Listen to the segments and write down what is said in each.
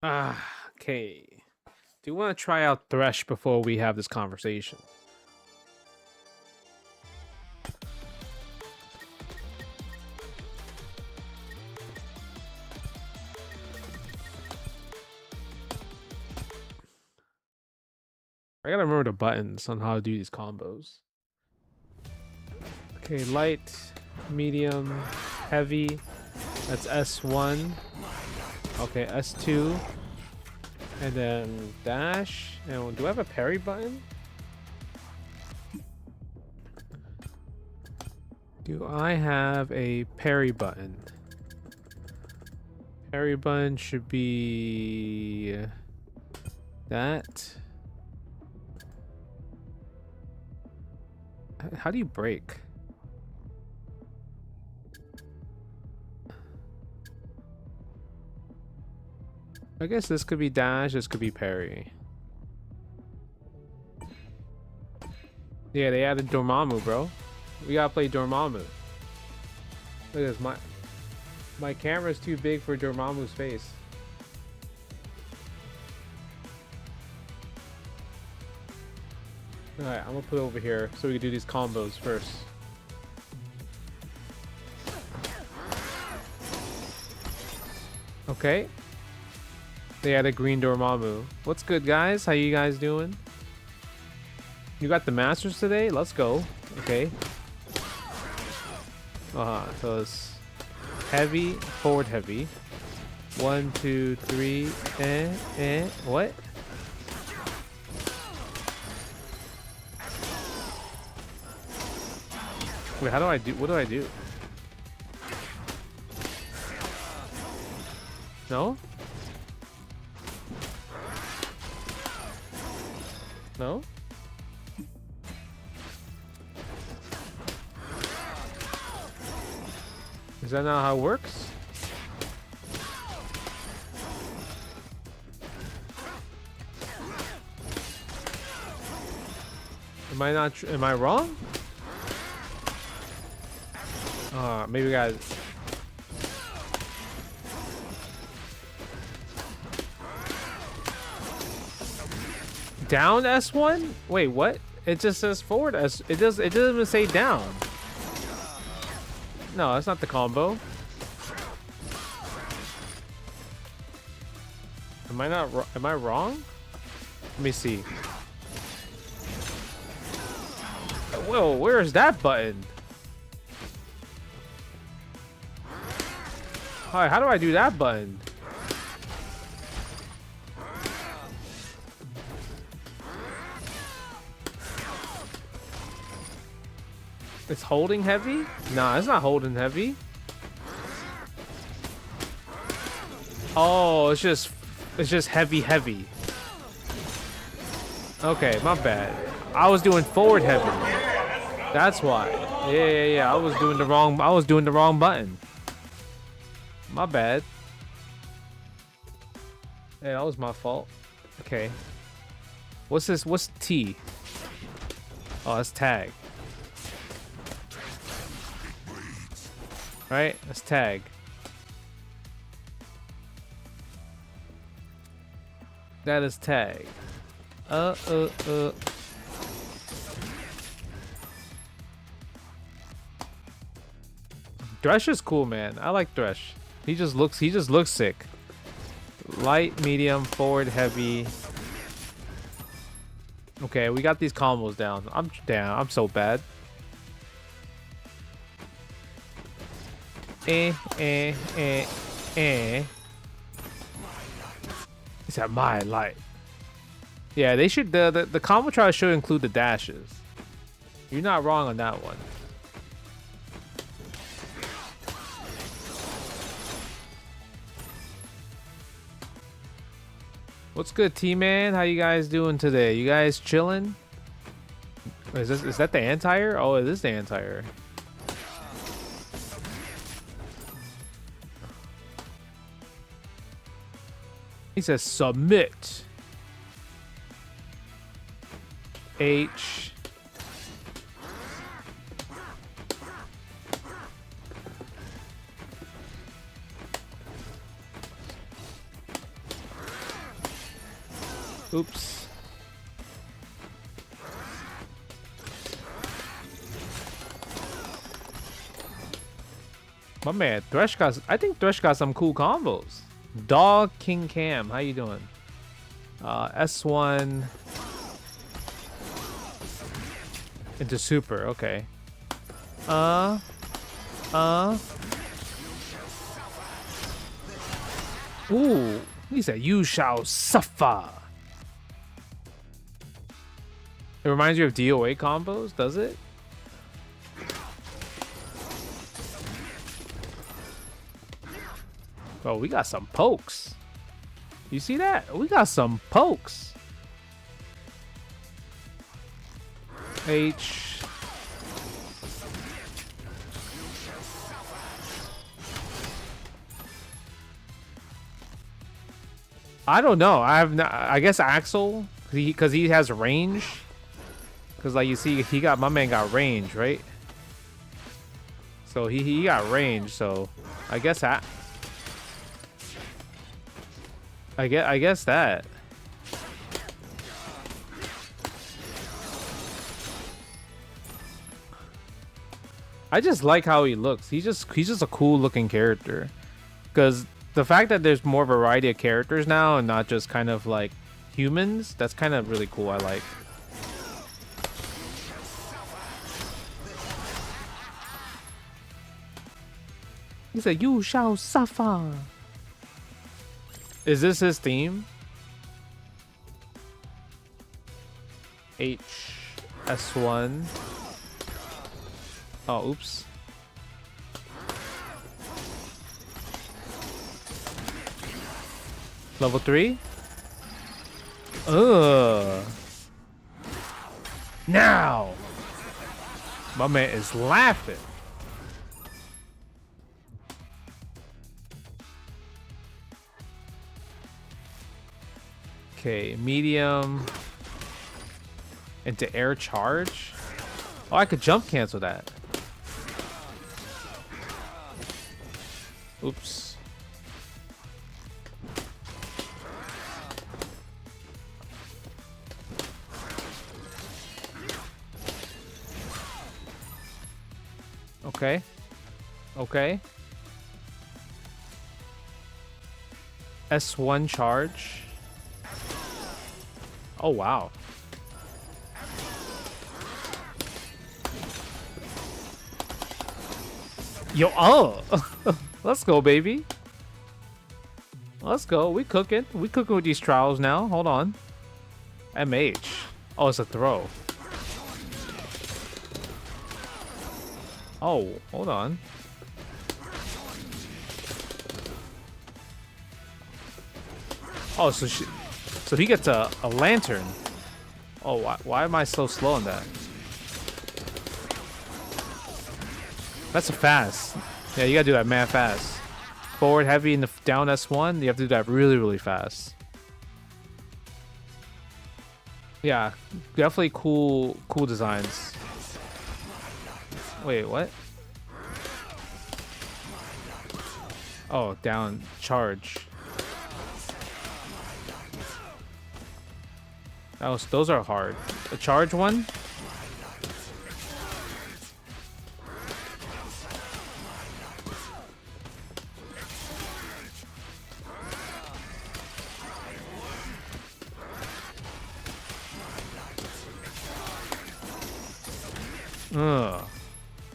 Okay. Do you want to try out Thresh before we have this conversation? I gotta remember the buttons on how to do these combos. Okay, light, medium, heavy. That's S1. Okay, S2. And then dash. And do I have a parry button? Do I have a parry button? Parry button should be that. How do you break? I guess this could be dash, this could be parry. Yeah, they added Dormammu, bro. We gotta play Dormammu. Look at this, my camera's too big for Dormammu's face. Alright, I'm gonna put it over here so we can do these combos first. Okay. They added green Dormammu. What's good, guys? How you guys doing? You got the Masters today? Let's go. Okay. So it's heavy, forward heavy. 1, 2, 3, what? Wait, how do I do? What do I do? No? No? Is that not how it works? Am I wrong? Maybe guys. Down S1? Wait, what? It just says forward S. It doesn't even say down. No, that's not the combo. Am I wrong? Let me see. Whoa, where is that button? Hi, how do I do that button? It's holding heavy? Nah, it's not holding heavy. Oh, it's just heavy. Okay, my bad. I was doing forward heavy. That's why. Yeah. I was doing the wrong button. My bad. Yeah, that was my fault. Okay. What's this? What's T? Oh, that's tag. Right? That's tag. That is tag. Thresh is cool, man. I like Thresh. He just looks sick. Light, medium, forward, heavy. Okay, we got these combos down. I'm so bad. Is that my light? Yeah, they should. The combo try should include the dashes. You're not wrong on that one. What's good, T-Man? How you guys doing today? You guys chilling? Is that the anti-air? Oh, it is the anti-air. He says submit. H. Oops. My man, Thresh got. I think Thresh got some cool combos. Dog King Cam, how you doing? S1 into super. Okay. Ooh, he said, "You shall suffer." It reminds you of DOA combos, does it? Oh, we got some pokes. You see that? We got some pokes. H. I don't know. I have not. I guess Axel, because he has range. Because like you see, my man got range, right? So he got range. So I guess I guess that. I just like how he looks. He's just a cool looking character. Because the fact that there's more variety of characters now and not just kind of like humans, that's kind of really cool. I like. He said, "You shall suffer." Is this his theme? H S1. Oh, oops. Level 3? Ugh. Now! My man is laughing. Okay, medium. Into air charge? Oh, I could jump cancel that. Oops. Okay. Okay. S1 charge. Oh, wow. Yo, oh. Let's go, baby. Let's go. We cooking. We cooking with these trials now. Hold on. MH. Oh, it's a throw. Oh, hold on. Oh, so he gets a lantern. Oh, why am I so slow on that? That's a fast. Yeah, you gotta do that mad fast. Forward heavy in the down S1, you have to do that really, really fast. Yeah, definitely cool designs. Wait, what? Oh, down charge. Those are hard. The charge one?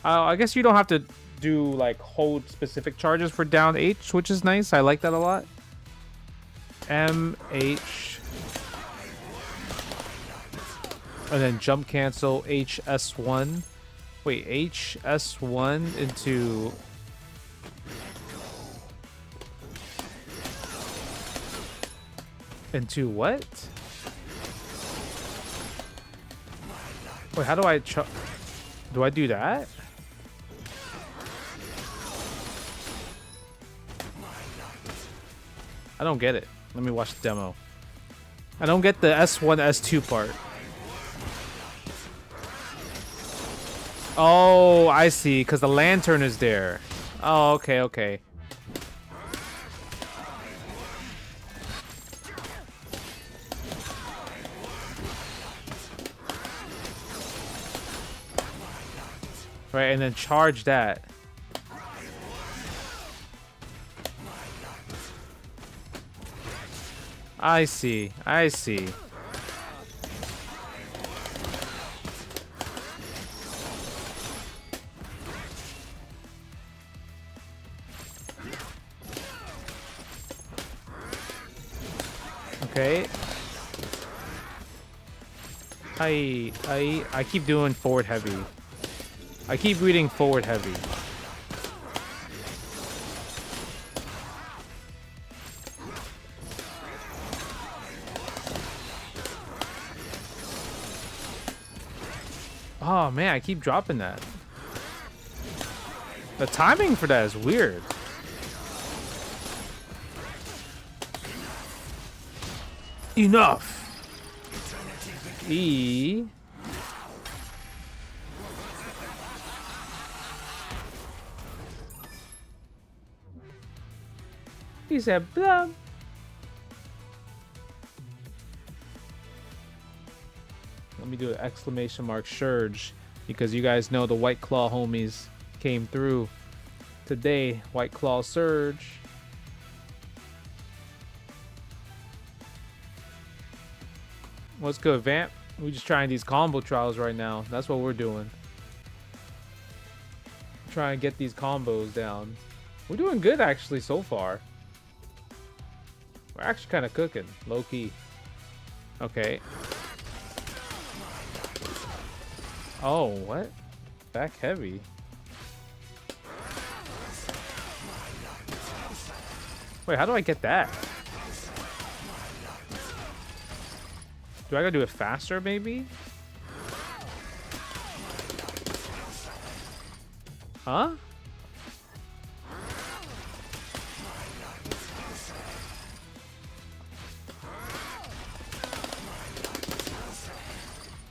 I guess you don't have to do like hold specific charges for down H, which is nice. I like that a lot. M H, and then jump cancel HS1. Wait, HS1 into what? Wait, how do I do I do that? I don't get it. Let me watch the demo. I don't get the S1, S2 part. Oh, I see. Because the lantern is there. Oh, okay, okay. Right, and then charge that. I see. I see. Okay. I keep doing forward heavy. I keep reading forward heavy. Oh man, I keep dropping that. The timing for that is weird. Enough. E. He said, blah. Let me do an exclamation mark surge because you guys know the White Claw homies came through today. White Claw surge. What's good, Vamp? We're just trying these combo trials right now. That's what we're doing. Trying to get these combos down. We're doing good actually so far. We're actually kind of cooking, low key. Okay. Oh, what? Back heavy. Wait, how do I get that? Do I gotta do it faster, maybe? Huh?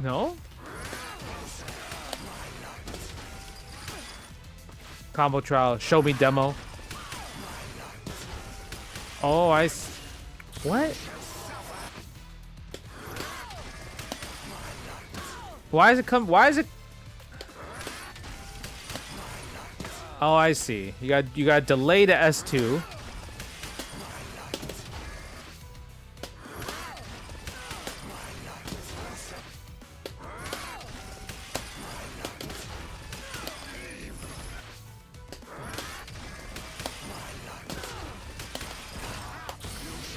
No? Combo trial, show me demo. Oh, what? Why is it Oh, I see. You got delay to S2.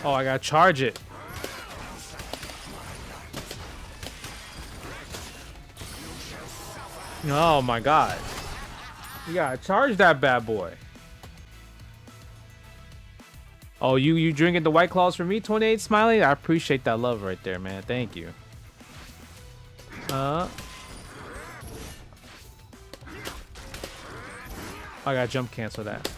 Oh, I gotta charge it. Oh my god. You gotta charge that bad boy. Oh, you drinking the White Claws for me, 28 Smiley? I appreciate that love right there, man. Thank you. I gotta jump cancel that.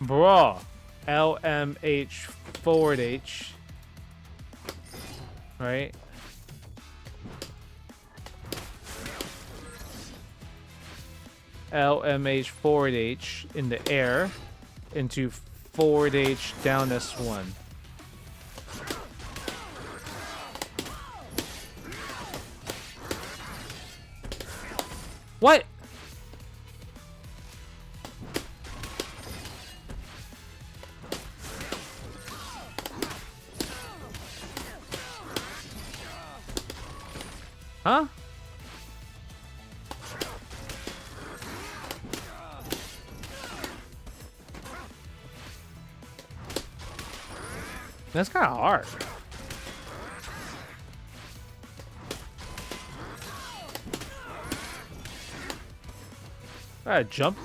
Bruh. LMH forward H. Right? LMH forward H in the air into forward H down S1. What? Huh? That's kind of hard. Alright, jump.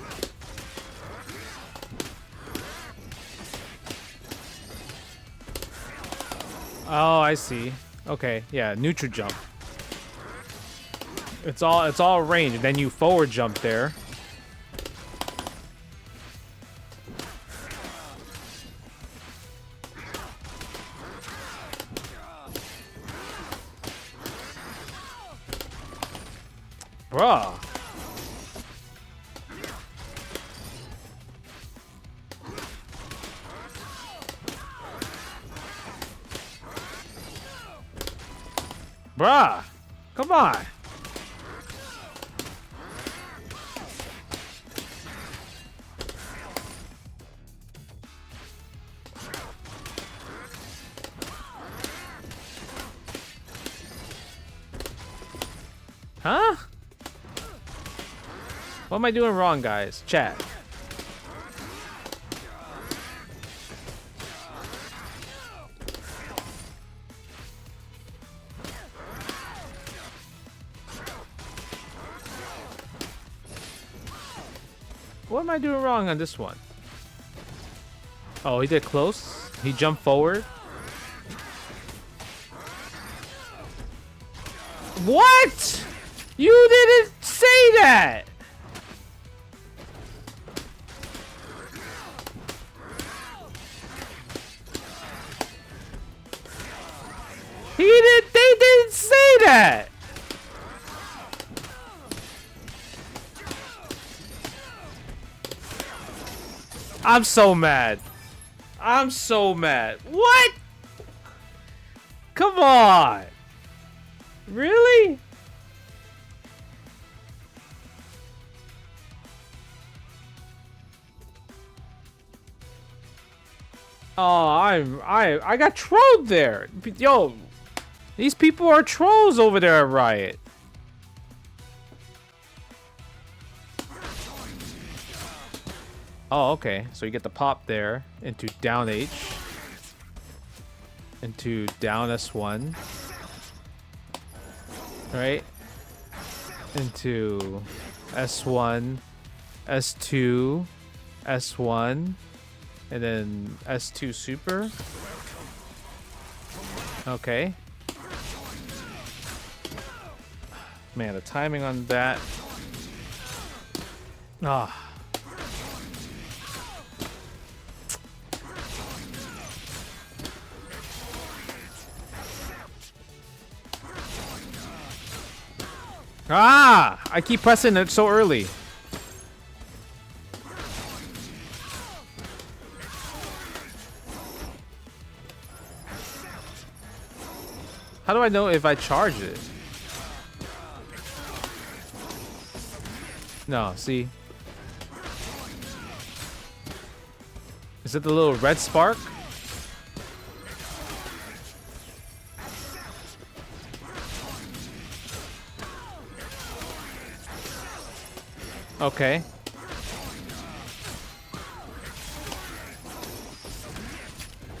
Oh, I see. Okay, yeah, neutral jump. It's all range, and then you forward jump there. Bruh. Bruh. Come on. Huh? What am I doing wrong, guys? Chat. What am I doing wrong on this one? Oh, he did close. He jumped forward. What? You didn't say that. They didn't say that. I'm so mad. I'm so mad. What? Come on. Really? Oh, I got trolled there. Yo, these people are trolls over there at Riot. Oh, okay. So you get the pop there into down H. Into down S1. Right? Into S1, S2, S1, and then S2 super. Okay. Man, the timing on that. Ah. Ah! I keep pressing it so early. How do I know if I charge it? No, see? Is it the little red spark? Okay.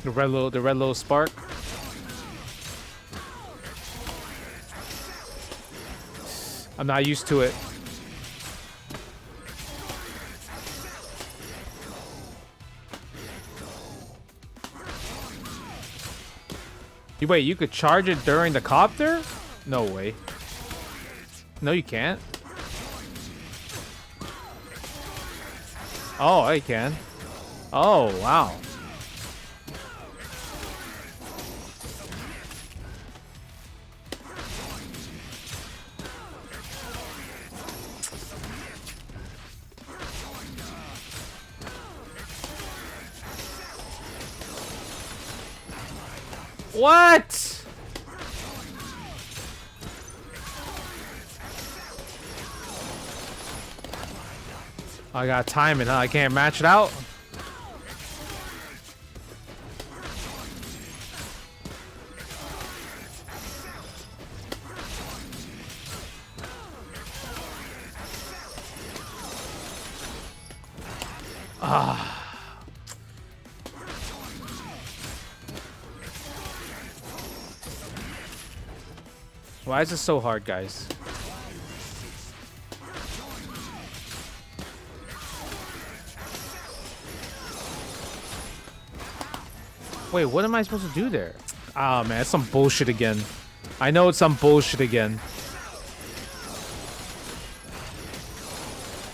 The red little spark. I'm not used to it. Wait, you could charge it during the copter? No way. No, you can't. Oh, I can. Oh, wow. What? I got timing, huh? I can't match it out. Ah. Why is this so hard, guys? Wait, what am I supposed to do there? Ah, man, it's some bullshit again. I know it's some bullshit again.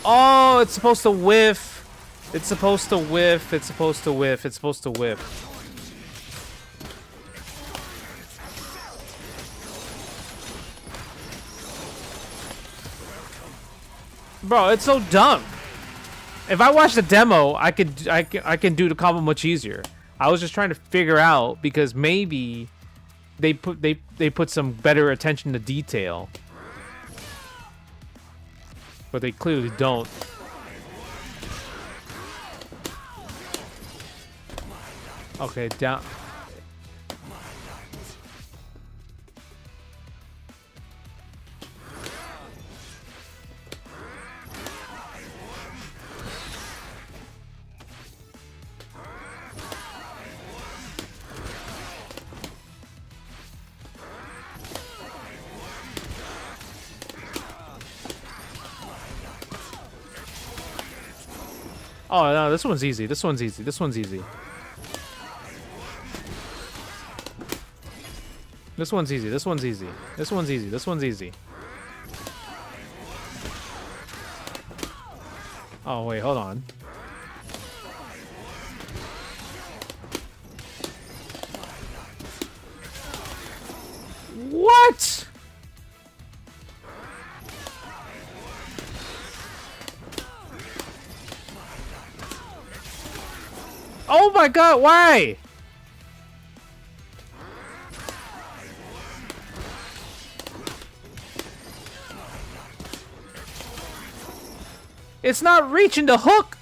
Oh, it's supposed to whiff. It's supposed to whiff. It's supposed to whiff. It's supposed to whiff. Bro, it's so dumb. If I watch the demo, I can do the combo much easier. I was just trying to figure out because maybe they put some better attention to detail. But they clearly don't. Okay, down. Oh no, this one's easy. This one's easy. This one's easy. This one's easy. This one's easy. This one's easy. This one's easy. Oh wait, hold on. What? Oh my god, why? It's not reaching the hook.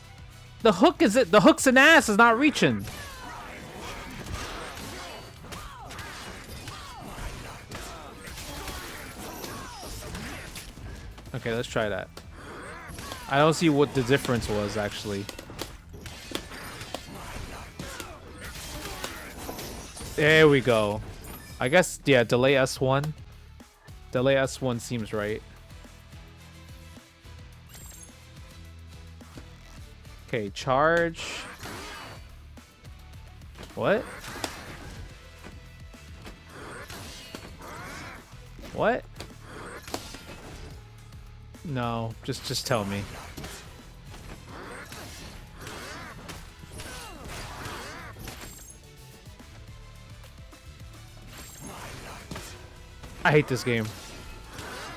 The hook is it. The hook's an ass is not reaching. Okay, let's try that. I don't see what the difference was actually. There we go. I guess, yeah, delay S1. Delay S1 seems right. Okay, charge. What? What? No, just tell me. I hate this game.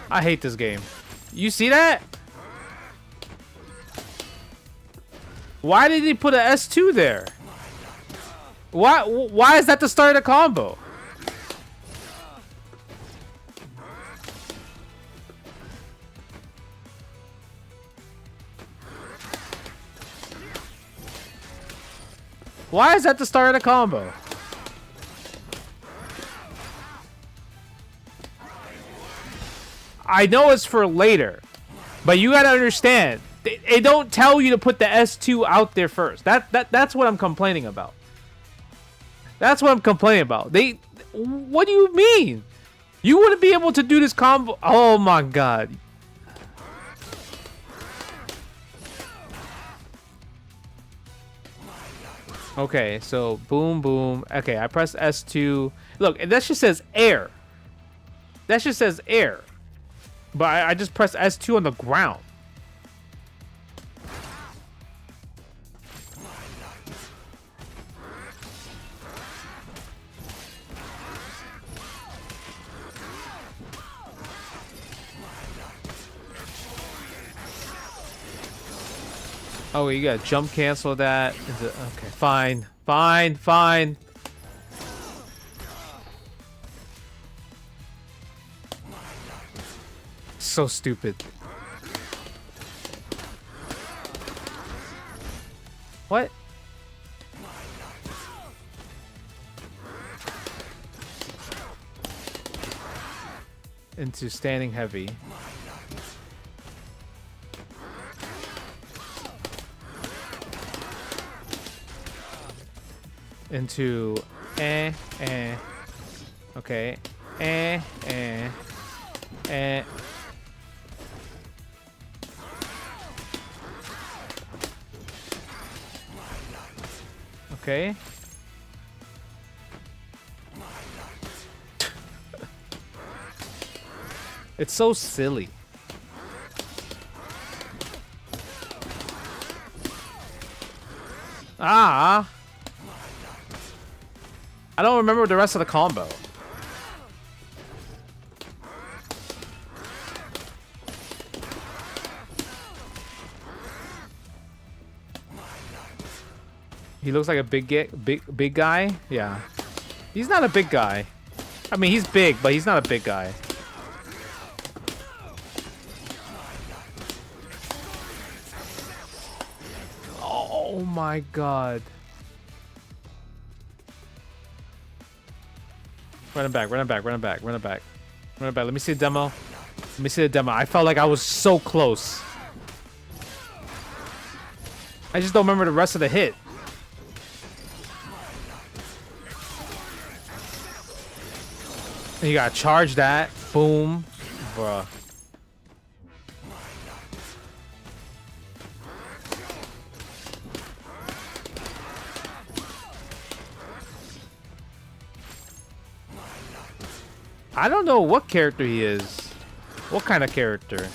I hate this game. You see that? Why did he put an S2 there? Why is that the start of the combo? Why is that the start of the combo? I know it's for later, but you gotta understand, they don't tell you to put the S2 out there first. That's what I'm complaining about. That's what I'm complaining about. What do you mean? You wouldn't be able to do this combo. Oh my god. Okay, so boom, boom. Okay, I press S2. Look, that just says air. That just says air. But I just pressed S2 on the ground. Oh, you gotta jump cancel that. Okay, fine. Fine, fine. So stupid. What? Into standing heavy. Into okay. Okay. It's so silly. Ah. I don't remember the rest of the combo. He looks like a big guy. Yeah. He's not a big guy. I mean, he's big, but he's not a big guy. Oh my god. Run it back, run it back, run it back, run it back. Run it back. Let me see the demo. Let me see the demo. I felt like I was so close. I just don't remember the rest of the hit. You gotta charge that. Boom. Bruh. I don't know what character he is. What kind of character?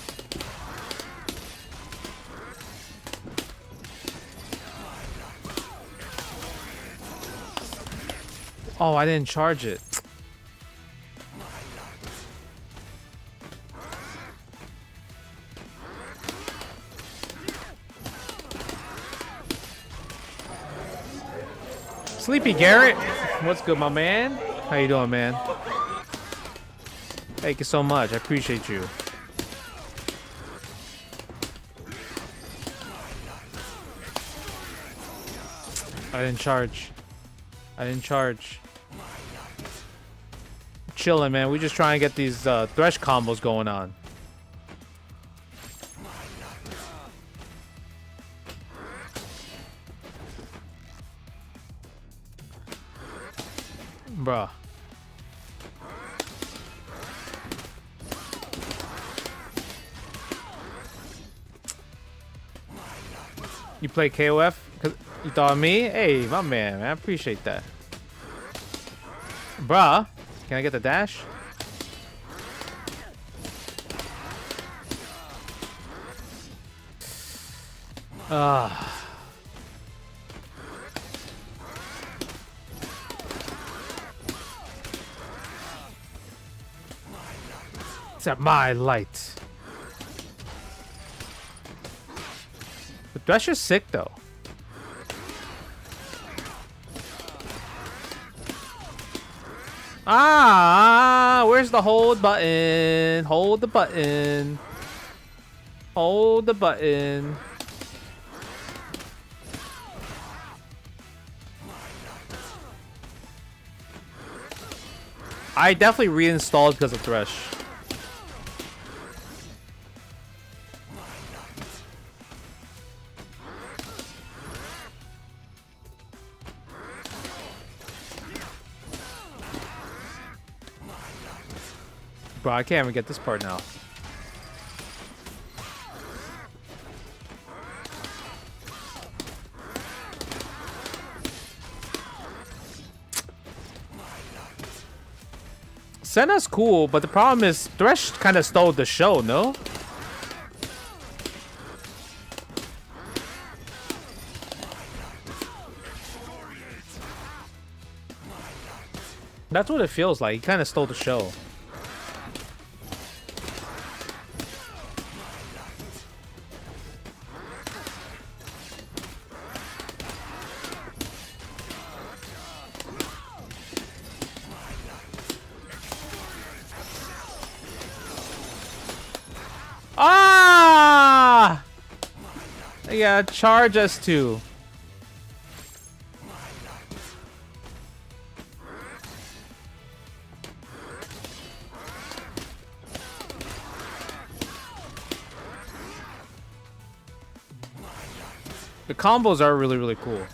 Oh, I didn't charge it. Sleepy Garrett, what's good, my man? How you doing, man? Thank you so much. I appreciate you. I didn't charge. I didn't charge. Chilling, man. We just trying to get these thresh combos going on. Bruh. You play KOF? Cause you thought of me? Hey, my man, I appreciate that. Bruh. Can I get the dash? It's at my light. But that's just sick, though. Ah, where's the hold button? Hold the button. Hold the button. I definitely reinstalled because of Thresh. Bro, I can't even get this part now. Senna's cool, but the problem is Thresh kind of stole the show, no? That's what it feels like. He kind of stole the show. Ah! Yeah, charge us too. The combos are really, really cool.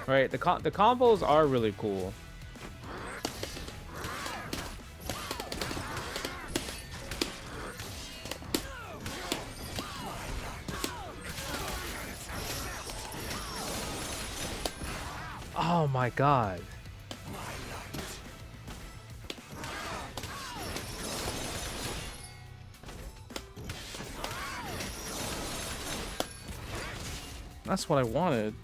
Right? The combos are really cool. Oh my god. That's what I wanted.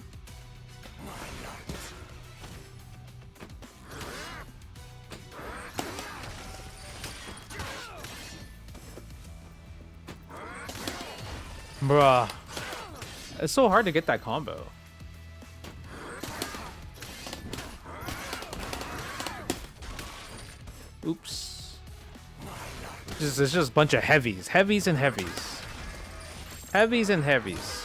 Bruh. It's so hard to get that combo. Oops. It's just a bunch of heavies. Heavies and heavies. Heavies and heavies.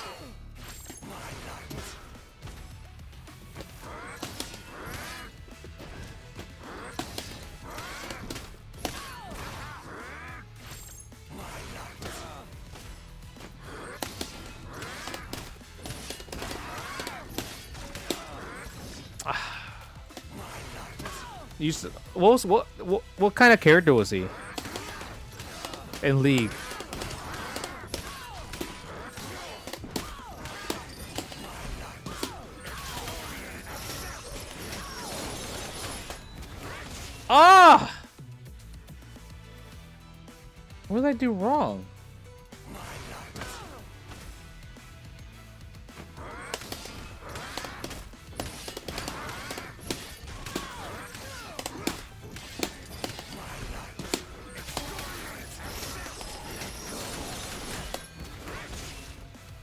What kind of character was he in League? Ah! What did I do wrong?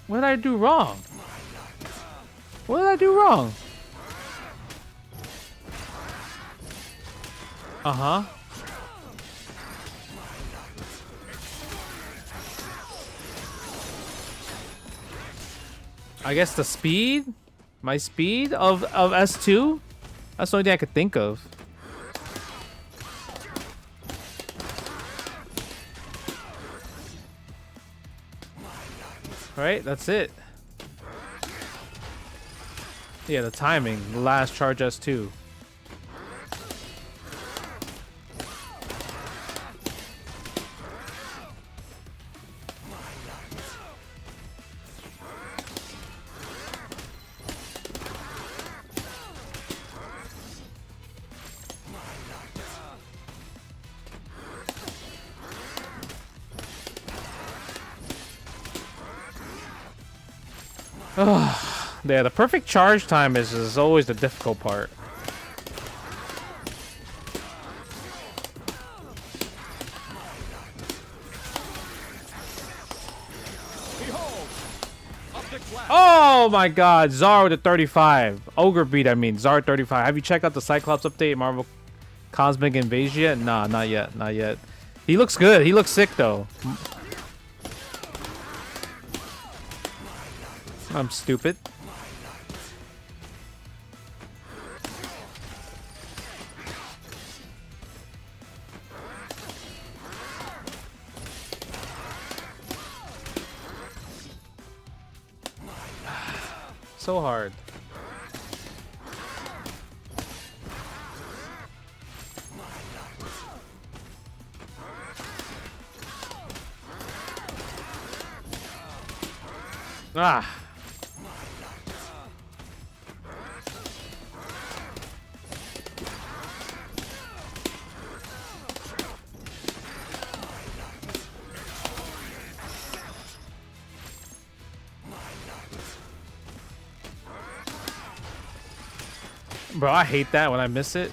What did I do wrong? What did I do wrong? Uh-huh. I guess the speed? My speed of S2? That's the only thing I could think of. Right, that's it. Yeah, the timing. The last charge S2. Yeah, the perfect charge time is always the difficult part. Oh my god, Zar with the 35. Ogre beat, I mean. Zar 35. Have you checked out the Cyclops update, Marvel Cosmic Invasion? Nah, not yet. Not yet. He looks good. He looks sick, though. I'm stupid. So hard. Ah. Bro, I hate that when I miss it.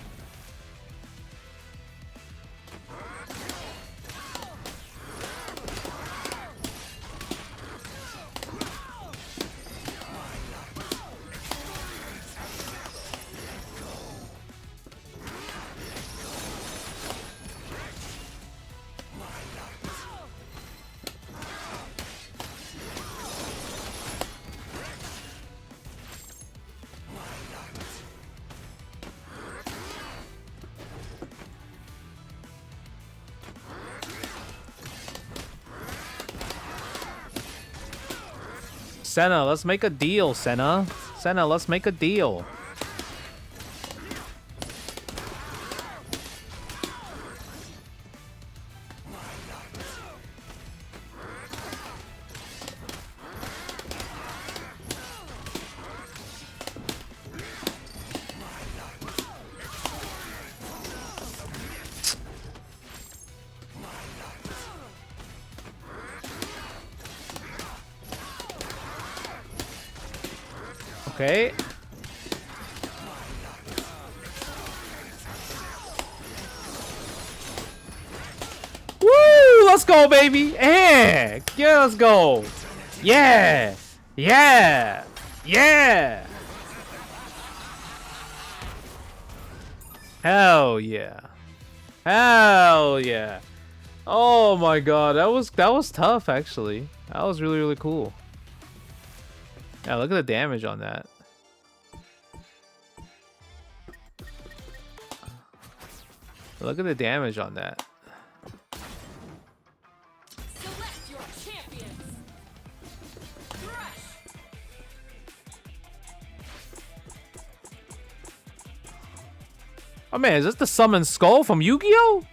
Senna, let's make a deal, Senna. Senna, let's make a deal. Okay. Woo! Let's go, baby. Yeah, let's go. Yeah, yeah, yeah. Hell yeah. Hell yeah. Oh my god, that was tough actually. That was really cool. Yeah, look at the damage on that. Look at the damage on that. Select your champions. Rush. Oh man, is this the Summon Skull from Yu-Gi-Oh?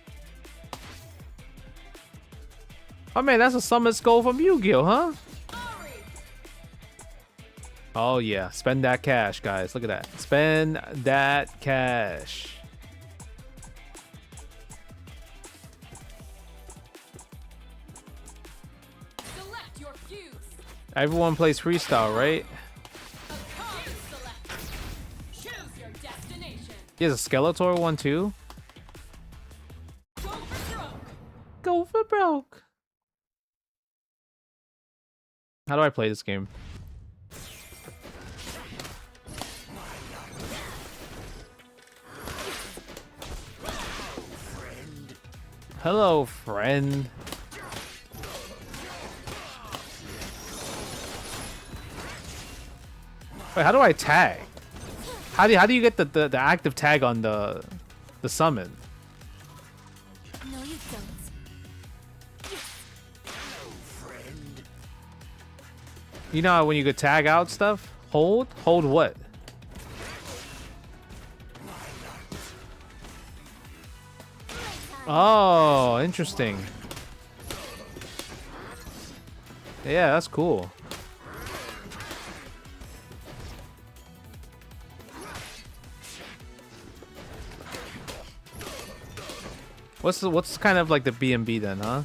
Oh man, that's a Summon Skull from Yu-Gi-Oh, huh? Ari. Oh yeah, spend that cash, guys. Look at that. Spend that cash. Select your fuse. Everyone plays freestyle, right? Select. Choose your destination. He has a Skeletor one too. Go for broke. Go for broke. How do I play this game? Hello, friend. Wait, how do I tag? How do you get the active tag on the summon? No, you don't. You know how when you could tag out stuff? Hold what? Oh, interesting. Yeah, that's cool. What's kind of like the B&B then, huh?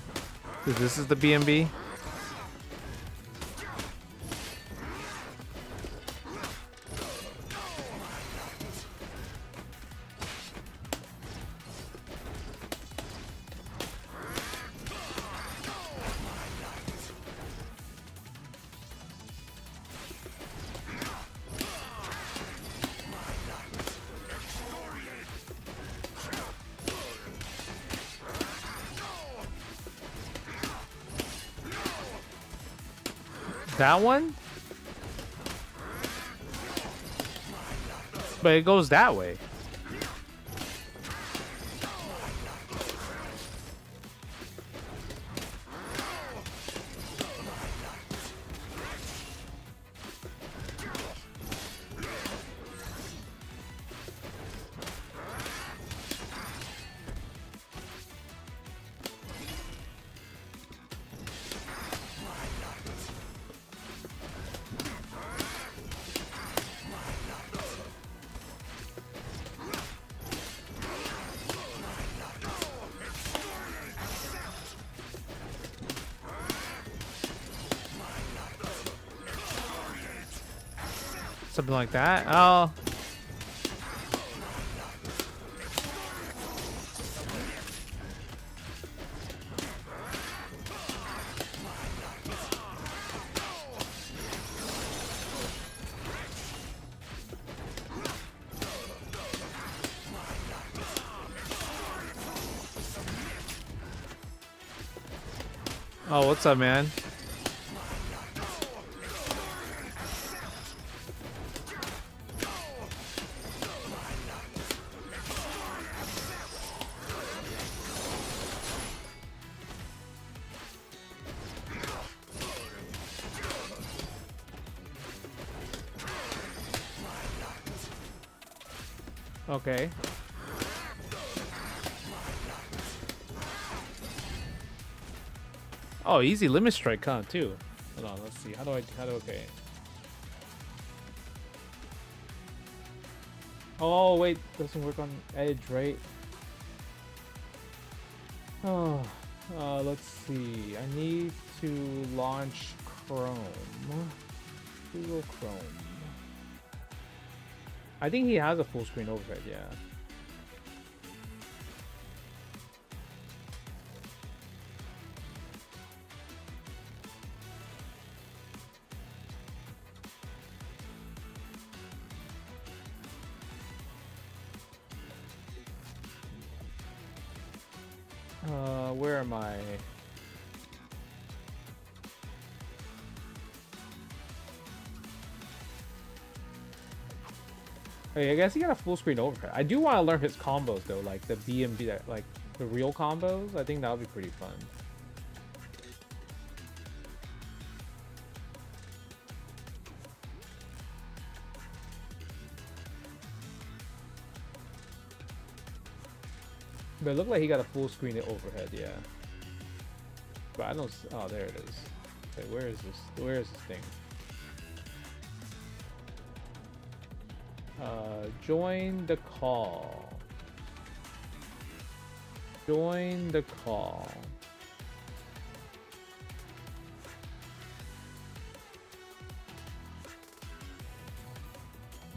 This is the B&B? That one? But it goes that way. Something like that. Oh. Oh, what's up, man? Okay. Oh, easy limit strike count too. Hold on, let's see. Okay. Oh wait, doesn't work on edge, right? Oh, let's see. I need to launch Chrome. Google Chrome. I think he has a full screen overhead, yeah. Where am I? Hey, I guess he got a full screen overhead. I do want to learn his combos though, like the BMB, like the real combos. I think that would be pretty fun. But it looked like he got a full screen overhead, yeah. But I don't. Oh, there it is. Wait, where is this? Where is this thing? Join the call. Join the call.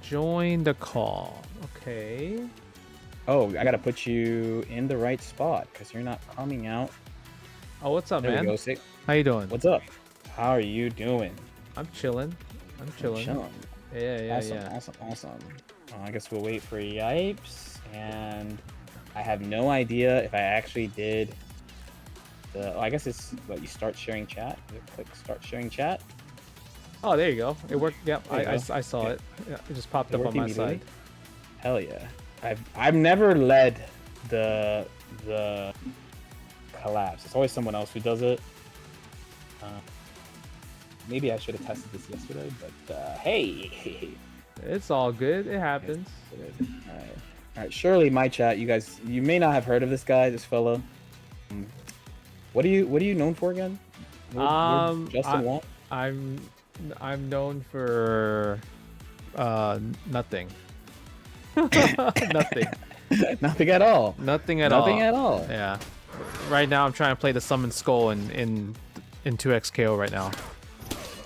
Join the call. Okay. Oh, I gotta put you in the right spot because you're not coming out. Oh, what's up, There man? we go, Sick. How you doing? What's up? How are you doing? I'm chilling. I'm chilling. Chilling. Yeah, Awesome, yeah. awesome. I guess we'll wait for Yipes, and I have no idea if I actually did the. Oh, I guess it's what you start sharing chat. You click start sharing chat. Oh, there you go. It worked. Yep, There you go. I saw Yeah. it. Yeah, it just popped It up on worked my immediately? side. Hell yeah! I've never led the collapse. It's always someone else who does it. Maybe I should have tested this yesterday, but hey. It's all good. It happens. All right. Surely my chat, you may not have heard of this guy, this fellow. What are you known for again? Justin Wong? I'm known for nothing. Nothing. Nothing at all. Nothing at all. Nothing at all. Yeah. Right now I'm trying to play the Summon Skull in 2XKO right now.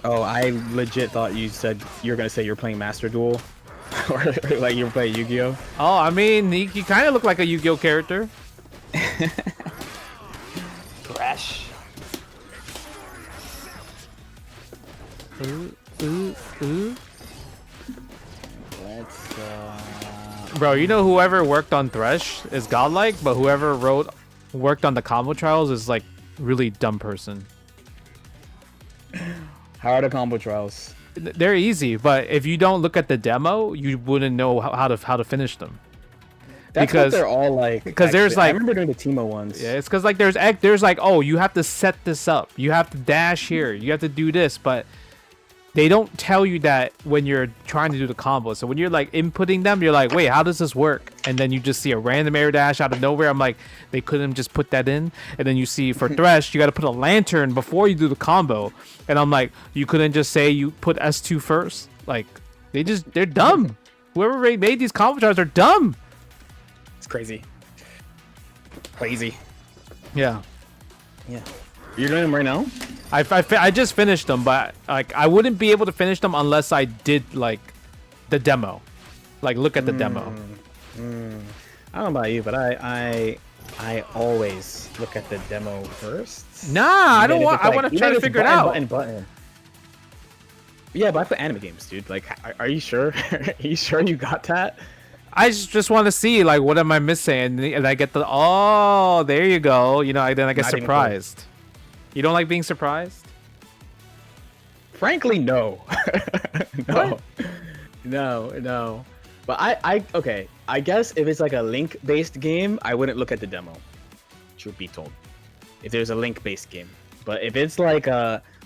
Oh, I legit thought you said you were gonna say you're playing Master Duel, or like you were playing Yu-Gi-Oh. Oh, I mean, he kind of looked like a Yu-Gi-Oh character. Fresh. Ooh. Let's. Bro, you know whoever worked on Thresh is godlike, but whoever worked on the combo trials is like really dumb person. How are the combo trials? They're easy, but if you don't look at the demo, you wouldn't know how to finish them. That's because what they're all like. because there's I like remember doing the Timo ones. yeah, it's because like there's like, oh, you have to set this up, you have to dash here, you have to do this, but they don't tell you that when you're trying to do the combo. So when you're like inputting them, you're like, wait, how does this work? And then you just see a random air dash out of nowhere. I'm like, they couldn't just put that in. And then you see for Thresh, you got to put a lantern before you do the combo. And I'm like, you couldn't just say you put S2 first. Like, they're dumb. Whoever made these combo trials are dumb. It's crazy. Crazy. Yeah. Yeah. You're doing them right now? I just finished them, but like I wouldn't be able to finish them unless I did like the demo, like look at the demo. I don't know about you, but I always look at the demo first. Nah, I don't want. I want to try to figure it out. Button. Yeah, but I play anime games, dude. Like, are you sure? Are you sure you got that? I just want to see like what am I missing, and I get the oh, there you go. You know, then I get Not even surprised. You don't like being surprised? Frankly, no. No. What? No. But okay. I guess if it's like a link-based game, I wouldn't look at the demo. Truth be told, if there's a link-based game. But if it's like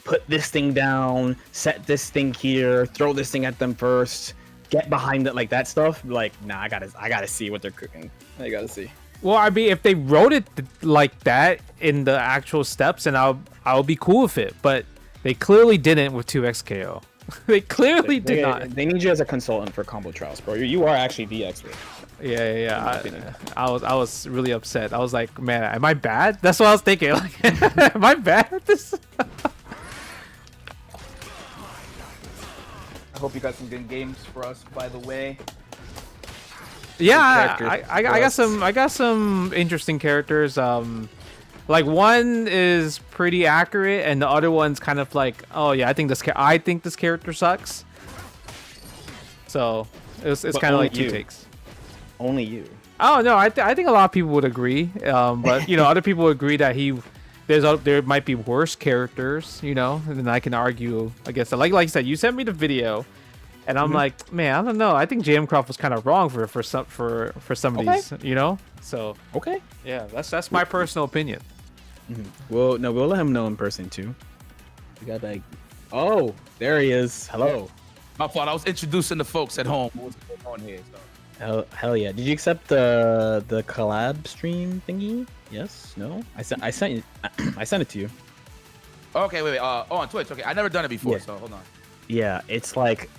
put this thing down, set this thing here, throw this thing at them first, get behind it, like that stuff, like nah, I gotta see what they're cooking. I gotta see. Well, I mean, if they wrote it like that in the actual steps, and I'll be cool with it. But they clearly didn't with 2XKO. They clearly did not. They need you as a consultant for combo trials, bro. You are actually the expert. Yeah. I was really upset. I was like, man, am I bad? That's what I was thinking. Like, am I bad at this? I hope you got some good games for us, by the way. Yeah, characters I got some interesting characters. Like one is pretty accurate, and the other one's kind of like, oh yeah, I think this character sucks. So it's kind of like two takes. Only you. Oh no, I think a lot of people would agree. But you know, other people agree that there might be worse characters. You know, and then I can argue against it. Like I said, you sent me the video, and I'm like, man, I don't know. I think JM Croft was kind of wrong for some of these. You know, so Okay. yeah, that's my personal opinion. Well, no, we'll let him know in person too. We got like, oh, there he is. Hello. My fault. I was introducing the folks at home. What's going on here? So. Hell yeah. Did you accept the collab stream thingy? Yes. No. I sent I sent it to you. Okay, wait. Oh, on Twitch. Okay, I never done it before, Yeah. so hold on. Yeah, it's like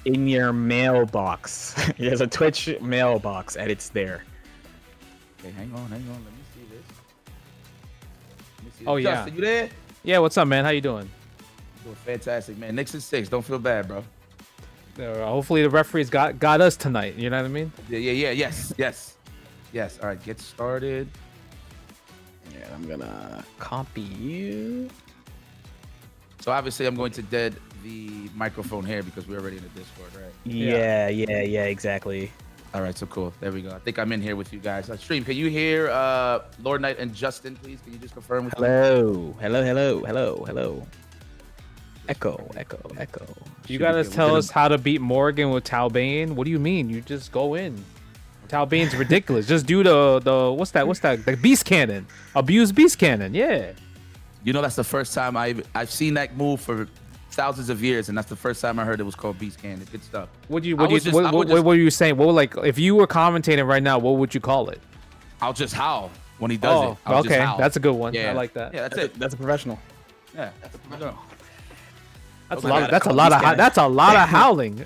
in your mailbox. There's a Twitch mailbox, and it's there. Okay, hang on. Let me see this. Let me see Oh, this. yeah. Justin, you there? Yeah, what's up, man? How you doing? Doing fantastic, man. Knicks and 6. Don't feel bad, bro. Hopefully the referees got us tonight. You know what I mean? Yeah. Yes. All right, get started. Yeah, I'm gonna copy you. So obviously, I'm going to dead the microphone here because we're already in the Discord, right? Yeah, exactly. All right, so cool. There we go. I think I'm in here with you guys. Stream, can you hear Lord Knight and Justin, please? Can you just confirm with me? Hello. Echo. You gotta tell us how to beat Morgan with Talbane. What do you mean? You just go in. Talbane's ridiculous. Just do the what's that? The beast cannon. Abuse beast cannon. Yeah. You know, that's the first time I've seen that move for thousands of years, and that's the first time I heard it was called Beast Cannon. Good stuff. What were you saying? What like if you were commentating right now? What would you call it? I'll just howl when he does it. I'll just Okay, howl. that's a good one. Yeah. I like that. Yeah, that's it. That's a professional. Yeah, that's a professional. That's Okay, that's a lot of that's a lot of howling.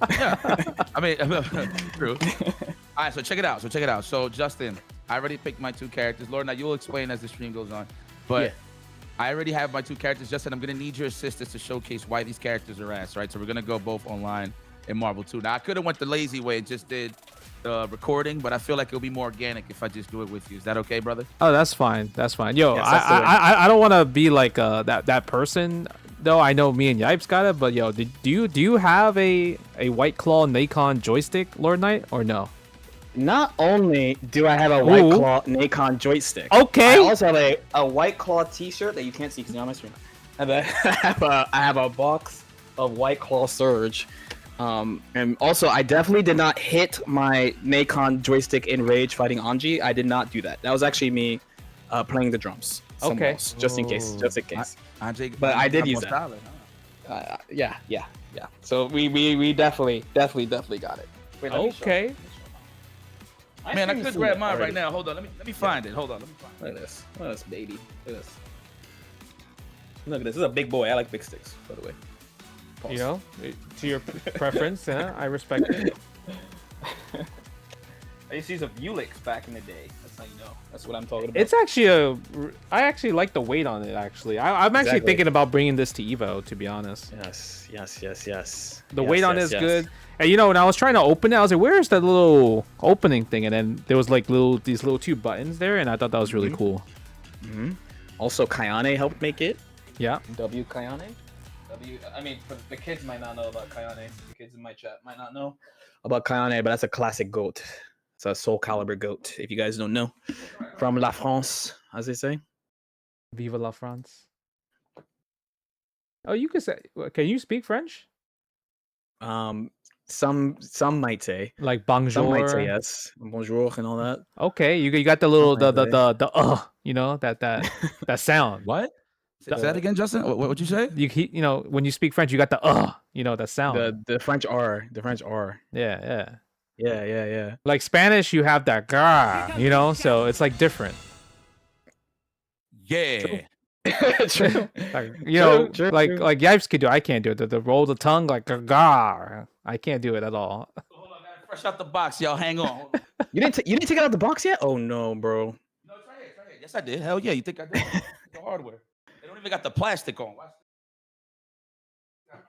I mean, true. All right, so check it out. So Justin, I already picked my 2 characters. Lord, now you'll explain as the stream goes on, but Yeah. I already have my 2 characters. Justin, I'm gonna need your assistance to showcase why these characters are ass, right? So we're gonna go both online in Marvel 2. Now I could have went the lazy way and just did the recording, but I feel like it'll be more organic if I just do it with you. Is that okay, brother? Oh, that's fine. That's fine. Yo, Yes, that's the way. I don't want to be like that person. Though I know me and Yipes got it, but yo, do you have a White Claw Nacon joystick, Lord Knight, or no? Not only do I have a White Ooh. Claw Nacon joystick, Okay. I also have a White Claw T-shirt that you can't see because you're on my screen. I have a box of White Claw Surge, and also I definitely did not hit my Nacon joystick in Rage fighting Anji. I did not do that. That was actually me playing the drums. somewhere Okay. else, just in case. Just in case. Andre, But I did use that. solid, Yeah. So we definitely got it. Wait, let me show Okay. you. huh? Man, I could grab mine right now. Hold on, let me find it. Hold on, let me find Look at this. Look at this, baby. Look at this. Look at this. This is a big boy. I like big sticks, by the way. Pause. You know, to your preference, I respect it. I used to use a Vulix back in the day. That's how you know. That's what I'm talking about. It's actually I actually like the weight on it. Actually, I'm actually Exactly. thinking about bringing this to Evo. To be honest, Yes. the weight on it is good. And you know, when I was trying to open it, I was like, "Where's that little opening thing?" And then there was like these little 2 buttons there, and I thought that was really cool. Also, Kayane helped make it. Yeah. W Kayane. I mean, for the kids might not know about Kayane. The kids in my chat might not know about Kayane, but that's a classic goat. It's a Soul Calibur goat, if you guys don't know. From La France, as they say. Viva la France. Oh, you can say. Can you speak French? Some might say. Like Some bonjour. might say yes. Bonjour and all that. Okay, you got the little Something like the you know that sound. What? Say that again, Justin. What'd you say? You know, when you speak French, you got the you know, that sound. The French R. The French R. Yeah. Yeah. Like Spanish, you have that grah, you know, so it's like different. Yeah. True. Like, you know, True. like Yipes could do. I can't do it. The roll the tongue like grah. I can't do it at all. Hold on, man. Fresh out the box, y'all. Hang on. Hold on. You didn't take it out of the box yet? Oh no, bro. No, it's right here. It's right here. Yes, I did. Hell yeah. You think I did? The hardware. They don't even got the plastic on. Watch this.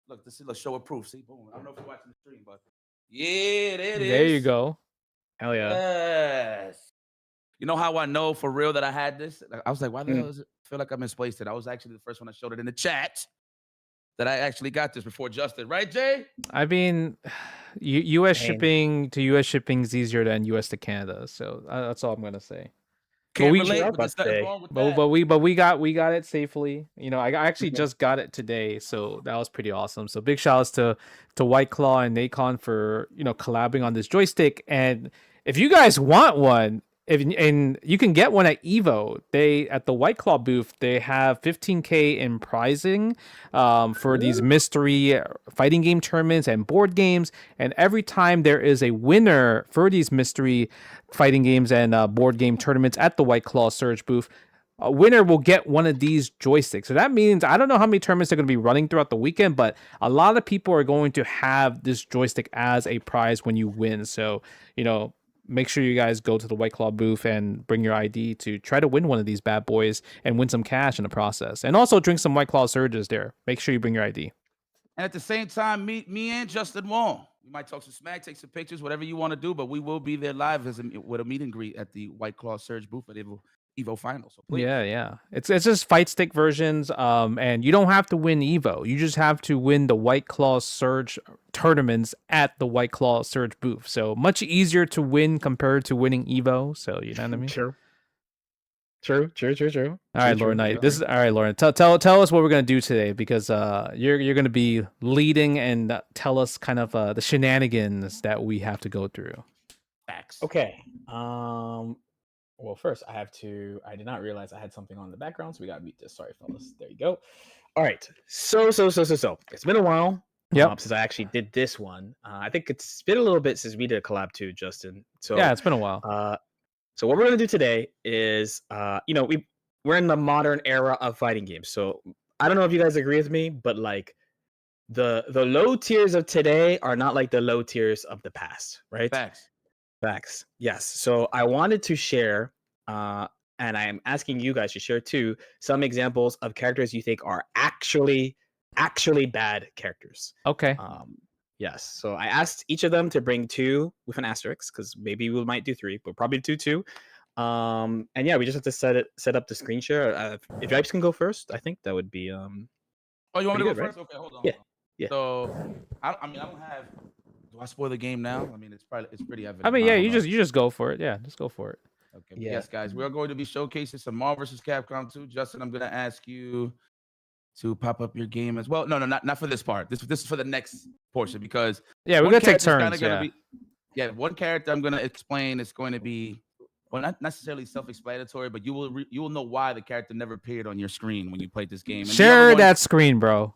Look, this is a show of proof. See, boom. I don't know if you're watching the stream, but yeah, there it is. There you go. Hell yeah. Yes. You know how I know for real that I had this? I was like, why the hell does it feel like I misplaced it? I was actually the first one that showed it in the chat that I actually got this before Justin. Right, Jay? I mean, U.S. And- shipping to U.S. shipping is easier than U.S. to Canada. So that's all I'm gonna say. Can't we- relate, I was but about there's to nothing say, wrong with But that. we got it safely. You know, I actually just got it today, so that was pretty awesome. So big shout outs to White Claw and Nacon for collabing on this joystick. And if you guys want one, and you can get one at Evo. They at the White Claw booth they have 15K in prizing for these mystery fighting game tournaments and board games. And every time there is a winner for these mystery fighting games and board game tournaments at the White Claw Surge booth, a winner will get one of these joysticks. So that means I don't know how many tournaments they're going to be running throughout the weekend, but a lot of people are going to have this joystick as a prize when you win. So, make sure you guys go to the White Claw booth and bring your ID to try to win one of these bad boys and win some cash in the process. And also drink some White Claw Surges there. Make sure you bring your ID. And at the same time, me and Justin Wong. We might talk some smack, take some pictures, whatever you want to do, but we will be there live with a meet and greet at the White Claw Surge booth at Evo Finals. So please. Yeah. It's just fight stick versions. And you don't have to win Evo. You just have to win the White Claw Surge tournaments at the White Claw Surge booth. So much easier to win compared to winning Evo. So you know what I mean? True. All right, Lauren Knight. True. All right, Lauren. Tell us what we're gonna do today because you're gonna be leading and tell us kind of the shenanigans that we have to go through. Facts. Okay. Well, first I did not realize I had something on in the background, so we gotta mute this. Sorry, fellas. There you go. All right. So. It's been a while. Yep. Since I actually did this one. I think it's been a little bit since we did a collab too, Justin. So Yeah, it's been a while. So what we're gonna do today is, we're in the modern era of fighting games. So I don't know if you guys agree with me, but like the low tiers of today are not like the low tiers of the past, right? Facts. Yes. So I wanted to share, and I am asking you guys to share too, some examples of characters you think are actually bad characters. Okay. Yes. So I asked each of them to bring 2 with an asterisk because maybe we might do 3, but probably do 2. And yeah, we just have to set up the screen share. If you guys can go first, I think that would be Oh, you want me to go good, right? first? Okay, hold on. Yeah. So I don't have. Do I spoil the game now? I mean, it's pretty evident. I mean, yeah, don't you know. just go for it. Yeah, just go for it. Okay. Yeah. Yes, guys, we are going to be showcasing some Marvel vs. Capcom 2. Justin, I'm gonna ask you to pop up your game as well. No, not for this part. This is for the next portion because Yeah, we're one gonna take character's kinda turns. gonna Yeah. one character I'm gonna explain is going to be, well, not necessarily self-explanatory, but you will know why the character never appeared on your screen when you played this game. And the other Share one that screen, bro.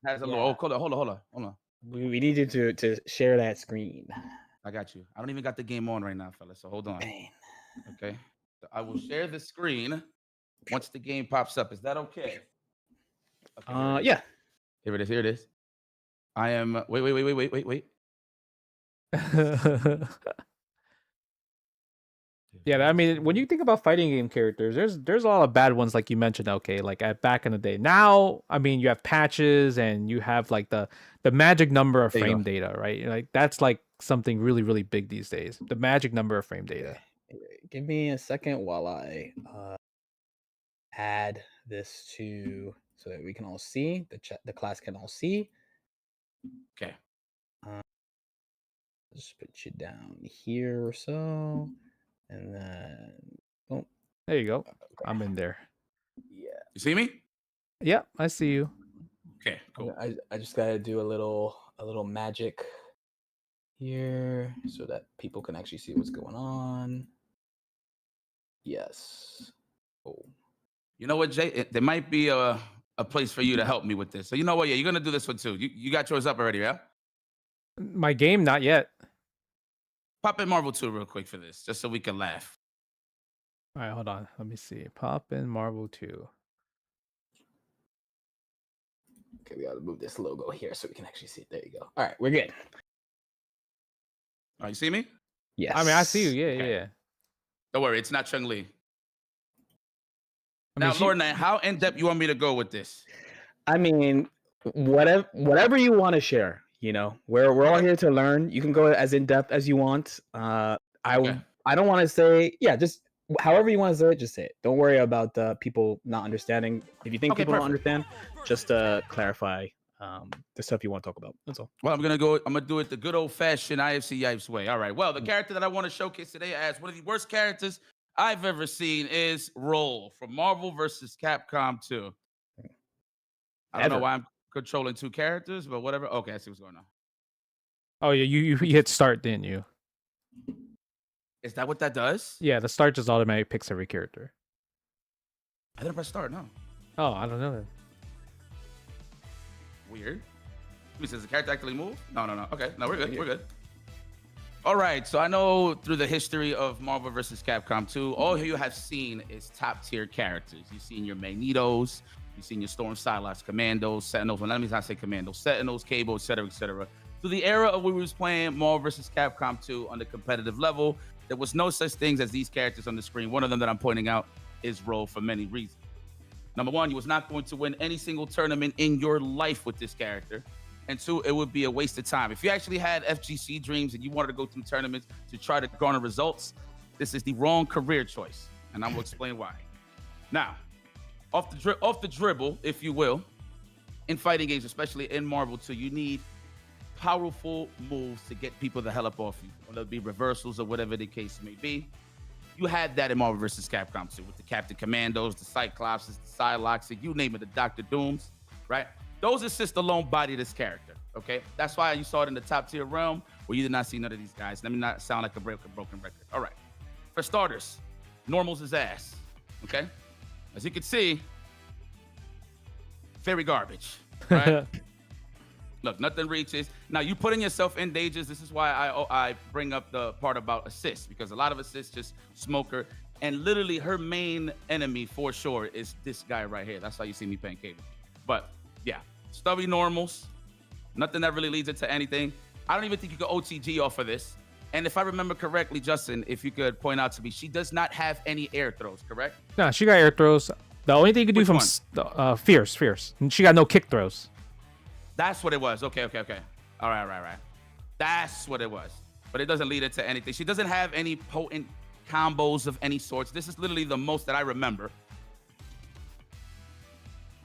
has a Yeah. little. Oh, hold on. we need you to share that screen. I got you. I don't even got the game on right now, fellas. So hold on. Man. Okay. So I will share the screen once the game pops up. Is that okay? Okay, Yeah. Here it is. I am. Wait. Yeah, I mean, when you think about fighting game characters, there's a lot of bad ones, like you mentioned. Okay, like back in the day. Now, I mean, you have patches and you have like the magic number of There you frame go. data, right? Like that's like something really really big these days. The magic number of frame data. Give me a second while I add this to so that we can all see the class can all see. Okay. Just put you down here or so, and then boom. There you go. Okay. I'm in there. Yeah. You see me? Yeah, I see you. Okay. Cool. I just gotta do a little magic here so that people can actually see what's going on. Yes. Oh. You know what, Jay? There might be a place for you to help me with this. So you know what? Yeah, you're gonna do this one too. You got yours up already, yeah? My game, not yet. Pop in Marvel 2 real quick for this, just so we can laugh. All right, hold on. Let me see. Pop in Marvel 2. Okay, we gotta move this logo here so we can actually see it. There you go. All right, we're good. All right, you see me? Yes. I mean, I see you. Yeah, Okay. yeah. Don't worry, it's not Chung Li. I Now, mean, Lord Knight, how in depth you want me to go with this? I mean, whatever you want to share. You know, we're all Okay. here to learn. You can go as in depth as you want. Okay. I don't want to say just however you want to say it. Just say it. Don't worry about people not understanding. If you think Okay, people don't perfect. understand, just clarify the stuff you want to talk about. That's all. Well, I'm gonna do it the good old fashioned IFC Yipes way. All right. Well, the character that I want to showcase today as one of the worst characters I've ever seen is Roll from Marvel vs. Capcom 2. I don't know Ever. why I'm controlling two characters, but whatever. Okay, I see what's going on. Oh yeah, you hit start, didn't you? Is that what that does? Yeah, the start just automatically picks every character. I didn't press start. No. Oh, I don't know then. Weird. Does the character actually move? No. Okay, no, we're good. We're good. All right. So I know through the history of Marvel vs. Capcom 2, all you have seen is top tier characters. You've seen your Magnetos, you've seen your Storm Psylocke, Commandos, Sentinels. Well, let me not say Commandos, Sentinels, Cable, etc., etc. Through the era of when we was playing Marvel vs. Capcom 2 on the competitive level, there was no such things as these characters on the screen. One of them that I'm pointing out is Roll for many reasons. Number one, you was not going to win any single tournament in your life with this character. And two, it would be a waste of time. If you actually had FGC dreams and you wanted to go through tournaments to try to garner results, this is the wrong career choice. And I'm going to explain why. Now, off the dribble, if you will, in fighting games, especially in Marvel 2, you need powerful moves to get people the hell up off you, whether it be reversals or whatever the case may be. You had that in Marvel vs. Capcom 2 with the Captain Commandos, the Cyclopses, the Psylocke, you name it, the Dr. Dooms, right? Those assists alone body this character, okay? That's why you saw it in the top tier realm where you did not see none of these guys. Let me not sound like a broken record. All right. For starters, normals his ass, okay? As you can see, very garbage, right? Look, nothing reaches. Now, you putting yourself in dangers. This is why I bring up the part about assists, because a lot of assists just smoke her. And literally her main enemy for sure is this guy right here. That's why you see me playing Cable. But yeah, stubby normals. Nothing that really leads into anything. I don't even think you could OTG off of this. And if I remember correctly, Justin, if you could point out to me, she does not have any air throws, correct? No, she got air throws. The only thing you can do Which from fierce. And she got no kick throws. That's what it was. Okay. All right. That's what it was. But it doesn't lead into anything. She doesn't have any potent combos of any sorts. This is literally the most that I remember.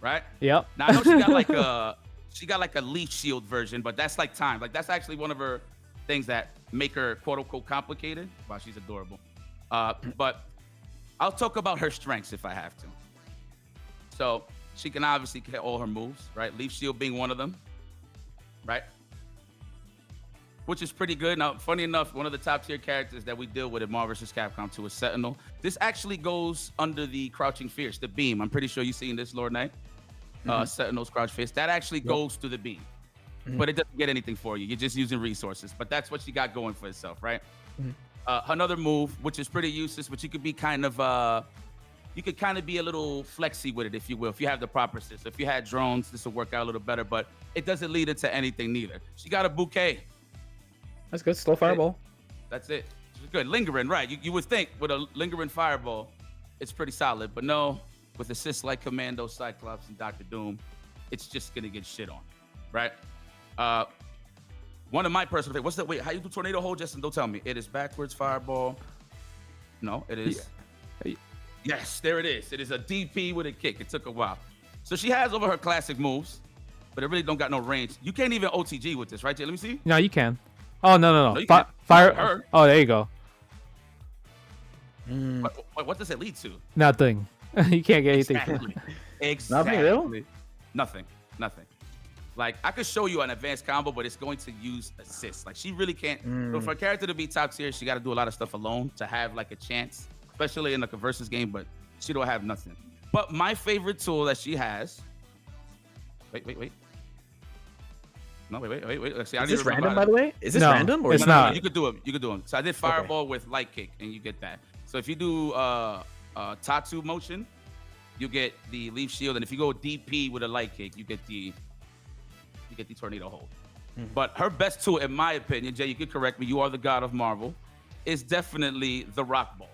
Right? Yep. Now I know she got like a leaf shield version, but that's like time. Like that's actually one of her things that make her quote unquote complicated. Wow, she's adorable. But I'll talk about her strengths if I have to. So she can obviously get all her moves, right? Leaf shield being one of them, right? Which is pretty good. Now, funny enough, one of the top tier characters that we deal with in Marvel vs. Capcom 2 is Sentinel. This actually goes under the Crouching Fierce, the beam. I'm pretty sure you've seen this, Lord Knight. Sentinel's Crouch Fierce. That actually goes through the beam. But it doesn't get anything for you. You're just using resources. But that's what she got going for itself, right? Another move, which is pretty useless, but you could be kind of... you could kind of be a little flexy with it, if you will, if you have the proper assist. If you had drones, this will work out a little better, but it doesn't lead into anything neither. She got a bouquet. That's good. Slow fireball. That's it. She's good. Lingering, right. You would think with a lingering fireball, it's pretty solid, but no, with assists like Commando, Cyclops, and Dr. Doom, it's just going to get shit on, right? One of my personal favorites, what's that? Wait, how you do tornado hold, Justin? Don't tell me. It is backwards fireball. No, it is. Yeah. Yes, there it is. It is a DP with a kick. It took a while. So she has over her classic moves, but it really don't got no range. You can't even OTG with this, right, Jay? Let me see. No, you can. Oh, no. you can't. Fire. Her. Oh, there you go. What does it lead to? Nothing. You can't get anything. Exactly. Nothing, really? Nothing. Like, I could show you an advanced combo, but it's going to use assists. Like, she really can't. So for a character to be top tier, she got to do a lot of stuff alone to have, like, a chance, especially in, like, a versus game, but she don't have nothing. But my favorite tool that she has... Wait. No, wait. Let's see, Is this random, by the way? Is this No, random? Or it's No, not. you could do them. So I did Fireball with Light Kick, and you get that. So if you do Tatsu motion, you get the Leaf Shield, and if you go DP with a Light Kick, you get the Tornado Hold. But her best tool, in my opinion, Jay, you could correct me, you are the god of Marvel, is definitely the Rock Ball.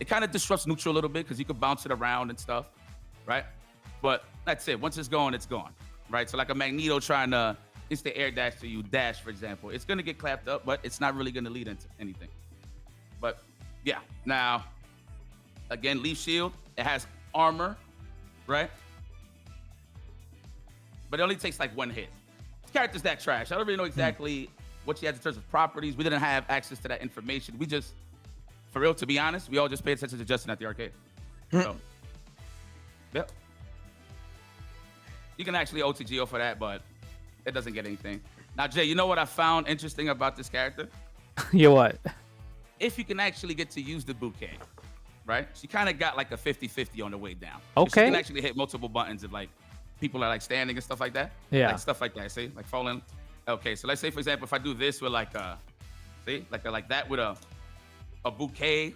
It kind of disrupts neutral a little bit because you could bounce it around and stuff, right? But that's it. Once it's gone, right? So like a Magneto trying to instant air dash to you, dash, for example, it's going to get clapped up, but it's not really going to lead into anything. But yeah, now, again, Leaf Shield, it has armor, right? but it only takes like one hit. This character's that trash. I don't really know exactly what she has in terms of properties. We didn't have access to that information. We just, for real, to be honest, we all just paid attention to Justin at the arcade. So, yep. You can actually OTGO for that, but it doesn't get anything. Now, Jay, you know what I found interesting about this character? You what? If you can actually get to use the bouquet, right? She kind of got like a 50-50 on the way down. Okay. She can actually hit multiple buttons if like people are like standing and stuff like that. Yeah. Like stuff like that. See, like falling. Okay, so let's say for example, if I do this with like see, like that with a bouquet,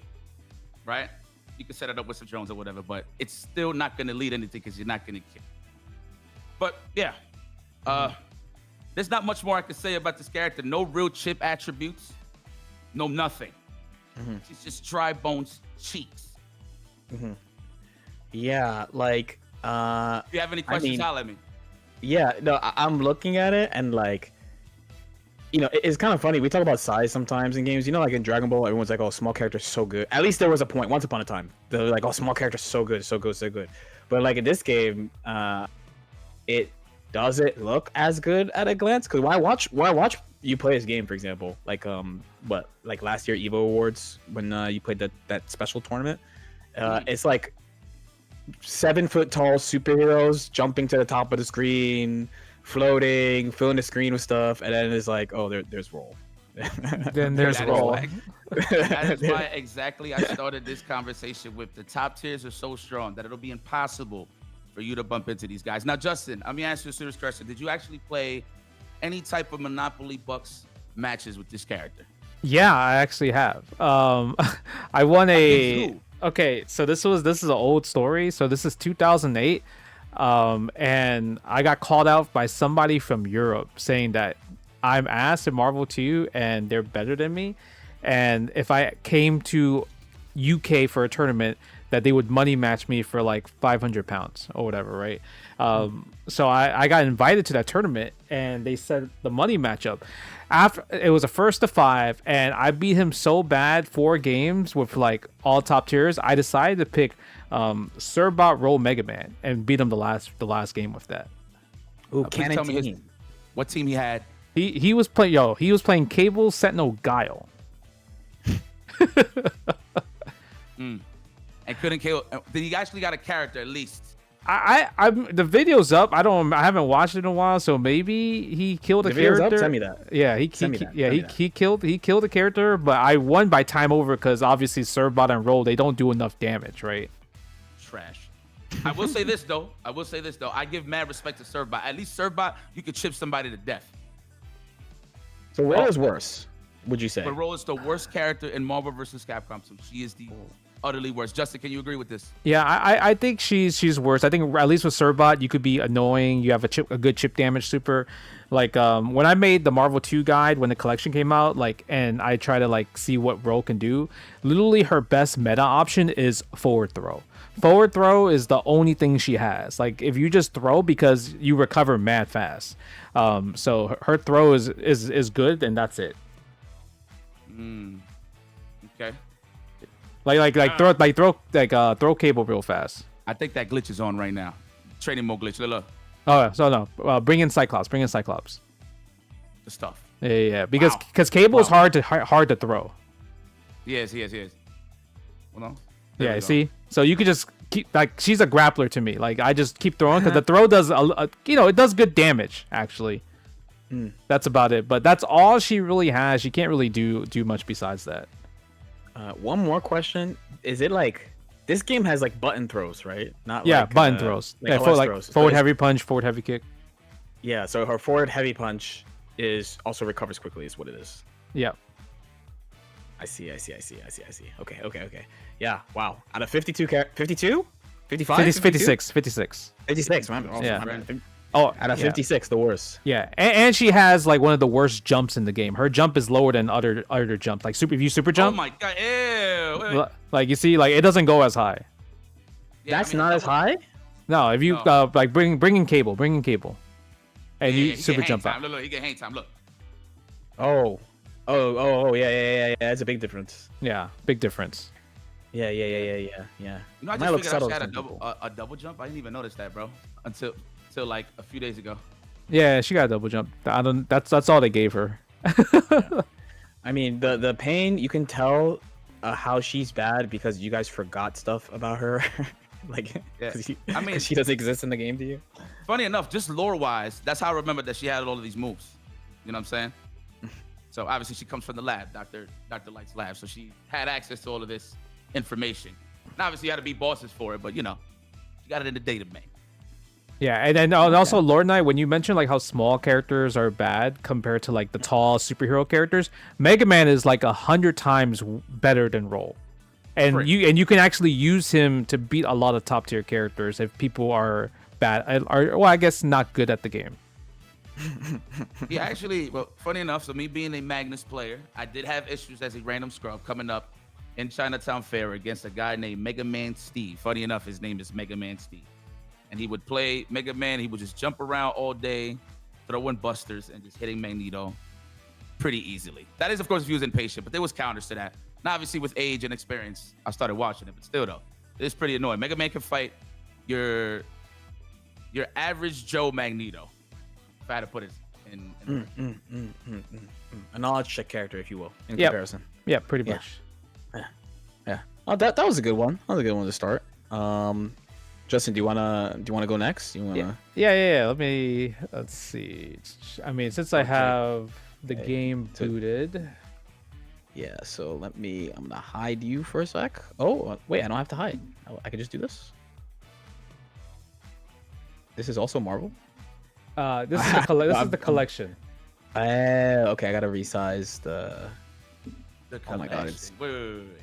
right? You can set it up with some drones or whatever, but it's still not gonna lead anything because you're not gonna kill. But yeah, there's not much more I can say about this character. No real chip attributes, no nothing. She's just dry bones cheeks. Yeah, like If you have any questions, holler at me. yeah, no, I'm looking at it and like, you know, it's kind of funny. We talk about size sometimes in games. You know, like in Dragon Ball, everyone's like, "Oh, small character's so good." At least there was a point once upon a time. They're like, "Oh, small character's so good, so good, so good." But like in this game, it doesn't look as good at a glance. Because when I watch you play this game, for example, like like last year Evo Awards when you played that special tournament, it's like 7 foot tall superheroes jumping to the top of the screen, floating, filling the screen with stuff, and then it's like, oh, there's roll. Then there's That is roll. why- that is why exactly I started this conversation with the top tiers are so strong that it'll be impossible for you to bump into these guys. Now, Justin, let me ask you a serious question. Did you actually play any type of Monopoly Bucks matches with this character? Yeah, I actually have. I won a. Against Okay, so this is an old story. So this is 2008, and I got called out by somebody from Europe saying that I'm ass in Marvel 2 and they're better than me, and if I came to UK for a tournament, that they would money match me for like 500 pounds or whatever, right? So I got invited to that tournament, and they said the money matchup. After it was a 1-5, and I beat him so bad 4 games with like all top tiers. I decided to pick Surbot Roll Mega Man and beat him the last game with that. Ooh, Please Cannon tell me team. what team he had. He was playing Cable, Sentinel, Guile. And couldn't kill. Did he actually got a character at least? I'm the video's up. I haven't watched it in a while, so maybe he killed a The video's character. up? Send me that. Yeah, Send me that. yeah, Send me he that. he killed a character, but I won by time over because obviously Surbot and Roll, they don't do enough damage, right? Trash. I will say this though. I give mad respect to Surbot. At least Surbot, you could chip somebody to death. So what is worse, would you say? But Roll is the worst character in Marvel vs. Capcom 2. She is the utterly worst. Justin, can you agree with this? Yeah, I think she's worse. I think at least with Surbot, you could be annoying. You have a good chip damage super. Like when I made the Marvel 2 guide when the collection came out, like, and I try to like see what Roll can do. Literally, her best meta option is forward throw. Forward throw is the only thing she has. Like if you just throw, because you recover mad fast. So her throw is good, and that's it. Okay. Throw Cable real fast. I think that glitch is on right now. Training mode glitch. Look. Oh, so no. Bring in Cyclops. The stuff. Yeah. Because Wow. Cable is Wow. hard to throw. He is. Well, no. Yeah, see? So you could just keep, like, she's a grappler to me. Like, I just keep throwing because the throw does, it does good damage, actually. That's about it. But that's all she really has. She can't really do much besides that. One more question: is it like this game has like button throws, right? Not Yeah, like, button throws. Like Yeah, LS like throws. So forward it's- heavy punch, forward heavy kick. Yeah, so her forward heavy punch is also recovers quickly, is what it is. Yeah. I see. Okay. Yeah. Wow. Out of 52, 52, 55, 56. 56. Man. Oh, Yeah. man. Oh, Out of yeah. 56, the worst. Yeah, and she has like one of the worst jumps in the game. Her jump is lower than other jump. Like if you super Oh jump, my god. Ew. like you see, like it doesn't go as high. Yeah, That's I mean, not as high. No, if you No. like bring in cable, and Yeah, you he super get jump hang out. time. Look, he get hang time. Look. Oh, yeah. That's a big difference. Yeah, big difference. Yeah. You know, I Might just look figured out subtle she had to some people. a double jump. I didn't even notice that, bro. Until until like a few days ago. Yeah, she got a double jump. I don't. That's all they gave her. I mean, the pain, you can tell how she's bad because you guys forgot stuff about her. Like, Yeah. 'cause I mean- 'cause she doesn't exist in the game to you. Funny enough, just lore-wise, that's how I remember that she had all of these moves. You know what I'm saying? So obviously she comes from the lab, Dr. Light's lab, so she had access to all of this information. And obviously you had to be bosses for it, but you know, she got it in the data bank. Yeah, and then also Lord Knight, when you mentioned like how small characters are bad compared to like the tall superhero characters, Mega Man is like 100 times better than Roll, and Correct. you can actually use him to beat a lot of top tier characters if people are bad, well, I guess not good at the game. Yeah, actually, well, funny enough, so me being a Magnus player, I did have issues as a random scrub coming up in Chinatown Fair against a guy named Mega Man Steve. Funny enough, his name is Mega Man Steve. And he would play Mega Man. He would just jump around all day, throwing busters and just hitting Magneto pretty easily. That is, of course, if he was impatient, but there was counters to that. And obviously, with age and experience, I started watching it, but still, though, it's pretty annoying. Mega Man can fight your average Joe Magneto, if I had to put it in A knowledge check character, if you will, in Yep. comparison. Yeah, pretty Yeah. much. Yeah. Oh, that was a good one. That was a good one to start. Justin, do you wanna go next? You wanna? Yeah. Let's see. I mean, since I have the Okay. game booted. Yeah. So I'm gonna hide you for a sec. Oh, wait, I don't have to hide. I can just do this. This is also Marvel. This is the collection. Okay, I gotta resize the. the Oh my God, it's- collection. Wait.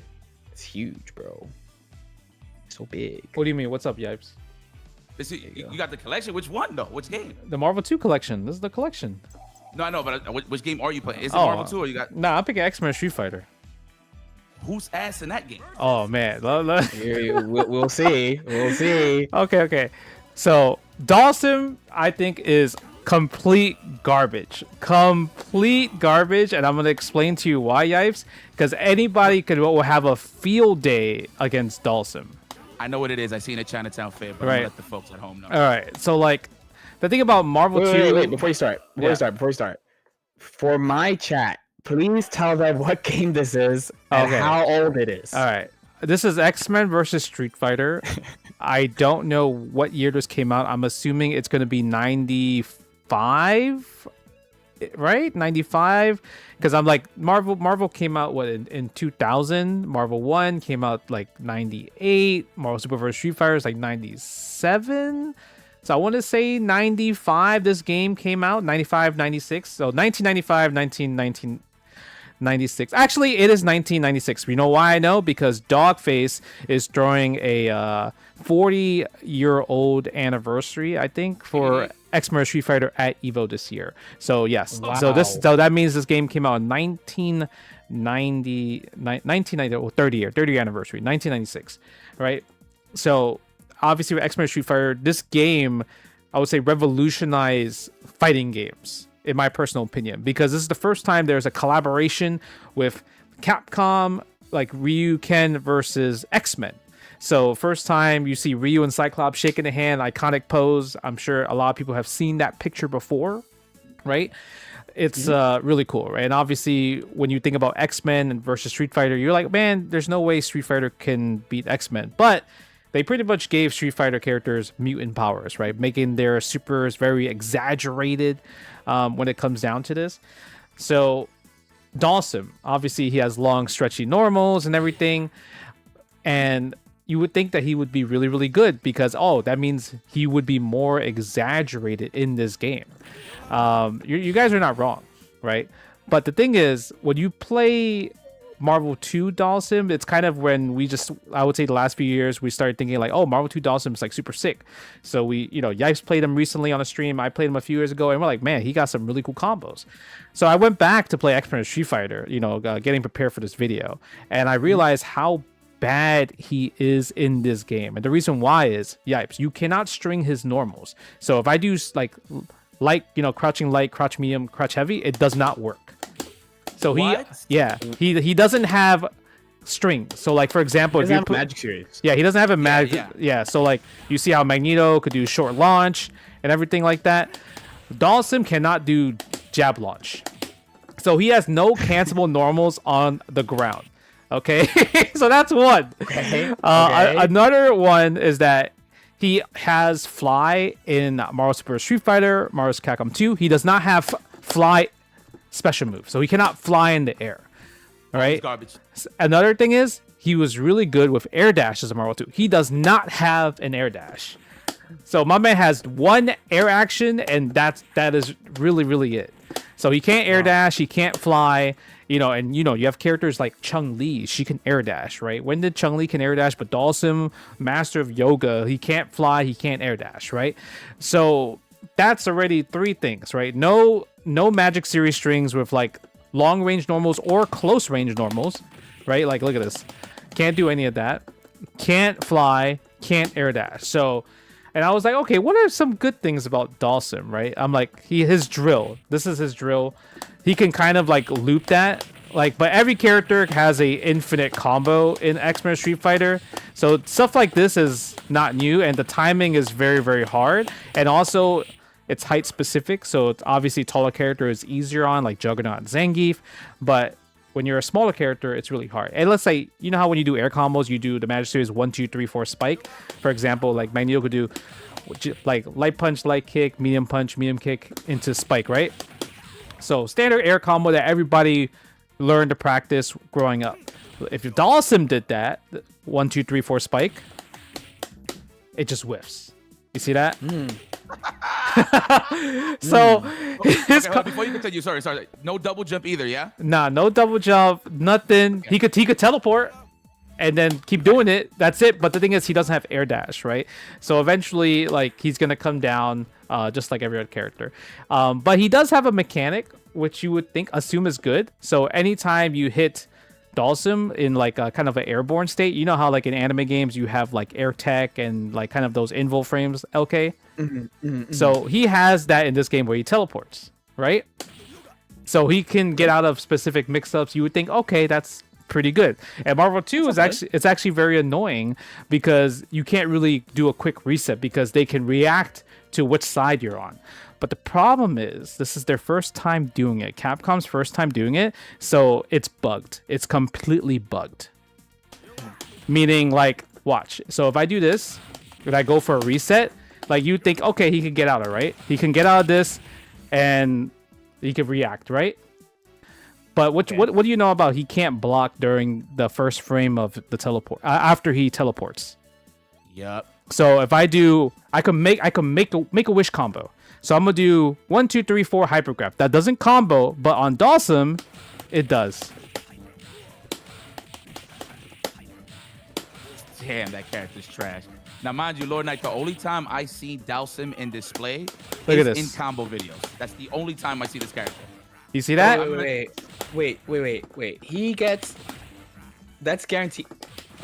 It's huge, bro. So big. What do you mean? What's up, Yipes? You got the collection? Which one, though? Which game? The Marvel 2 collection. This is the collection. No, I know, but which game are you playing? Is it Oh. Marvel 2 or you got Nah, I'm picking X-Men Street Fighter. who's ass in that game? Oh man. We'll see. We'll see. Okay. So Dawson, I think, is complete garbage. Complete garbage, and I'm gonna explain to you why, Yipes. Because anybody will have a field day against Dawson. I know what it is. I seen it at Chinatown Fair, but I'm Right. gonna let the folks at home know. All right. So like, the thing about Marvel 2. Wait, before you start. Before you start. For my chat, please tell them what game this is and Okay. how old it is. All right. This is X-Men versus Street Fighter. I don't know what year this came out. I'm assuming it's going to be 95, right? 95, because I'm like Marvel came out in 2000. Marvel 1 came out like 98. Marvel Super vs. Street Fighter is like 97. So I want to say 95 this game came out, 95, 96. So 1995, 1996. Actually, it is 1996. You know why I know? Because Dogface is throwing a 40-year-old anniversary, I think, for X-Men Street Fighter at EVO this year. So yes. Wow. So that means this game came out in 1990, 30 anniversary, 1996, right? So obviously with X-Men Street Fighter, this game, I would say, revolutionized fighting games, in my personal opinion, because this is the first time there's a collaboration with Capcom, like Ryu Ken versus X-Men. So first time you see Ryu and Cyclops shaking a hand, iconic pose. I'm sure a lot of people have seen that picture before, right? It's really cool, right? And obviously, when you think about X-Men versus Street Fighter, you're like, man, there's no way Street Fighter can beat X-Men. But they pretty much gave Street Fighter characters mutant powers, right? Making their supers very exaggerated when it comes down to this. So Dawson, obviously, he has long, stretchy normals and everything. And you would think that he would be really, really good because, that means he would be more exaggerated in this game. You guys are not wrong, right? But the thing is, when you play Marvel 2 Dawson, it's kind of when I would say the last few years, we started thinking like, Marvel 2 Dawson is like super sick. So Yipes played him recently on a stream. I played him a few years ago, and we're like, man, he got some really cool combos. So I went back to play X-Men Street Fighter, getting prepared for this video, and I realized how bad he is in this game. And the reason why is, Yipes, you cannot string his normals. So if I do light, crouching light, crouch medium, crouch heavy, it does not work. So What? he doesn't have string. So like for example, if Doesn't you have put Magic Series. yeah, he doesn't have a mag. yeah. Yeah, so like you see how Magneto could do short launch and everything like that. Dhalsim cannot do jab launch. So he has no cancelable normals on the ground. Okay, so that's one. Okay. Another one is that he has fly in Marvel Super Street Fighter, Marvel Capcom 2. He does not have fly special move, so he cannot fly in the air. All right. Garbage. Another thing is he was really good with air dashes in Marvel 2. He does not have an air dash. So my man has one air action, and that is really it. So he can't air dash, he can't fly, you know, and you have characters like Chun-Li, she can air dash, right? When did Chun-Li can air dash? But Dhalsim, master of yoga, he can't fly, he can't air dash, right? So that's already 3 things, right? No Magic Series strings with like long range normals or close range normals, right? Like look at this. Can't do any of that. Can't fly, can't air dash. So and I was like, okay, what are some good things about Dhalsim, right? I'm like, his drill. This is his drill. He can kind of like loop that. Like, but every character has a infinite combo in X-Men Street Fighter. So stuff like this is not new, and the timing is very hard. And also, it's height specific. So it's obviously taller character is easier on, like Juggernaut and Zangief. But when you're a smaller character, it's really hard. And let's say, you know how when you do air combos, you do the Magic Series 1, 2, 3, 4 spike. For example, like Magneto could do like light punch, light kick, medium punch, medium kick into spike, right? So standard air combo that everybody learned to practice growing up. If Dhalsim did that, 1, 2, 3, 4 spike, it just whiffs. You see that? So Okay, before you continue, sorry. No double jump either, yeah? Nah, no double jump, nothing. Okay. He could teleport and then keep doing it. That's it. But the thing is, he doesn't have air dash, right? So eventually, like he's gonna come down, just like every other character. But he does have a mechanic which you would assume is good. So anytime you hit Dhalsim in like a kind of an airborne state, you know how like in anime games you have like air tech and like kind of those invul frames, LK. So he has that in this game where he teleports, right? So he can get out of specific mix-ups. You would think, okay, that's pretty good. And Marvel 2 is actually very annoying because you can't really do a quick reset because they can react to which side you're on. But the problem is, this is their first time doing it. Capcom's first time doing it, so it's bugged. It's completely bugged. Meaning, like, watch. So if I do this, if I go for a reset, like you think, okay, he can get out of it, right? He can get out of this, and he can react, right? But what do you know about he can't block during the first frame of the teleport after he teleports? Yep. So if I do, I can make a wish combo. So I'm gonna do 1, 2, 3, 4 hypergraph. That doesn't combo, but on Dhalsim, it does. Damn, that character's trash. Now, mind you, Lord Knight, the only time I see Dhalsim in display Look at is this. in combo videos. That's the only time I see this character. You see that? Wait. He gets. That's guaranteed.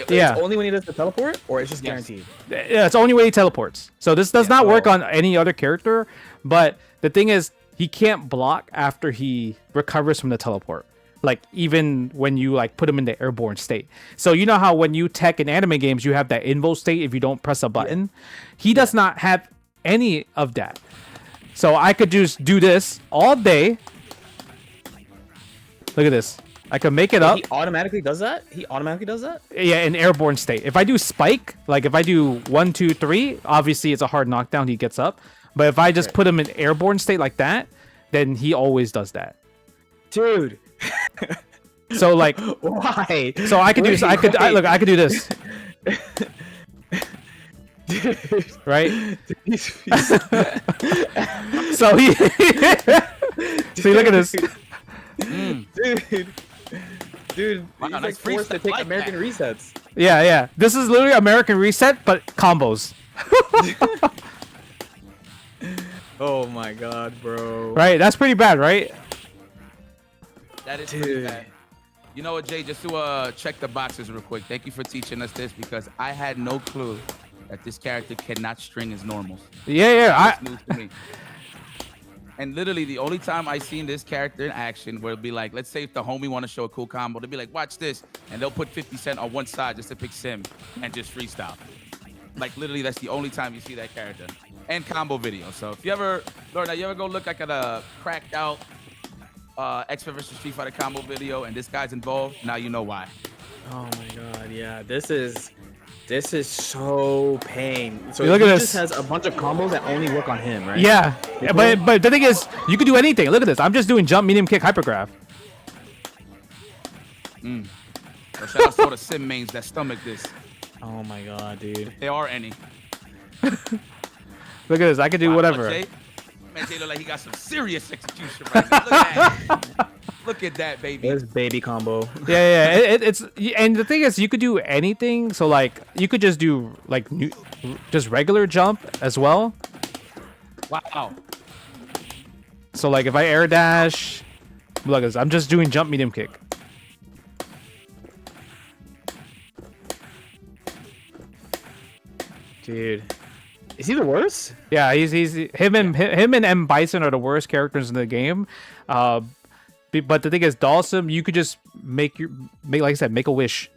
Yeah. It's only when he does the teleport, or it's just Yes. guaranteed. Yeah, it's the only way he teleports. So this does not work on any other character, but the thing is, he can't block after he recovers from the teleport. Like even when you like put him in the airborne state. So you know how when you tech in anime games, you have that invul state if you don't press a button. He does not have any of that. So I could just do this all day. Look at this. I can make it up. He automatically does that? Yeah, in airborne state. If I do spike, like if I do 1, 2, 3, obviously it's a hard knockdown. He gets up. But if I just put him in airborne state like that, then he always does that. Dude. So like, why? so I could do this. I could do this. Right? So he. See, look at this. Dude, Wow, he's nice like free forced to step take like American that. resets. Yeah. This is literally American Reset, but combos. Oh my god, bro. Right? That's pretty bad, right? That is pretty bad. You know what, Jay? Just to check the boxes real quick. Thank you for teaching us this because I had no clue that this character cannot string his normals. Yeah. It's news to me. And literally the only time I seen this character in action where it'll be like, let's say if the homie want to show a cool combo, they'll be like, watch this. And they'll put 50 Cent on one side just to pick Sim and just freestyle. Like literally that's the only time you see that character. And combo video. So if you ever, Lord, now you ever go look like at a cracked out X-Men vs Street Fighter combo video and this guy's involved, now you know why. Oh my god, yeah. This is so pain. So Look he at just this. has a bunch of combos that only work on him, right? Yeah, but the thing is, you could do anything. Look at this. I'm just doing jump, medium kick, hypergraph. So shout out to all the Sim mains that stomach this. Oh my god, dude. If there are any. Look at this. I could do Wow, whatever. Jay, man, Jay look like he got some serious execution right now. Look at that. Look at that, baby. This baby combo. Yeah. It's and the thing is, you could do anything. So like, you could just do like just regular jump as well. Wow. So like, if I air dash, look at this. I'm just doing jump, medium kick. Dude. Is he the worst? Yeah, he's him and M Bison are the worst characters in the game. But the thing is, Dawson, you could just make like I said, make a wish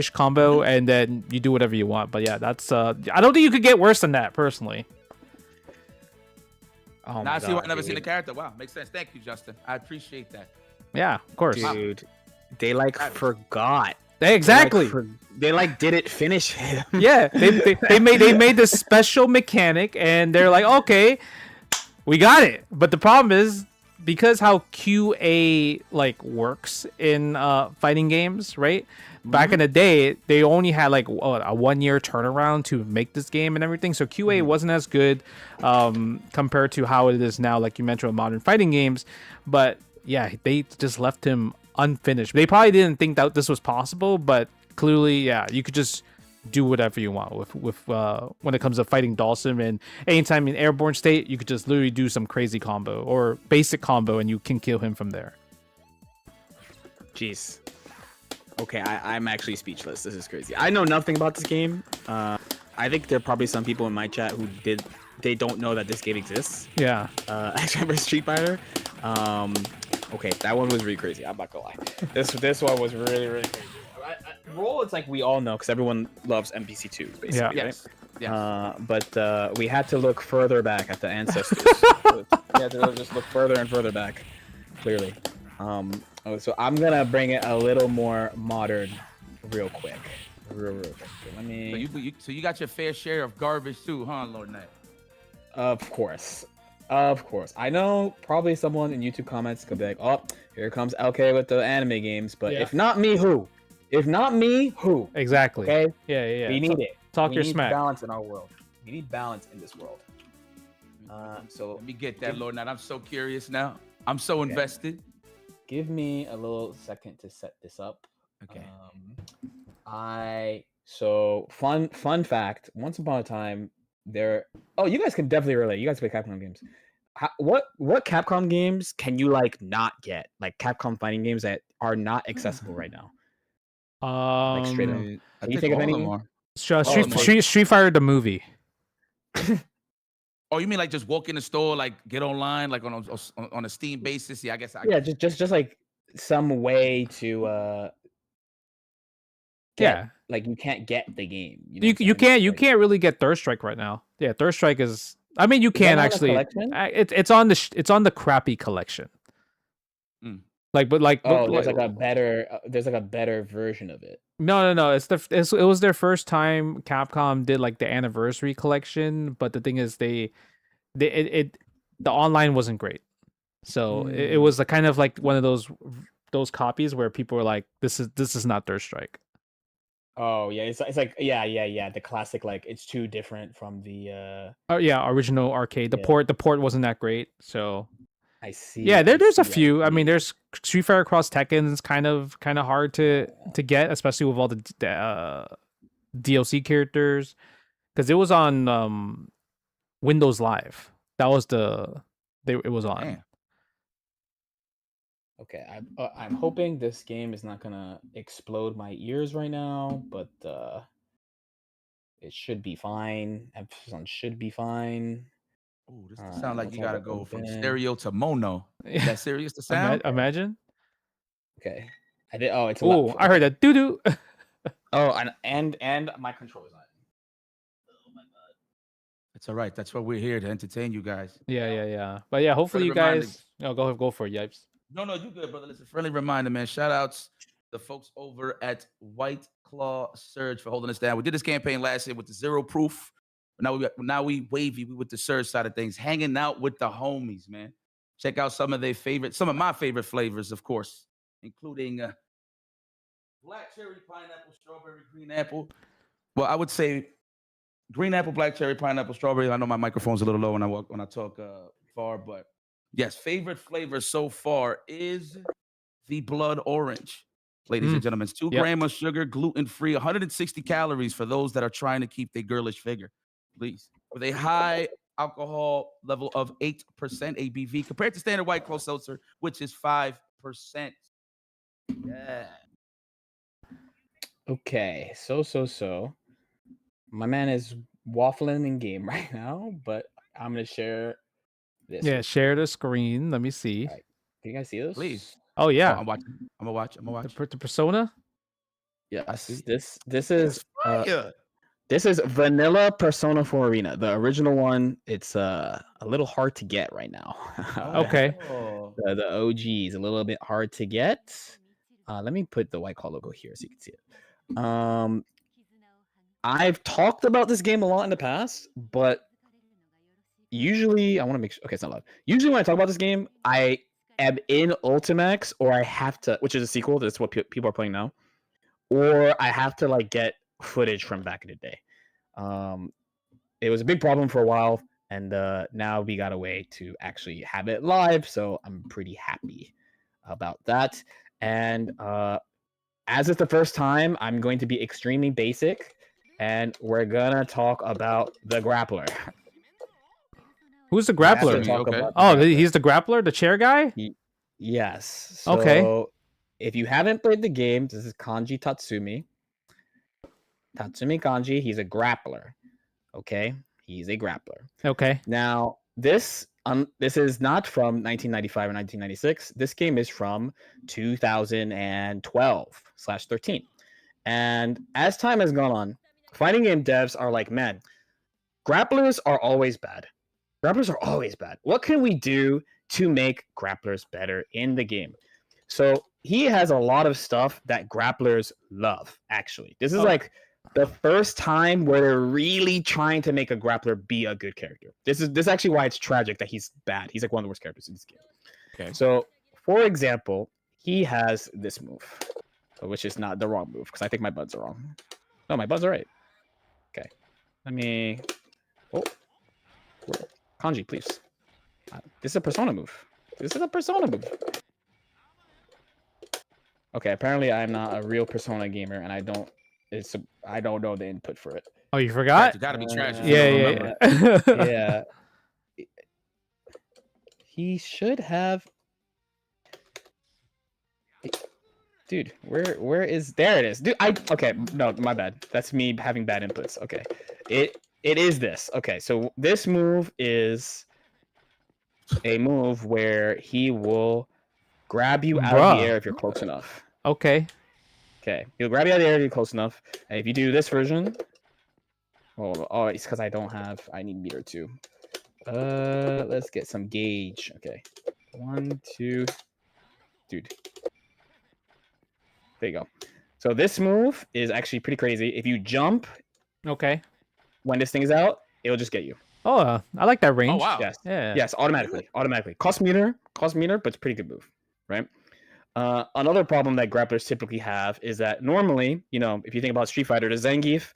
combo, and then you do whatever you want. But yeah, that's I don't think you could get worse than that, personally. Oh Now my I see why god, I've never dude. seen the character. Wow, makes sense. Thank you, Justin. I appreciate that. Yeah, of course. Dude, they like forgot. Exactly. They like didn't finish him. Yeah, they made this special mechanic, and they're like, okay, we got it. But the problem is, because how QA like works in fighting games, right? Back in the day, they only had like a 1 year turnaround to make this game and everything. So QA wasn't as good compared to how it is now, like you mentioned with modern fighting games. But yeah, they just left him unfinished. They probably didn't think that this was possible, but clearly, yeah, you could just do whatever you want with when it comes to fighting Dawson. And anytime in airborne state, you could just literally do some crazy combo or basic combo, and you can kill him from there. Jeez. Okay, I'm actually speechless. This is crazy. I know nothing about this game. I think there are probably some people in my chat who they don't know that this game exists. Yeah. X-Men vs Street Fighter. Okay, that one was really crazy. I'm not gonna lie. This one was really crazy. Roll, it's like we all know because everyone loves MPC2, basically. Yeah. Right? Yes. But we had to look further back at the ancestors. We had to just look further and further back, clearly. So I'm gonna bring it a little more modern, real quick. Real quick. Let me. So you got your fair share of garbage too, huh, Lord Knight? Of course. I know probably someone in YouTube comments could be like, "Oh, here comes LK with the anime games," but Yeah. if not me, who? If not me, who? Exactly. Okay. Yeah. We need it. Talk We your need smack. balance in our world. We need balance in this world. So Let me get that, Lord Knight. I'm so curious now. I'm so invested. give me a little second to set this up. Okay. So fun fact. Once upon a time, there. Oh, you guys can definitely relate. You guys play Capcom games. What Capcom games can you like not get? Like Capcom fighting games that are not accessible right now. Like straight up. I you think of all any? them are. Street Fighter the movie. Oh, you mean like just walk in the store, like get online, like on a Steam basis? Yeah, I guess. Yeah, just like some way to Yeah. like you can't get the game. You, know You what I'm saying? you Like, can't really get Third Strike right now. Yeah, Third Strike is. I mean, you that can on the actually. collection? It's on the crappy collection. Mm. Like, but like. Oh, but, there's like a better version of it. No. It was their first time Capcom did like the anniversary collection, but the thing is the online wasn't great. So it was a kind of like one of those copies where people were like, this is not Third Strike. Oh yeah, it's like yeah. The classic, like it's too different from the Oh yeah, original arcade. The Yeah. port wasn't that great. So I see. yeah, there's a few. I see. mean, there's Street Fighter Cross Tekken is kind of hard to get, especially with all the DLC characters, because it was on Windows Live. That was it was on. Damn. Okay, I'm hoping this game is not gonna explode my ears right now, but it should be fine. Emphasis on should be fine. Oh, this All sound right, like you let's have gotta it go from open. stereo to mono. Is that serious to sound? Imagine. Okay. I did. Oh, it's a Oh, I heard that doo doo. Oh, and my controller's not. It's all right. That's why we're here to entertain you guys. Yeah. But yeah, hopefully you reminder- guys. Oh, go for it, Yipes. No, you good, brother. Listen, friendly reminder, man. Shout outs the folks over at White Claw Surge for holding us down. We did this campaign last year with the zero proof. But now we wavy. We with the Surge side of things, hanging out with the homies, man. Check out some of my favorite flavors, of course, including black cherry, pineapple, strawberry, green apple. Well, I would say green apple, black cherry, pineapple, strawberry. I know my microphone's a little low when I talk far, but yes, favorite flavor so far is the blood orange. Ladies and gentlemen, it's 2 grams of sugar, gluten-free, 160 calories for those that are trying to keep their girlish figure. Please. With a high alcohol level of 8% ABV compared to standard White Claw seltzer, which is 5%. Yeah. Okay, so my man is waffling in game right now, but I'm gonna share this. Yeah, with share the screen. Let me see. Alright. Can you guys see this? Please. Oh yeah, I'm watching. I'm gonna watch. the persona. Yes. see. This is Fire. this is vanilla Persona 4 Arena. The original one, it's a little hard to get right now. Okay. Oh. The OG is a little bit hard to get. Let me put the White Claw logo here so you can see it. I've talked about this game a lot in the past, but usually I want to make sure. Okay, it's not loud. Usually when I talk about this game, I am in Ultimax, or I have to, which is a sequel. That's what people are playing now, or I have to like get footage from back in the day. It was a big problem for a while, and now we got a way to actually have it live, so I'm pretty happy about that. And as it's the first time, I'm going to be extremely basic, and we're gonna talk about the grappler. Who's the I have to grappler? talk Okay. about the Oh, grappler. he's the grappler, the chair guy. Yes. Okay. So if you haven't played the game, this is Kanji Tatsumi. Tatsumi Kanji, he's a grappler. Okay? He's a grappler. Okay. Now, this is not from 1995 or 1996. This game is from 2012/13. And as time has gone on, fighting game devs are like, man, grapplers are always bad. Grapplers are always bad. What can we do to make grapplers better in the game? So he has a lot of stuff that grapplers love, actually. This is like the first time where they're really trying to make a grappler be a good character. This is actually why it's tragic that he's bad. He's like one of the worst characters in this game. Okay. So, for example, he has this move, which is not the wrong move, because I think my buttons are wrong. No, my buttons are right. Okay. Let me... Oh. Kanji, please. This is a Persona move. This is a Persona move. Okay, apparently I'm not a real Persona gamer, and I don't know the input for it. Oh, you forgot? You gotta be trash. if you don't remember. Yeah. Yeah. He should have. Dude, where is there? It is. Dude, okay, no, my bad. That's me having bad inputs. Okay, it is this. Okay, so this move is a move where he will grab you out of Bruh. the air if you're close enough. Okay. Okay, he'll grab you out of the air if you're close enough. And if you do this version, oh, it's because I need meter too. Let's get some gauge. Okay, 1, 2, dude. There you go. So this move is actually pretty crazy. If you jump Okay. when this thing is out, it'll just get you. Oh, I like that range. Oh wow. Yes. Yeah. Yes, automatically. Cost meter, but it's a pretty good move, right? Another problem that grapplers typically have is that normally, if you think about Street Fighter, the Zangief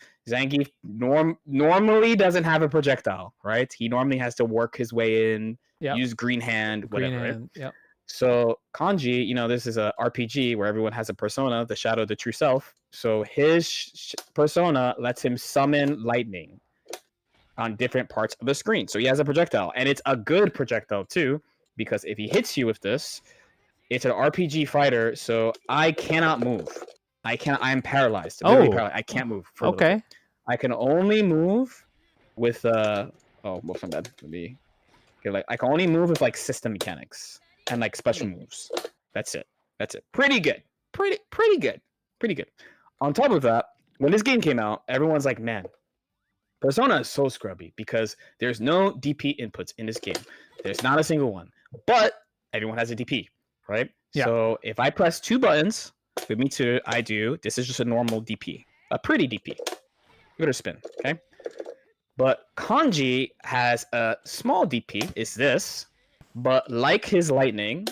normally doesn't have a projectile, right? He normally has to work his way in, Yep. use green hand, whatever. Green right? hand. Yep. So Kanji, this is a RPG where everyone has a persona, the shadow, the true self. So his persona lets him summon lightning on different parts of the screen. So he has a projectile, and it's a good projectile too, because if he hits you with this, it's an RPG fighter. So I cannot move. I'm paralyzed. Literally paralyzed. I can't move. For a little bit. Okay. I can only move with whoops, my bad. Let me Okay, like I can only move with like system mechanics and like special moves. That's it. That's it. Pretty good. Pretty good. Pretty good. On top of that, when this game came out, everyone's like, man, Persona is so scrubby because there's no DP inputs in this game. There's not a single one. But everyone has a DP, right? Yeah. So if I press 2 buttons, with me too, I do. This is just a normal DP. A pretty DP. Give it a spin, okay? But Kanji has a small DP, is this. But like his lightning,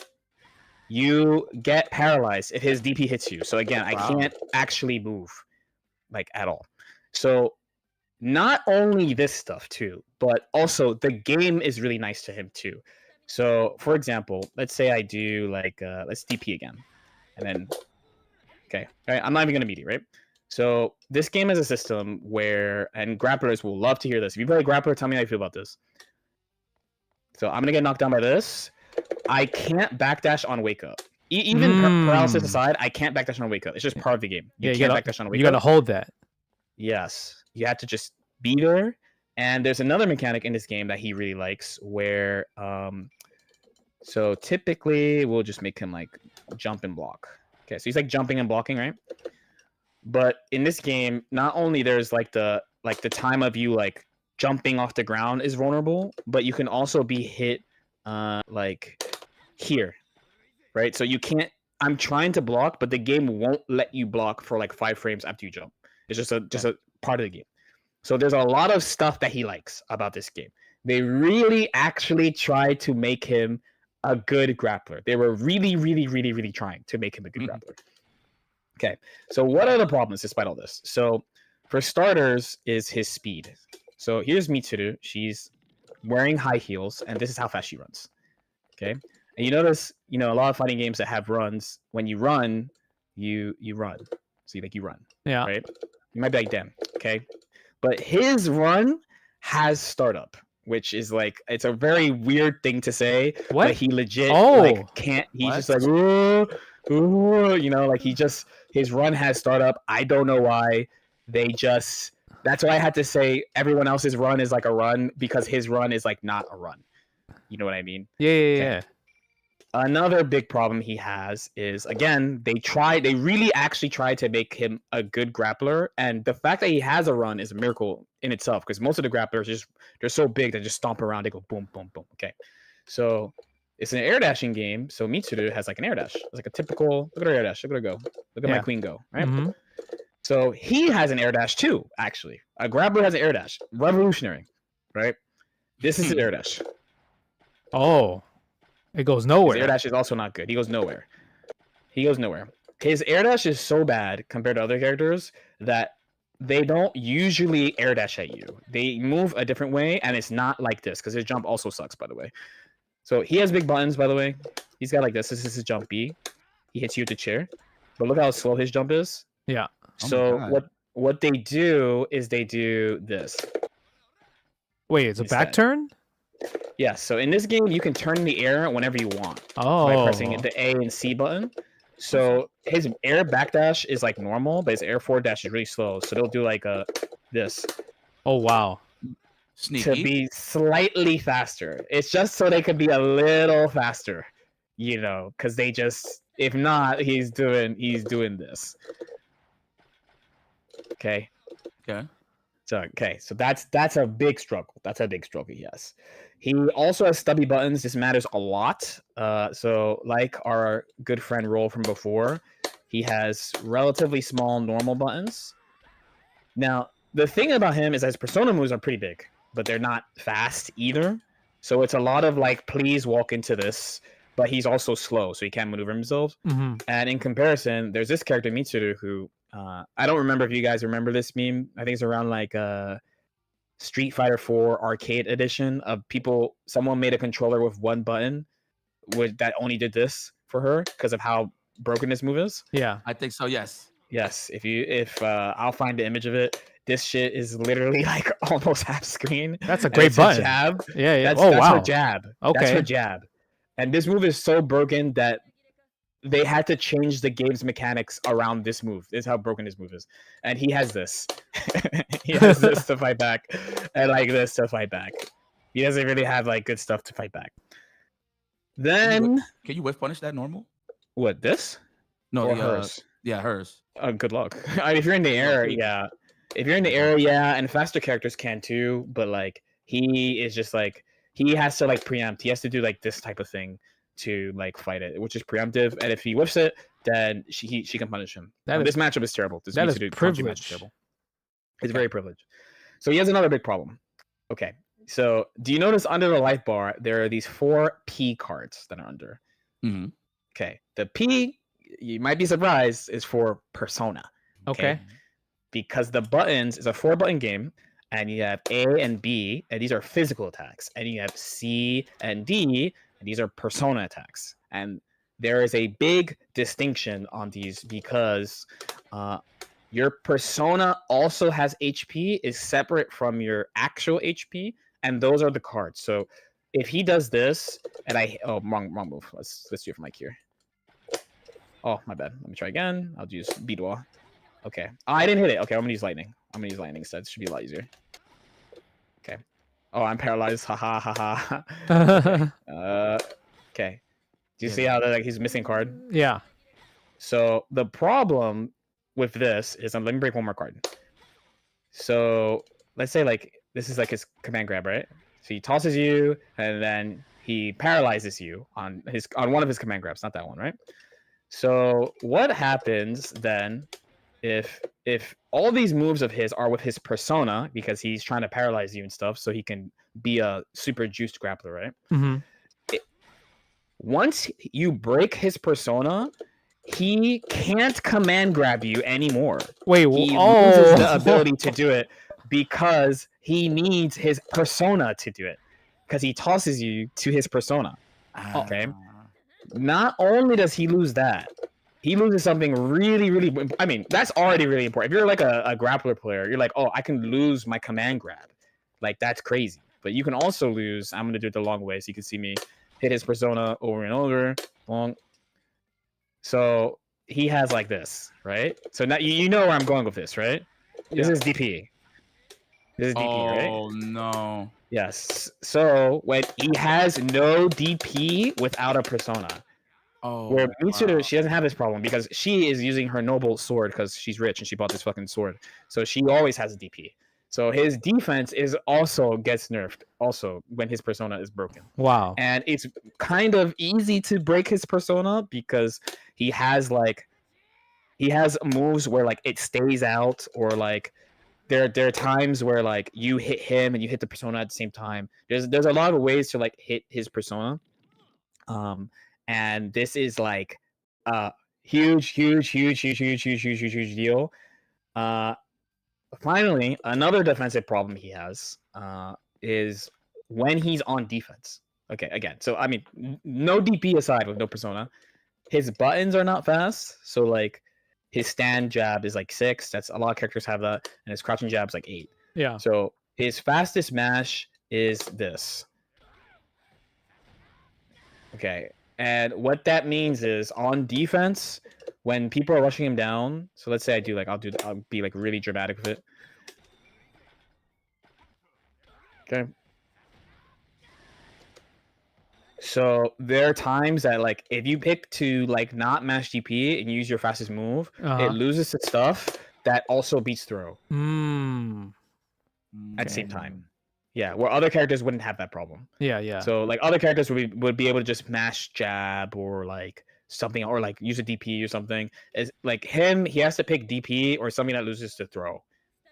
you get paralyzed if his DP hits you. So again, I can't actually move, like, at all. So not only this stuff too, but also the game is really nice to him too. So for example, let's say I do like let's DP again, and then okay, all right, I'm not even gonna meet right? So this game is a system where, and grapplers will love to hear this. If you play grappler, tell me how you feel about this. So I'm gonna get knocked down by this. I can't backdash on wake up. Even paralysis aside, I can't backdash on wake up. It's just part of the game. You can't backdash on wake up. You gotta hold that. Yes. You have to just be there. And there's another mechanic in this game that he really likes where so typically we'll just make him like jump and block. Okay, so he's like jumping and blocking, right? But in this game, not only there's like the time of you like jumping off the ground is vulnerable, but you can also be hit like here. Right? So you can't I'm trying to block, but the game won't let you block for like 5 frames after you jump. It's just a part of the game. So there's a lot of stuff that he likes about this game. They really actually tried to make him a good grappler. They were really trying to make him a good grappler. Okay, so what are the problems despite all this? So for starters is his speed. So here's Mitsuru. She's wearing high heels, and this is how fast she runs. Okay, and you notice, a lot of fighting games that have runs, when you run, you run. So you run. Yeah. Right? You might be like, damn, okay. But his run has startup, which is like, it's a very weird thing to say. What? But he legit can't. He's What? just like, ooh, like his run has startup. I don't know why. That's why I had to say everyone else's run is like a run, because his run is like not a run. You know what I mean? Yeah. Another big problem he has is, again, they really actually tried to make him a good grappler, and the fact that he has a run is a miracle in itself, because most of the grapplers they're so big they just stomp around, they go boom, boom, boom. Okay, so it's an air dashing game, so Mitsuru has like an air dash. It's like a typical, look at her air dash, look at her go, look at my queen go, right? Mhm. So he has an air dash too, actually. A grappler has an air dash, revolutionary, right? This is an air dash. Oh, it goes His nowhere. air dash is also not good. He goes nowhere. His air dash is so bad compared to other characters that they don't usually air dash at you. They move a different way, and it's not like this, because his jump also sucks, by the way. So he has big buttons, by the way. He's got like this. This is his jump B. He hits you with the chair. But look how slow his jump is. Yeah. So Oh my God. what they do is they do this. Wait, it's a Instead. back turn? Yeah, so in this game, you can turn in the air whenever you want Oh. by pressing the A and C button. So his air backdash is like normal, but his air forward dash is really slow. So they'll do like this Oh, wow. to Sneaky. be slightly faster. It's just so they could be a little faster, because they just, if not, he's doing this. Okay. Okay. So that's a big struggle. That's a big struggle he has. He also has stubby buttons. This matters a lot. So like our good friend Roll from before, he has relatively small normal buttons. Now, the thing about him is that his persona moves are pretty big, but they're not fast either. So it's a lot of like, please walk into this, but he's also slow, so he can't maneuver himself. Hmm. And in comparison, there's this character Mitsuru who I don't remember if you guys remember this meme. I think it's around like Street Fighter 4 Arcade Edition of someone made a controller with one button that only did this for her because of how broken this move is. Yeah. I think so. Yes. Yes, if I'll find the image of it. This shit is literally like almost half screen. That's a And great it's button. A jab. Yeah. That's wow. her jab. Okay. That's her jab. And this move is so broken that they had to change the game's mechanics around this move. This is how broken this move is. And he has this. He has this to fight back, and like this to fight back. He doesn't really have like good stuff to fight back. Then Can you whiff punish that normal? what, this? No, Or the hers? yeah, hers. Good luck. I mean, if you're in the air, please. yeah. If you're in the air, yeah, and faster characters can too, but like he is just like he has to like preempt. He has to do like this type of thing to like fight it, which is preemptive. And if he whiffs it, then she can punish him. This matchup is terrible. This that is Mitsudu Kanji match privilege. is terrible. It's very privileged. So he has another big problem. Okay, so do you notice under the life bar there are these 4 P cards that are under? Mm-hmm. Okay, the P, you might be surprised, is for persona. Okay. Because the buttons is a 4-button game, and you have A and B, and these are physical attacks, and you have C and D, and these are persona attacks. And there is a big distinction on these because your persona also has HP, is separate from your actual HP, and those are the cards. So if he does this, and wrong move. Let's do it from like here. Oh, my bad. Let me try again. I'll use Bidwa. Okay. Oh, I didn't hit it. Okay, I'm gonna use lightning. I'm gonna use lightning instead. It should be a lot easier. Okay. Oh, I'm paralyzed. Haha, haha. Okay. Do you see how like he's missing card? Yeah. So the problem with this is, let me break one more card. So let's say like this is like his command grab, right? So he tosses you, and then he paralyzes you on one of his command grabs, not that one, right? So what happens then if all these moves of his are with his persona, because he's trying to paralyze you and stuff, so he can be a super juiced grappler, right? Mm-hmm. Once you break his persona, he can't command grab you anymore. Wait, He loses the ability to do it because he needs his persona to do it, because he tosses you to his persona. Okay. Not only does he lose that, he loses something really, really. I mean, that's already really important. If you're like a grappler player, you're like, oh, I can lose my command grab. Like, that's crazy. But you can also lose. I'm going to do it the long way so you can see me hit his persona over and over. Long. So he has like this, right? So now you know where I'm going with this, right? This is DP. This is DP, right? Oh, no. Yes. So when he has no DP without a persona. Oh, Where Mitsudo, wow. she doesn't have this problem because she is using her noble sword because she's rich and she bought this fucking sword. So she always has a DP. So his defense is also gets nerfed also when his persona is broken. Wow. And it's kind of easy to break his persona because he has moves where like it stays out, or like there are times where like you hit him and you hit the persona at the same time. There's a lot of ways to like hit his persona. And this is like a huge deal. Finally, another defensive problem he has is when he's on defense. Okay, again, so I mean, no DP aside with no persona, his buttons are not fast. So like his stand jab is like 6. That's a lot of characters have that, and his crouching jab is like 8. Yeah. So his fastest mash is this. Okay. And what that means is on defense, when people are rushing him down, so let's say I'll be like really dramatic with it. Okay. So there are times that like if you pick to like not mash DP and use your fastest move, it loses its stuff that also beats throw at the same time. Yeah, where other characters wouldn't have that problem. Yeah. So like other characters would be able to just mash jab or like something, or like use a DP or something. Is like him, he has to pick DP or something that loses to throw.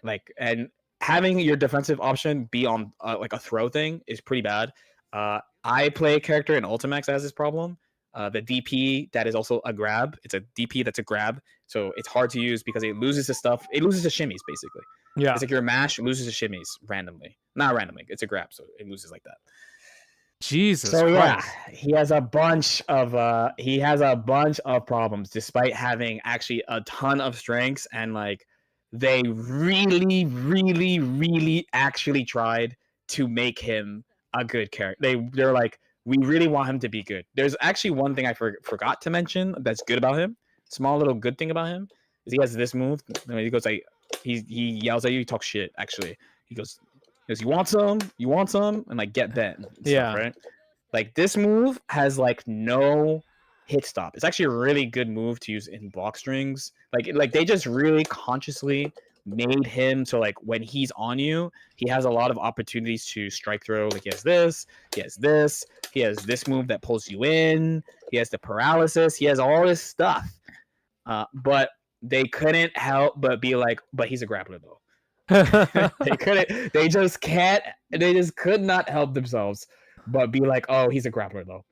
Like, and having your defensive option be on like a throw thing is pretty bad. I play a character in Ultimax that has this problem. The DP that is also a grab. It's a DP that's a grab, so it's hard to use because it loses the stuff. It loses the shimmies basically. Yeah. It's like your mash loses the shimmies randomly. Not randomly. It's a grab, so it loses like that. Jesus So Christ. yeah, he has a bunch of problems despite having actually a ton of strengths, and like they really actually tried to make him a good character. They're like, we really want him to be good. There's actually one thing I forgot to mention that's good about him. Small little good thing about him is he has this move. He goes like he yells at you, he talks shit. Actually, he goes, Because you want some, and like get bent. And Yeah. stuff, right. Like this move has like no hit stop. It's actually a really good move to use in block strings. Like they just really consciously made him so like when he's on you, he has a lot of opportunities to strike throw. Like he has this, he has this move that pulls you in, he has the paralysis, he has all this stuff. But they couldn't help but be like, but he's a grappler though. They just could not help themselves but be like, oh, he's a grappler though.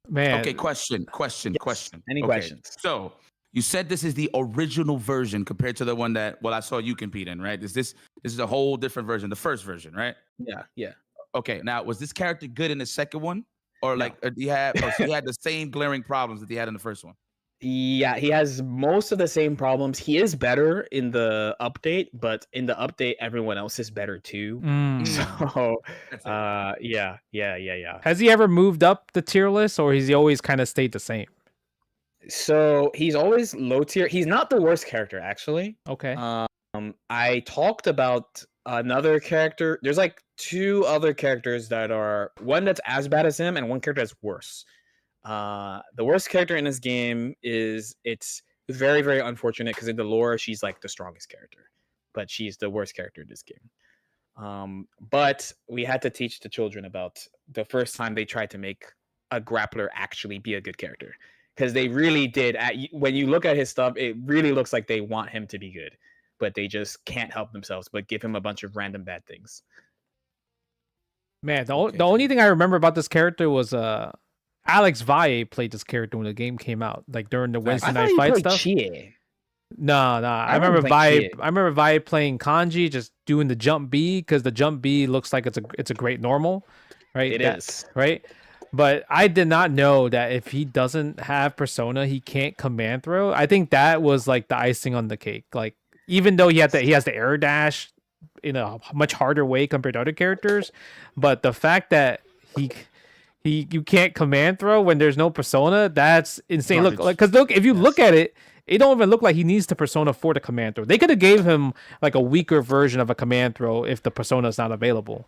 Man. Okay, question. Any Okay, questions? So you said this is the original version compared to the one that I saw you compete in, right? This is a whole different version, the first version, right? Yeah. Okay, now was this character good in the second one, or No. like he had the same glaring problems that he had in the first one? Yeah, he has most of the same problems. He is better in the update, but in the update, everyone else is better too. Mm. So, That's it. yeah. Has he ever moved up the tier list, or has he always kind of stayed the same? So he's always low tier. He's not the worst character, actually. Okay. I talked about another character. There's like two other characters that are one that's as bad as him and one character that's worse. The worst character in this game is it's very, very unfortunate because in the lore she's like the strongest character, but she's the worst character in this game. But we had to teach the children about the first time they tried to make a grappler actually be a good character, because they really did. When you look at his stuff, it really looks like they want him to be good, but they just can't help themselves but give him a bunch of random bad things. Man, the only thing I remember about this character was Alex Valle played this character when the game came out, like during the Wednesday night fight stuff. Chie. No. I remember Valle playing Kanji, just doing the jump B, because the jump B looks like it's a great normal, right? It is. Right. But I did not know that if he doesn't have Persona, he can't command throw. I think that was like the icing on the cake. Like, even though he has the air dash in a much harder way compared to other characters, but the fact that you can't command throw when there's no Persona, that's insane. Garbage. Look, if you look at it, it don't even look like he needs the Persona for the command throw. They could have gave him like a weaker version of a command throw if the Persona is not available.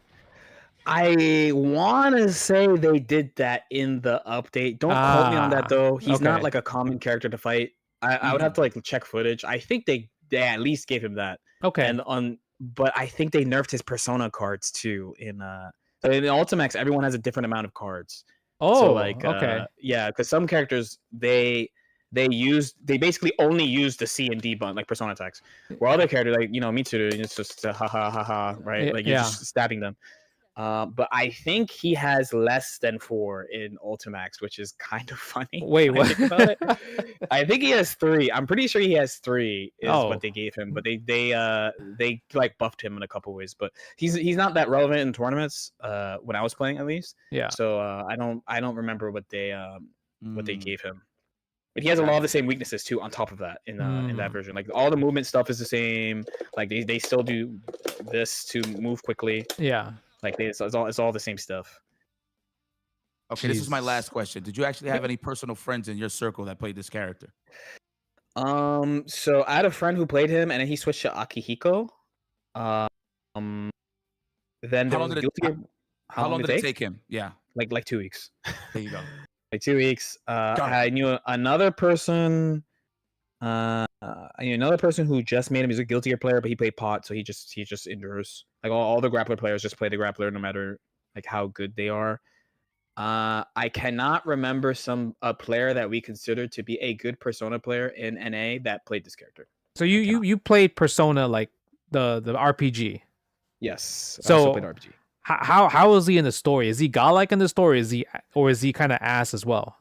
I want to say they did that in the update. Don't quote me on that though. He's not okay. like a common character to fight. I would have to like check footage. I think they at least gave him that. Okay. But I think they nerfed his Persona cards too. So in Ultimax, everyone has a different amount of cards. Oh, so like okay. Yeah, because some characters they basically only use the C and D button, like Persona attacks. Where other characters like Mitsuru, it's just ha ha ha ha, right? Like you're just stabbing them. But I think he has less than 4 in Ultimax, which is kind of funny. Wait, what? I think about it. I think he has 3. I'm pretty sure he has 3 is what they gave him, but they like buffed him in a couple ways. But he's not that relevant in tournaments. When I was playing, at least. Yeah. So I don't remember what they gave him. But he has a lot of the same weaknesses too. On top of that, in that version, like all the movement stuff is the same. Like they still do this to move quickly. Yeah. Like it's all the same stuff. Okay, this is my last question. Did you actually have any personal friends in your circle that played this character? So I had a friend who played him, and then he switched to Akihiko. Then How long did it take him? Yeah, like 2 weeks. There you go. Like 2 weeks. I knew another person. I knew another person who just made him. He's a Guilty Gear player, but he played pot, so he just endures. Like all the grappler players just play the grappler, no matter like how good they are. I cannot remember a player that we consider to be a good Persona player in NA that played this character. So you played Persona, like the RPG. Yes. So I also played RPG. How is he in the story? Is he godlike in the story? Is he kind of ass as well?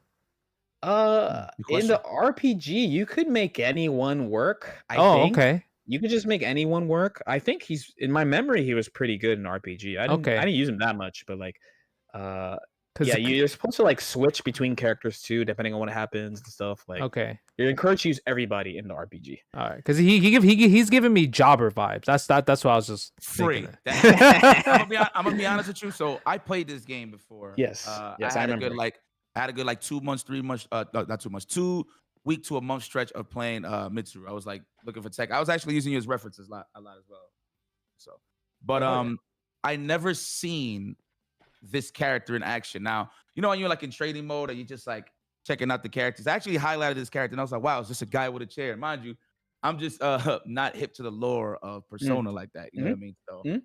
In the RPG, you could make anyone work. I think. Okay. You could just make anyone work. I think in my memory, he was pretty good in RPG. I didn't use him that much, but like, you're supposed to like switch between characters too, depending on what happens and stuff. Like, okay, you're encouraged to use everybody in the RPG. All right, because he's giving me jobber vibes. That's what I was just free. I'm gonna be honest with you. So I played this game before. Yes. Yes, I remember. I had a good like 2 months, 3 months. Not 2 months. 2 week to a month stretch of playing Mitsuru. I was like looking for tech. I was actually using you as references a lot as well. So But Oh, yeah. I never seen this character in action. Now, you know when you're like in trading mode and you just like checking out the characters. I actually highlighted this character and I was like, wow, it's just a guy with a chair. Mind you, I'm just not hip to the lore of Persona like that. You know what I mean? So Mhm.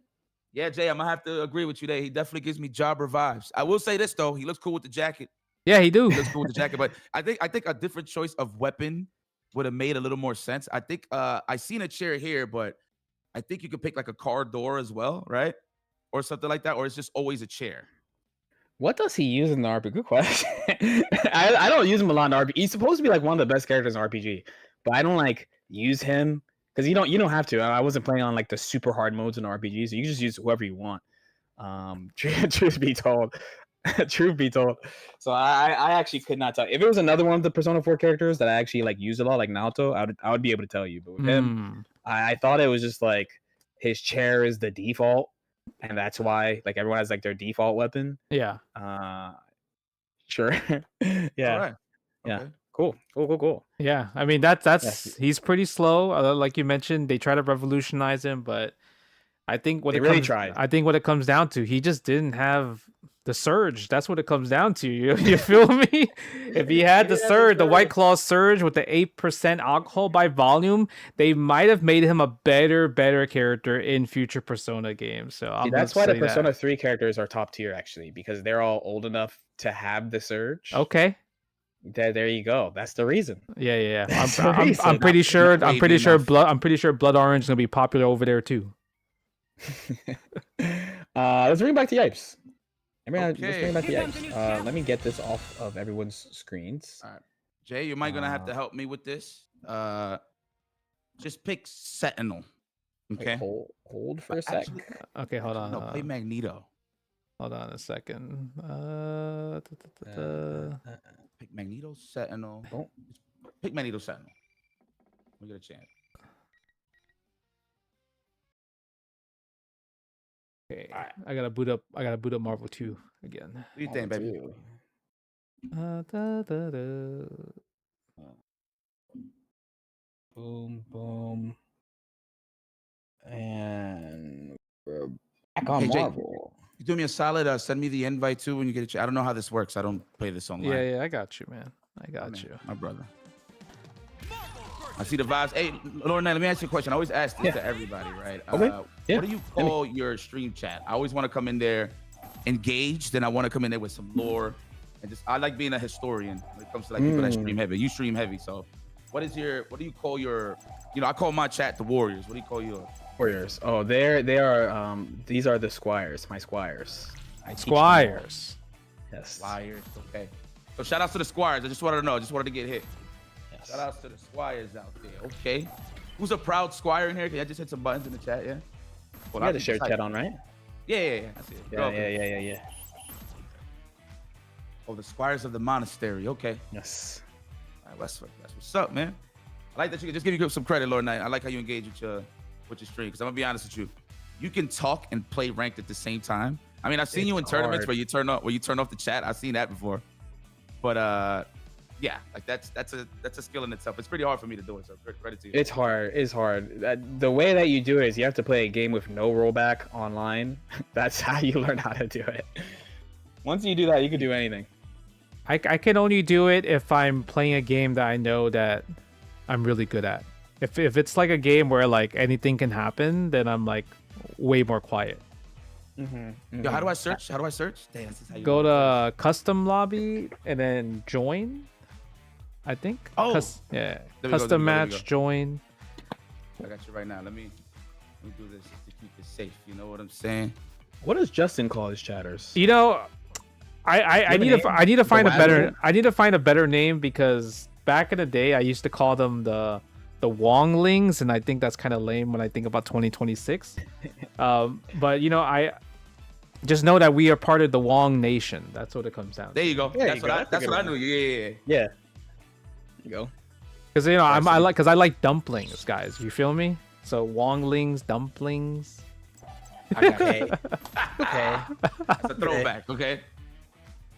yeah, Jay, I'm gonna have to agree with you there. He definitely gives me Jobber vibes. I will say this though, he looks cool with the jacket. Yeah, he do. He looks cool with the jacket, but I think a different choice of weapon would have made a little more sense. I think I seen a chair here, but I think you could pick like a car door as well, right? Or something like that, or it's just always a chair. What does he use in the RPG? Good question. I don't use him a lot in RPG. He's supposed to be like one of the best characters in RPG, but I don't like use him because you don't have to. I wasn't playing on like the super hard modes in RPG, so you can just use whoever you want. Truth be told, truth be told. So I actually could not tell. If it was another one of the Persona 4 characters that I actually like use a lot, like Naoto, I would be able to tell you. But with him, Hmm. I thought it was just like his chair is the default, and that's why like everyone has like their default weapon. Yeah. Sure. Yeah. All right. Yeah. Okay. Cool. Yeah. I mean, that's he's pretty slow. Like you mentioned, they try to revolutionize him, but I think what They it really comes, tried. I think what it comes down to, he just didn't have the surge. That's what it comes down to. You feel me? If he had the surge, the White Claw surge with the 8% alcohol by volume, they might have made him a better character in future Persona games. So See, that's why the Persona 3 characters are top tier actually, because they're all old enough to have the surge. Okay. There you go. That's the reason. Yeah. That's the I'm reason. pretty sure. I'm wavy pretty sure enough. Blood Orange is gonna be popular over there too. Let's bring back the Yipes. Let's Okay. bring back the Yipes. Let me get this off of everyone's screens. All right. Jay, you might gonna have to help me with this. Just pick Sentinel. Wait, Okay. hold for a sec. Actually, Okay, hold on. no, play Magneto. Hold on a second. Pick Magneto, Sentinel. Oh. Pick Magneto, Sentinel. We get a chance. Okay, I gotta boot up. Marvel 2 again. What do you think, baby? Dude. Boom. And we're back on Hey, Jay, Marvel. You do me a solid. Send me the invite too when you get a chance. I don't know how this works. I don't play this online. Yeah, I got you, man. I got Man, you. my brother. I see the vibes. Hey, Lauren, let me ask you a question. I always ask this to everybody, right? Okay. Yeah. What do you call your stream chat? I always want to come in there engaged, then I want to come in there with some lore, and just I like being a historian when it comes to like people that stream heavy. You stream heavy, so what do you call your? You know, I call my chat the Warriors. What do you call yours? Warriors. Oh, they are. These are the squires. My squires. I teach them all. Squires. Yes. Squires. Okay. So shout outs to the Squires. I just wanted to know. I just wanted to get hit. Yes. Shout outs to the Squires out there. Okay. Who's a proud Squire in here? Can I just hit some buttons in the chat? Yeah. You got the shared chat on, right? Yeah. I see it. Yeah. Oh, the Squires of the Monastery. Okay. Yes. All right, that's what's up, man. I like that you can just give you some credit, Lord Knight. I like how you engage with your stream. Because I'm gonna be honest with you, you can talk and play ranked at the same time. I mean, I've seen you in tournaments hard. where you turn off the chat. I've seen that before. But yeah, like that's a skill in itself. It's pretty hard for me to do it. So credit to you. It's hard. The way that you do it is you have to play a game with no rollback online. That's how you learn how to do it. Once you do that, you can do anything. I can only do it if I'm playing a game that I know that I'm really good at. If it's like a game where like anything can happen, then I'm like way more quiet. Yo, how do I search? Damn, this is how you Go do it. to custom lobby and then join. I think. Oh. Yeah. There we go, Custom there we go. match join. I got you right now. Let me do this just to keep it safe. You know what I'm saying? What does Justin call his chatters? You know, I have need a to name? I need to find a Wild better name? I need to find a better name because back in the day I used to call them the Wonglings, and I think that's kind of lame when I think about 2026. But you know, I just know that we are part of the Wong Nation. That's what it comes down to. There you go. There That's you what go. I That's a that's good what I one. knew. Yeah. Yeah. There you go. Because you know, Absolutely. I like dumplings, guys. You feel me? So Wonglings, dumplings. I got Okay. it. Okay. That's a throwback. Okay.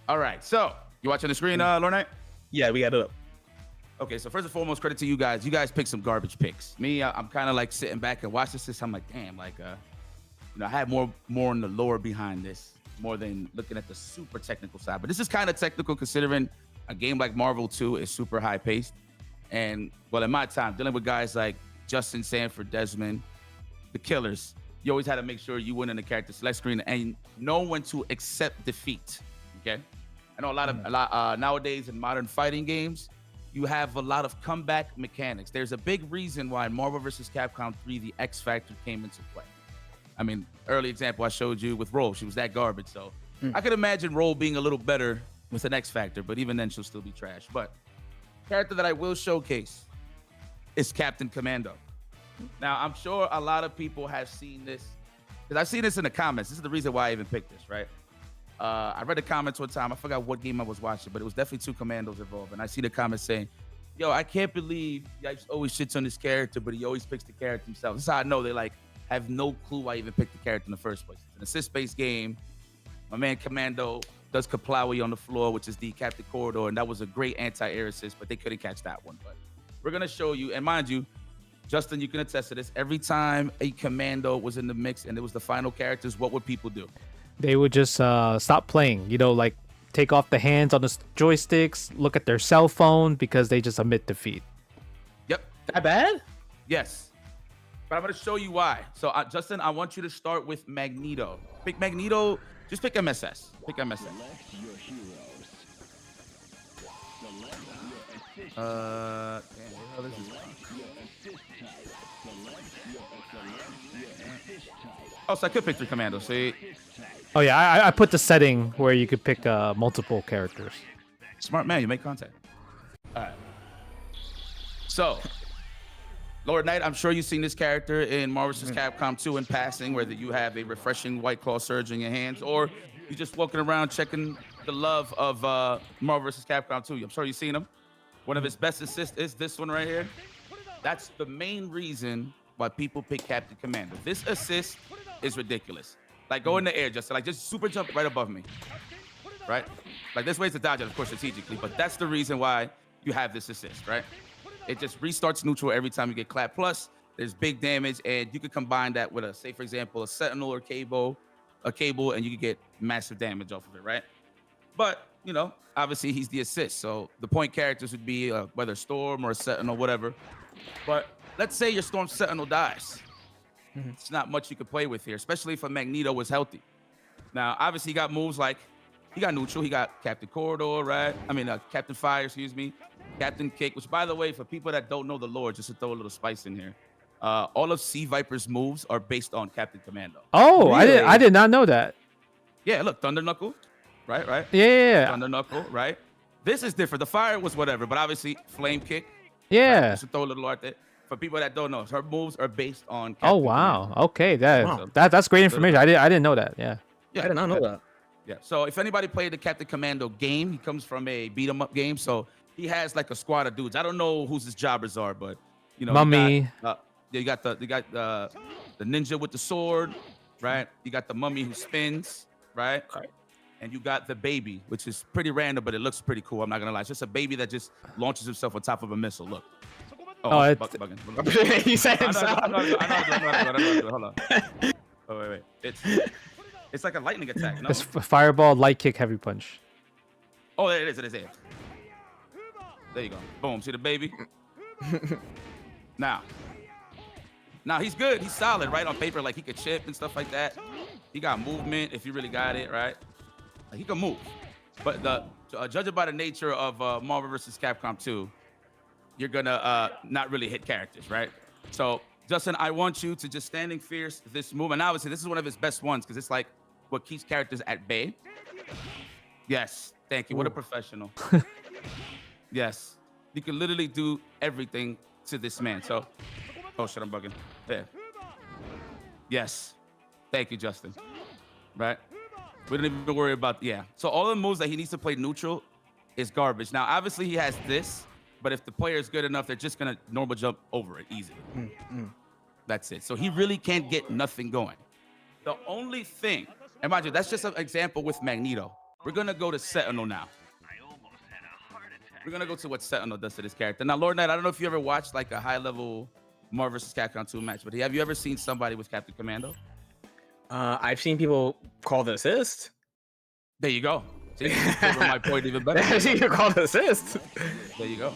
All right. So you watching the screen, Lord Knight? Yeah, we got it up. Okay, so first and foremost, credit to you guys. You guys picked some garbage picks. Me, I'm kind of like sitting back and watching this. I'm like, damn, like, I had more on the lore behind this, more than looking at the super technical side. But this is kind of technical considering a game like Marvel 2 is super high paced. And well, in my time, dealing with guys like Justin Sanford, Desmond, the killers, you always had to make sure you went in the character select screen and know when to accept defeat. Okay. I know a lot nowadays in modern fighting games, you have a lot of comeback mechanics. There's a big reason why in Marvel vs. Capcom 3, the X Factor came into play. I mean, early example I showed you with Roll, she was that garbage. So I could imagine Roll being a little better with an X Factor, but even then she'll still be trash. But character that I will showcase is Captain Commando. Now, I'm sure a lot of people have seen this, because I've seen this in the comments. This is the reason why I even picked this, right? I read the comments one time. I forgot what game I was watching, but it was definitely 2 commandos involved. And I see the comments saying, yo, I can't believe Yipes always shits on this character, but he always picks the character himself. This is how I know they like have no clue why I even picked the character in the first place. It's an assist-based game. My man Commando does Kaplawi on the floor, which is the Captain Corridor, and that was a great anti-air assist, but they couldn't catch that one. But we're going to show you, and mind you, Justin, you can attest to this. Every time a Commando was in the mix and it was the final characters, what would people do? They would just stop playing. Like take off the hands on the joysticks, look at their cell phone because they just admit defeat. Yep. That bad? Yes. But I'm going to show you why. So, Justin, I want you to start with Magneto. Pick Magneto. Just pick MSS. Pick MSS. This is... Oh, so I could pick 3 commandos. See? Oh yeah, I put the setting where you could pick multiple characters. Smart man, you make contact. All right. So, Lord Knight, I'm sure you've seen this character in Marvel vs. Capcom 2 in passing, whether you have a refreshing White Claw Surge in your hands or you're just walking around checking the love of Marvel vs. Capcom 2. I'm sure you've seen him. One of his best assists is this one right here. That's the main reason why people pick Captain Commando. This assist is ridiculous. Like, go in the air, just super jump right above me, right? Like, there's ways to dodge it, of course, strategically, but that's the reason why you have this assist, right? It just restarts neutral every time you get clapped. Plus, there's big damage, and you could combine that with say, for example, a Sentinel or a cable, and you could get massive damage off of it, right? But, obviously, he's the assist, so the point characters would be whether Storm or a Sentinel, whatever. But let's say your Storm Sentinel dies. It's not much you could play with here, especially if a Magneto was healthy. Now, obviously, he got moves like, he got neutral, he got Captain Corridor, right? I mean, Captain Fire, excuse me. Captain Kick, which, by the way, for people that don't know the lore, just to throw a little spice in here, all of Sea Viper's moves are based on Captain Commando. Oh, really? I did not know that. Yeah, look, Thunder Knuckle, right? Yeah. Thunder Knuckle, right? This is different. The Fire was whatever, but obviously, Flame Kick. Yeah. Right? Just to throw a little art there. For people that don't know, her moves are based on Captain Oh wow. Commando. Okay, that's great information. I didn't know that. Yeah. I did not know that. Yeah. So if anybody played the Captain Commando game, he comes from a beat 'em up game, so he has like a squad of dudes. I don't know whose his jobbers are, but Mummy. You got the ninja with the sword, right? You got the mummy who spins, right? Okay. And you got the baby, which is pretty random, but it looks pretty cool. I'm not gonna lie. It's just a baby that just launches himself on top of a missile. Look. Oh, it's bugging. He said himself. I know. Hold on. Oh, wait. It's like a lightning attack. No? It's fireball, light kick, heavy punch. Oh, there it is. There you go. Boom. See the baby? Now he's good. He's solid, right? On paper, like he could chip and stuff like that. He got movement if you really got it, right? Like, he can move. But judging by the nature of Marvel vs. Capcom 2, you're gonna not really hit characters, right? So, Justin, I want you to just standing fierce this move. And obviously, this is one of his best ones because it's like what keeps characters at bay. Yes, thank you. What a professional. Yes, you can literally do everything to this man. So, oh shit, I'm bugging. There. Yes, thank you, Justin. Right? We don't even worry about, So all the moves that he needs to play neutral is garbage. Now, obviously, he has this. But if the player is good enough, they're just going to normal jump over it easily. That's it. So he really can't get nothing going. The only thing, and mind you, that's just an example with Magneto. We're going to go to Sentinel now. We're going to go to what Sentinel does to this character. Now, Lord Knight, I don't know if you ever watched like a high-level Marvel vs. Capcom 2 match, but have you ever seen somebody with Captain Commando? I've seen people call the assist. There you go. See, over my point even better. I've seen people call the assist. There you go.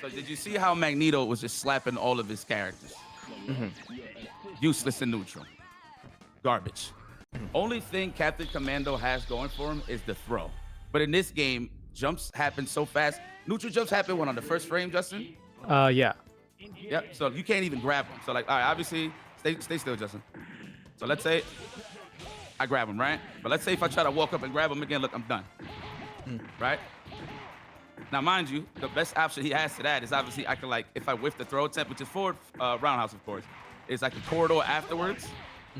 So did you see how Magneto was just slapping all of his characters? Useless and neutral. Garbage. Only thing Captain Commando has going for him is the throw. But in this game, jumps happen so fast. Neutral jumps happen when on the first frame, Justin? Yeah. Yep. So you can't even grab him. So like, all right, obviously, stay still, Justin. So let's say I grab him, right? But let's say if I try to walk up and grab him again, look, I'm done. Right? Now, mind you, the best option he has to that is obviously I can like, if I whiff the throw attempt, which is forward roundhouse, of course, is like a corridor afterwards,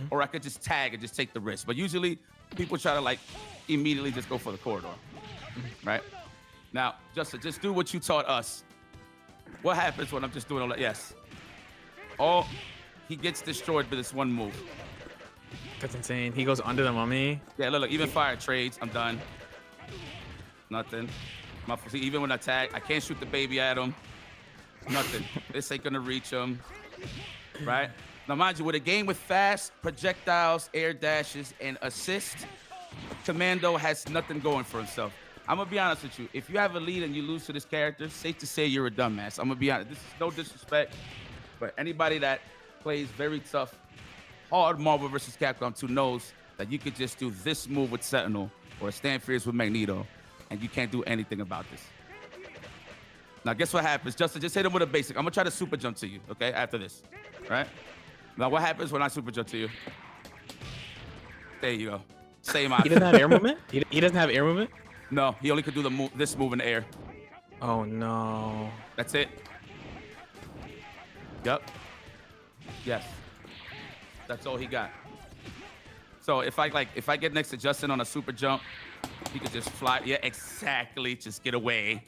or I could just tag and just take the risk. But usually people try to like immediately just go for the corridor, right? Now, Justin, just do what you taught us. What happens when I'm just doing all that? Yes. Oh, he gets destroyed with this one move. That's insane. He goes under the mummy. Yeah, look, even fire trades, I'm done. Nothing. See, even when I tag, I can't shoot the baby at him. Nothing. This ain't gonna reach him, right? Now, mind you, with a game with fast projectiles, air dashes, and assist, Commando has nothing going for himself. I'm gonna be honest with you. If you have a lead and you lose to this character, safe to say you're a dumbass. I'm gonna be honest. This is no disrespect, but anybody that plays very tough, hard Marvel vs. Capcom 2 knows that you could just do this move with Sentinel or stand fierce with Magneto, and you can't do anything about this. Now, guess what happens? Justin, just hit him with a basic. I'm gonna try to super jump to you, okay, after this, right? Now, what happens when I super jump to you? There you go. Same option. He doesn't have air movement? He doesn't have air movement? No, he only could do the move, this move in the air. Oh, no. That's it. Yep. Yes. That's all he got. So if I get next to Justin on a super jump, he could just fly. Yeah, exactly. Just get away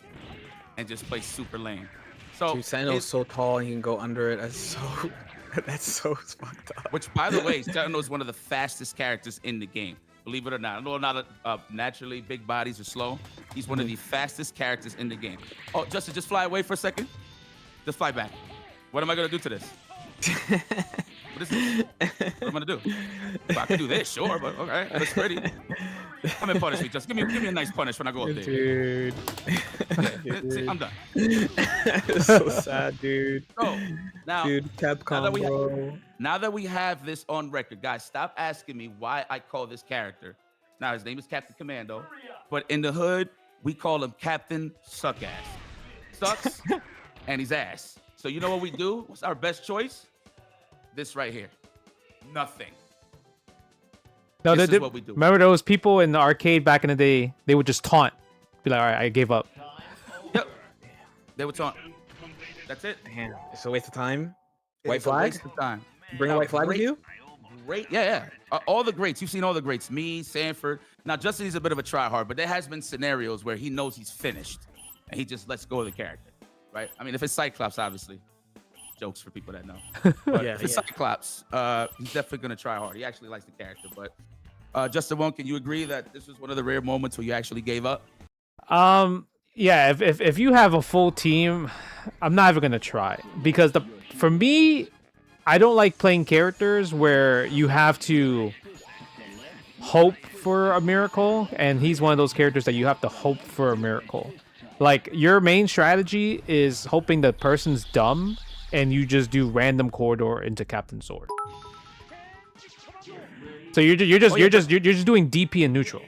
and just play super lane. So Dude, Sentinel's so tall and he can go under it. That's so fucked up. Which, by the way, Sentinel is one of the fastest characters in the game. Believe it or not. I know a lot of naturally big bodies are slow. He's one of the fastest characters in the game. Oh, Justin, just fly away for a second. Just fly back. What am I gonna do to this? What is this? What am I gonna do? Well, I can do this, sure, but okay, that's pretty. Come and punish me, just give me a nice punish when I go up there. Dude. Yeah, see, I'm done. It's so sad, dude. So now, Dude, Capcom, bro. now that we have this on record, guys, stop asking me why I call this character. Now his name is Captain Commando, but in the hood we call him Captain Suckass. Sucks, and he's ass. So you know what we do? What's our best choice? This right here. Nothing. No, This is what we do. Remember those people in the arcade back in the day? They would just taunt. Be like, all right, I gave up. Yep. They were taunt. That's it. Damn, it's a waste of time. White It's a flag? waste of time. Bring a white flag with you? Great. Yeah. All the greats. You've seen all the greats. Me, Sanford. Now, Justin is a bit of a tryhard, but there has been scenarios where he knows he's finished and he just lets go of the character, right? I mean, if it's Cyclops, obviously. Jokes for people that know. But Yeah, if it's yeah. Cyclops, he's definitely going to try hard. He actually likes the character. But JWong, can you agree that this was one of the rare moments where you actually gave up? Yeah, if you have a full team, I'm not even gonna try because for me, I don't like playing characters where you have to hope for a miracle, and he's one of those characters that you have to hope for a miracle. Like your main strategy is hoping the person's dumb, and you just do random corridor into Captain Sword. So you're just doing DP and neutral.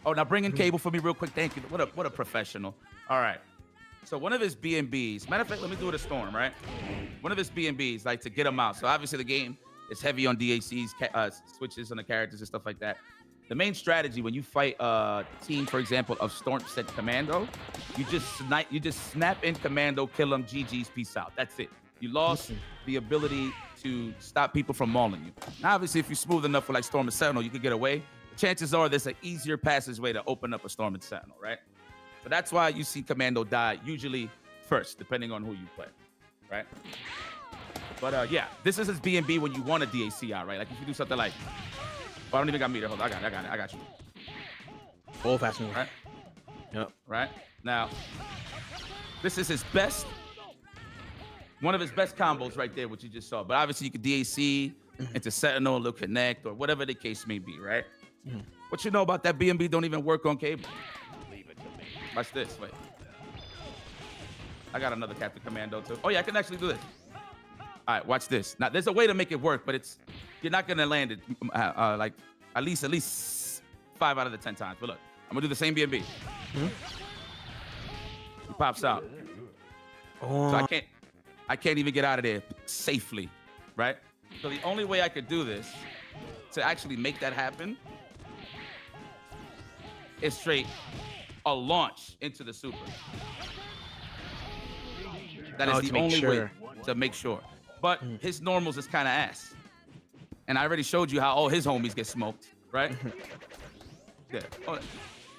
Oh, now bring in Cable for me real quick. Thank you. What a professional. All right. So one of his B&Bs, matter of fact, let me do it a Storm, right? One of his B&Bs, like to get him out. So obviously the game is heavy on DACs, switches on the characters and stuff like that. The main strategy when you fight a team, for example, of Storm set Commando, you just snap in Commando, kill them, GG's, peace out. That's it. You lost the ability to stop people from mauling you. Now, obviously, if you're smooth enough with like Storm and Sentinel, you could get away. Chances are there's an easier passageway to open up a Storm and Sentinel, right? But that's why you see Commando die usually first, depending on who you play, right? But yeah, this is his B&B when you want a DAC out, right? Like if you do something like, oh, I don't even got meter. Hold on, I got you. Old fashioned. Right? Yep. Right? Now, this is his best One of his best combos right there, which you just saw. But obviously, you could DAC into Sentinel, little Connect, or whatever the case may be, right? What you know about that BMB don't even work on cable. Watch this. Wait. I got another Captain Commando, too. Oh, yeah, I can actually do this. All right, watch this. Now, there's a way to make it work, but you're not going to land it like at least 5 out of the 10 times. But look, I'm going to do the same BMB. He pops out. Oh. So I can't even get out of there safely, right? So the only way I could do this to actually make that happen is straight a launch into the super. That is the only way to make sure. But his normals is kind of ass. And I already showed you how all his homies get smoked, right? Yeah. Oh,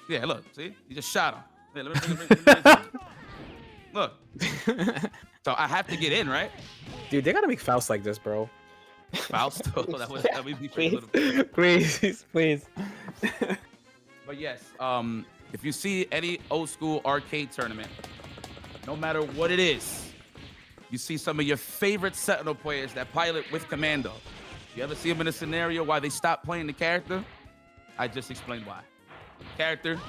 yeah, look, see? You just shot him. Yeah, let me look. So I have to get in, right? Dude, they gotta make Faust like this, bro. Faust? That would be a little bit. Please. But yes, if you see any old school arcade tournament, no matter what it is, you see some of your favorite Sentinel players that pilot with Commando. You ever see them in a scenario why they stop playing the character? I just explained why. Character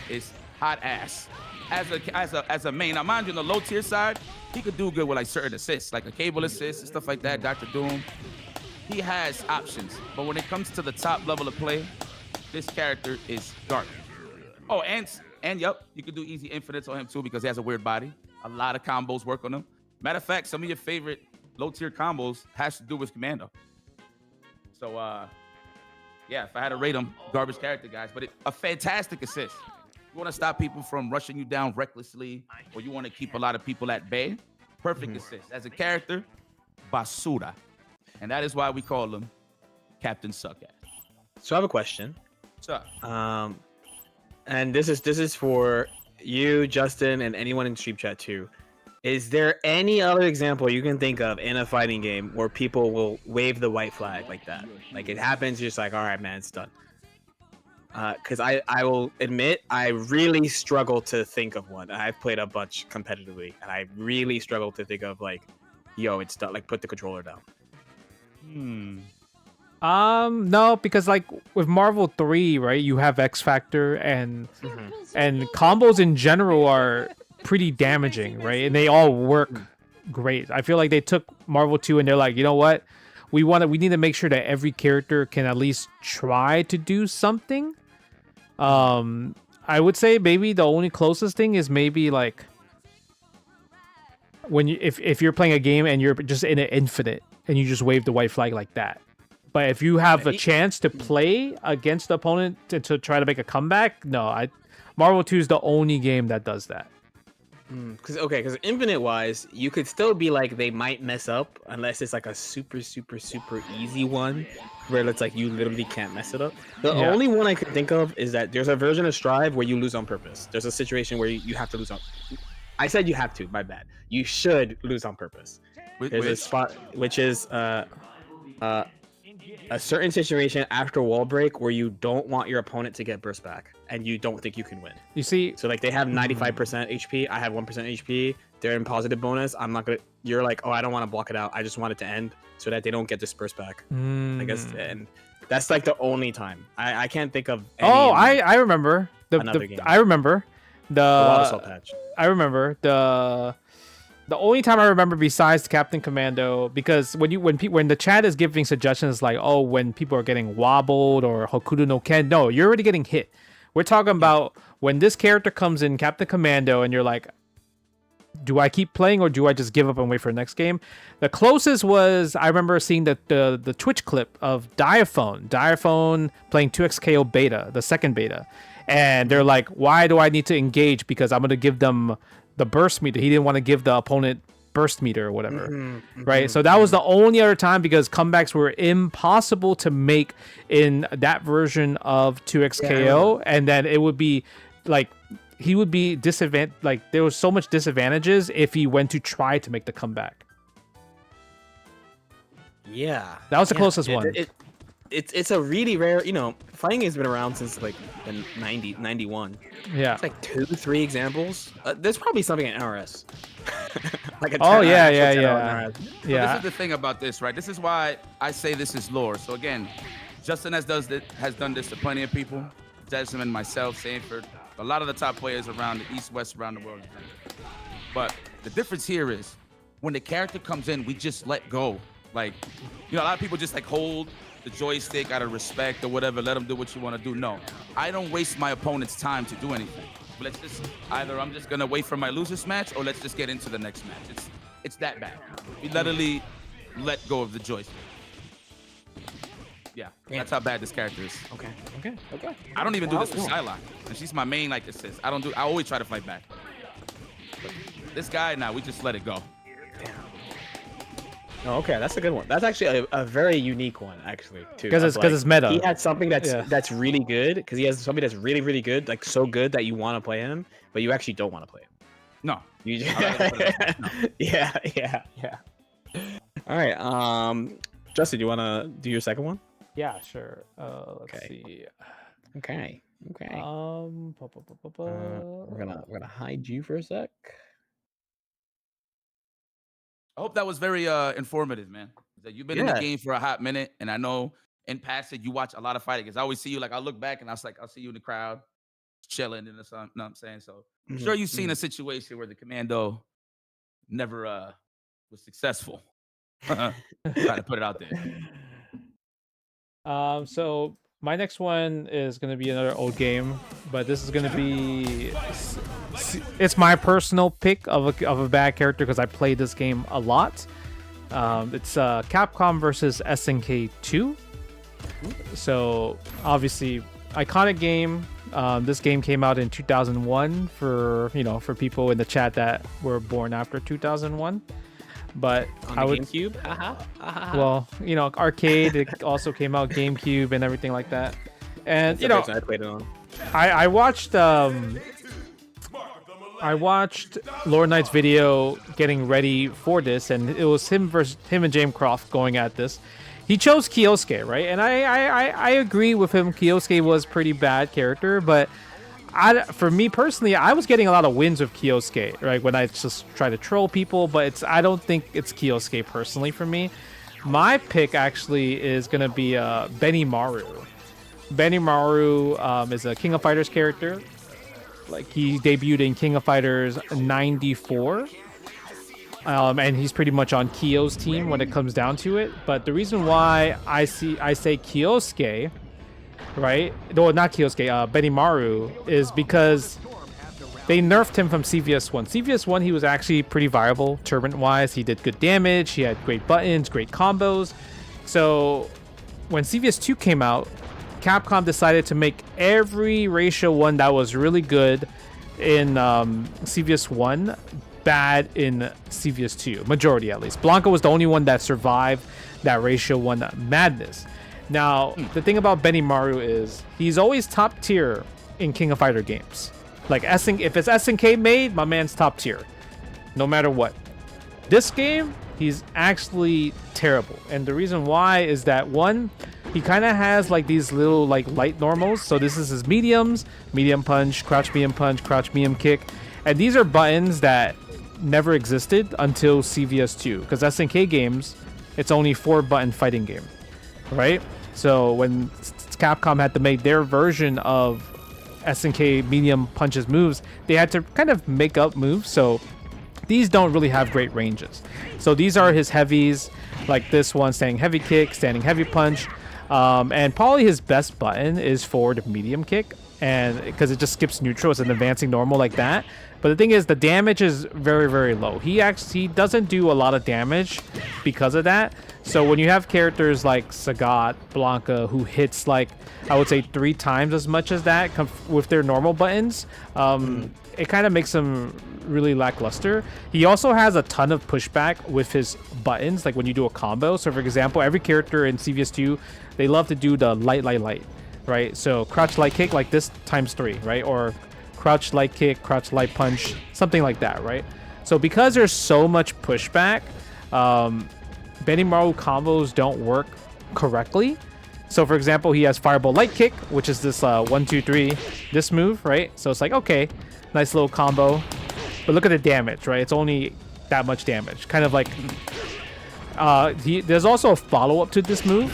is hot ass. As a main, now mind you, on the low tier side, he could do good with like certain assists, like a cable assist and stuff like that. Dr. Doom, he has options. But when it comes to the top level of play, this character is garbage. Oh, and yep, you could do easy infinites on him too because he has a weird body. A lot of combos work on him. Matter of fact, some of your favorite low tier combos has to do with Commando. So yeah, if I had to rate him, garbage character, guys, but a fantastic assist. You want to stop people from rushing you down recklessly, or you want to keep a lot of people at bay, perfect assist. As a character, basura. And that is why we call him Captain Suckass. So I have a question. What's up? And this is for you, Justin, and anyone in stream chat too. Is there any other example you can think of in a fighting game where people will wave the white flag like that? Like it happens, you're just like, all right, man, it's done. Because I will admit, I really struggle to think of one. I've played a bunch competitively, and I really struggle to think of like, yo, it's done. Like, put the controller down. No, because like with Marvel 3, right, you have X Factor and combos in general are pretty damaging, right? And they all work great. I feel like they took Marvel 2 and they're like, you know what? We need to make sure that every character can at least try to do something. I would say maybe the only closest thing is maybe like when if you're playing a game and you're just in an infinite and you just wave the white flag like that. But if you have a chance to play against the opponent to try to make a comeback, no, Marvel 2 is the only game that does that. Because infinite wise, you could still be like they might mess up unless it's like a super easy one where it's like you literally can't mess it up. The only one I could think of is that there's a version of Strive where you lose on purpose. There's a situation where you have to lose on. I said you have to. My bad. You should lose on purpose. There's a spot which is a certain situation after wall break where you don't want your opponent to get burst back and you don't think you can win. You see, so like they have 95% HP, I have 1% HP, they're in positive bonus. I'm not gonna, you're like, oh, I don't want to block it out, I just want it to end so that they don't get dispersed back. I guess, and that's like the only time I can't think of any I remember another game. I remember the Wild Assault patch. I remember the only time I remember besides Captain Commando, because when the chat is giving suggestions like, oh, when people are getting wobbled or Hokuto no Ken, no, you're already getting hit. We're talking about when this character comes in Captain Commando and you're like, do I keep playing or do I just give up and wait for the next game? The closest was, I remember seeing the Twitch clip of Diaphone playing 2XKO beta, the second beta. And they're like, why do I need to engage? Because I'm going to give them the burst meter. He didn't want to give the opponent burst meter or whatever, right? So that was the only other time because comebacks were impossible to make in that version of 2XKO, and then it would be like he would be disadvantaged. Like there was so much disadvantages if he went to try to make the comeback. Yeah, that was the closest one. It's a really rare, fighting game's been around since like the 91. Yeah. It's like 2-3 examples. There's probably something in NRS. Like a Oh 10 yeah, actual yeah, 10 on yeah, her ass. So this yeah. is the thing about this, right? This is why I say this is lore. So again, Justin has done this to plenty of people. Desmond, myself, Sanford, a lot of the top players around the East, West, around the world. But the difference here is when the character comes in, we just let go. Like, a lot of people just like hold the joystick out of respect or whatever, let them do what you want to do. No, I don't waste my opponent's time to do anything. Let's just either I'm just gonna wait for my losers match or let's just get into the next match. It's that bad. We literally let go of the joystick. Yeah, that's how bad this character is. Okay. I don't even do this with Shylock, and she's my main like assist. I always try to fight back. But this guy now, we just let it go. Oh, okay, that's a good one. That's actually a very unique one, actually, too. 'Cause it's meta. He had something that's Yeah. that's really good, because he has something that's really, really good, like so good that you want to play him, but you actually don't want to play him. No. You just... I'd rather put it up. No. Yeah. All right, Justin, do you want to do your second one? Yeah, sure. Let's Okay. see. Okay. We're gonna hide you for a sec. I hope that was very informative, man. That you've been in the Yeah. game for a hot minute, and I know in passing you watch a lot of fighting. Because I always see you, like I look back and I was like, I'll see you in the crowd, chilling and something. You know what I'm saying? So I'm sure you've seen a situation where the commando never was successful. Trying to put it out there. So my next one is gonna be another old game, but this is gonna be it's my personal pick of a bad character because I played this game a lot. It's Capcom versus SNK 2. So obviously iconic game. This game came out in 2001 for people in the chat that were born after 2001. But On I the would GameCube. well, arcade. It also came out GameCube and everything like that. And That's the version I played it on. I watched Lord Knight's video getting ready for this, and it was him and James Croft going at this. He chose Kyosuke, right? And I agree with him. Kyosuke was pretty bad character, but for me personally, I was getting a lot of wins with Kyosuke, right? When I just try to troll people, but I don't think it's Kyosuke personally for me. My pick actually is gonna be Benimaru. Benimaru is a King of Fighters character. Like he debuted in King of Fighters 94. And he's pretty much on Kyo's team when it comes down to it. But the reason why I say Kyosuke, right? No, not Kyosuke, Benimaru, is because they nerfed him from CVS1. CVS1, he was actually pretty viable tournament-wise. He did good damage. He had great buttons, great combos. So when CVS2 came out, Capcom decided to make every ratio 1 that was really good in CVS1 bad in CVS2, majority at least. Blanca was the only one that survived that ratio 1 madness. Now, the thing about Benimaru is he's always top tier in King of Fighter games. Like if it's SNK made, my man's top tier, no matter what. This game, he's actually terrible, and the reason why is that one, he kind of has like these little like light normals. So this is his mediums, medium punch, crouch medium kick, and these are buttons that never existed until CVS2, because SNK games, it's only 4-button fighting game, right? So when Capcom had to make their version of SNK medium punches moves, they had to kind of make up moves. So these don't really have great ranges. So these are his heavies, like this one, standing heavy kick, standing heavy punch. And probably his best button is forward medium kick, and because it just skips neutral, it's an advancing normal like that. But the thing is, the damage is very, very low. He doesn't do a lot of damage because of that. So when you have characters like Sagat, Blanca, who hits like, I would say 3 times as much as that with their normal buttons, it kind of makes them really lackluster. He also has a ton of pushback with his buttons, like when you do a combo. So for example, every character in CVS2, they love to do the light, right? So crouch light kick like this times 3, right? Or crouch light kick, crouch light punch, something like that, right? So because there's so much pushback, Benimaru combos don't work correctly. So for example, he has fireball light kick, which is this 1, 2, 3, this move, right? So it's like, okay, nice little combo, but look at the damage, right? It's only that much damage. Kind of like there's also a follow-up to this move.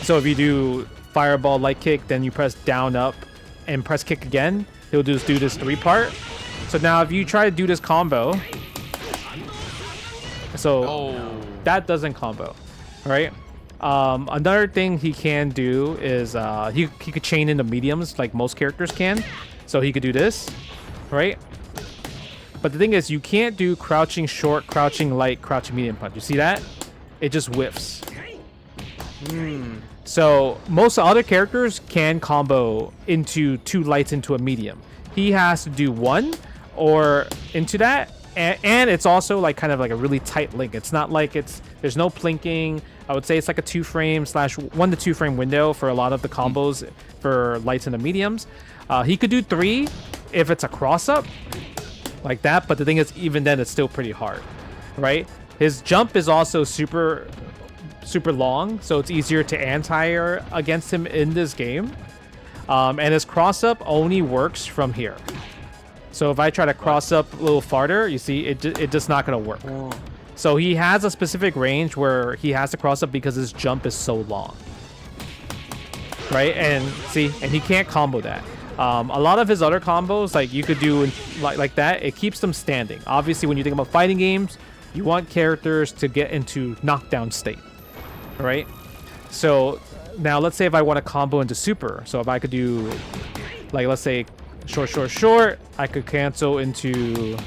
So if you do fireball, light kick, then you press down, up, and press kick again, he'll just do this 3-part. So now if you try to do this combo, so that doesn't combo, right? Another thing he can do is he could chain into mediums like most characters can. So he could do this, right? But the thing is, you can't do crouching short, crouching light, crouching medium punch. You see that? It just whiffs. So most other characters can combo into 2 lights into a medium. He has to do 1 or into that. And it's also like kind of like a really tight link. It's not like there's no plinking. I would say it's like a 2-frame / 1 to 2 frame window for a lot of the combos for lights and the mediums. He could do 3 if it's a cross up like that. But the thing is, even then, it's still pretty hard, right? His jump is also super long, so it's easier to anti-air against him in this game. And his cross up only works from here. So if I try to cross up a little farther, you see, it just not gonna work. So he has a specific range where he has to cross up because his jump is so long, right? And see, and he can't combo that. A lot of his other combos, like you could do like that, it keeps them standing. Obviously, when you think about fighting games, you want characters to get into knockdown state, right? So now let's say if I want to combo into super, so if I could do, like, let's say short, I could cancel into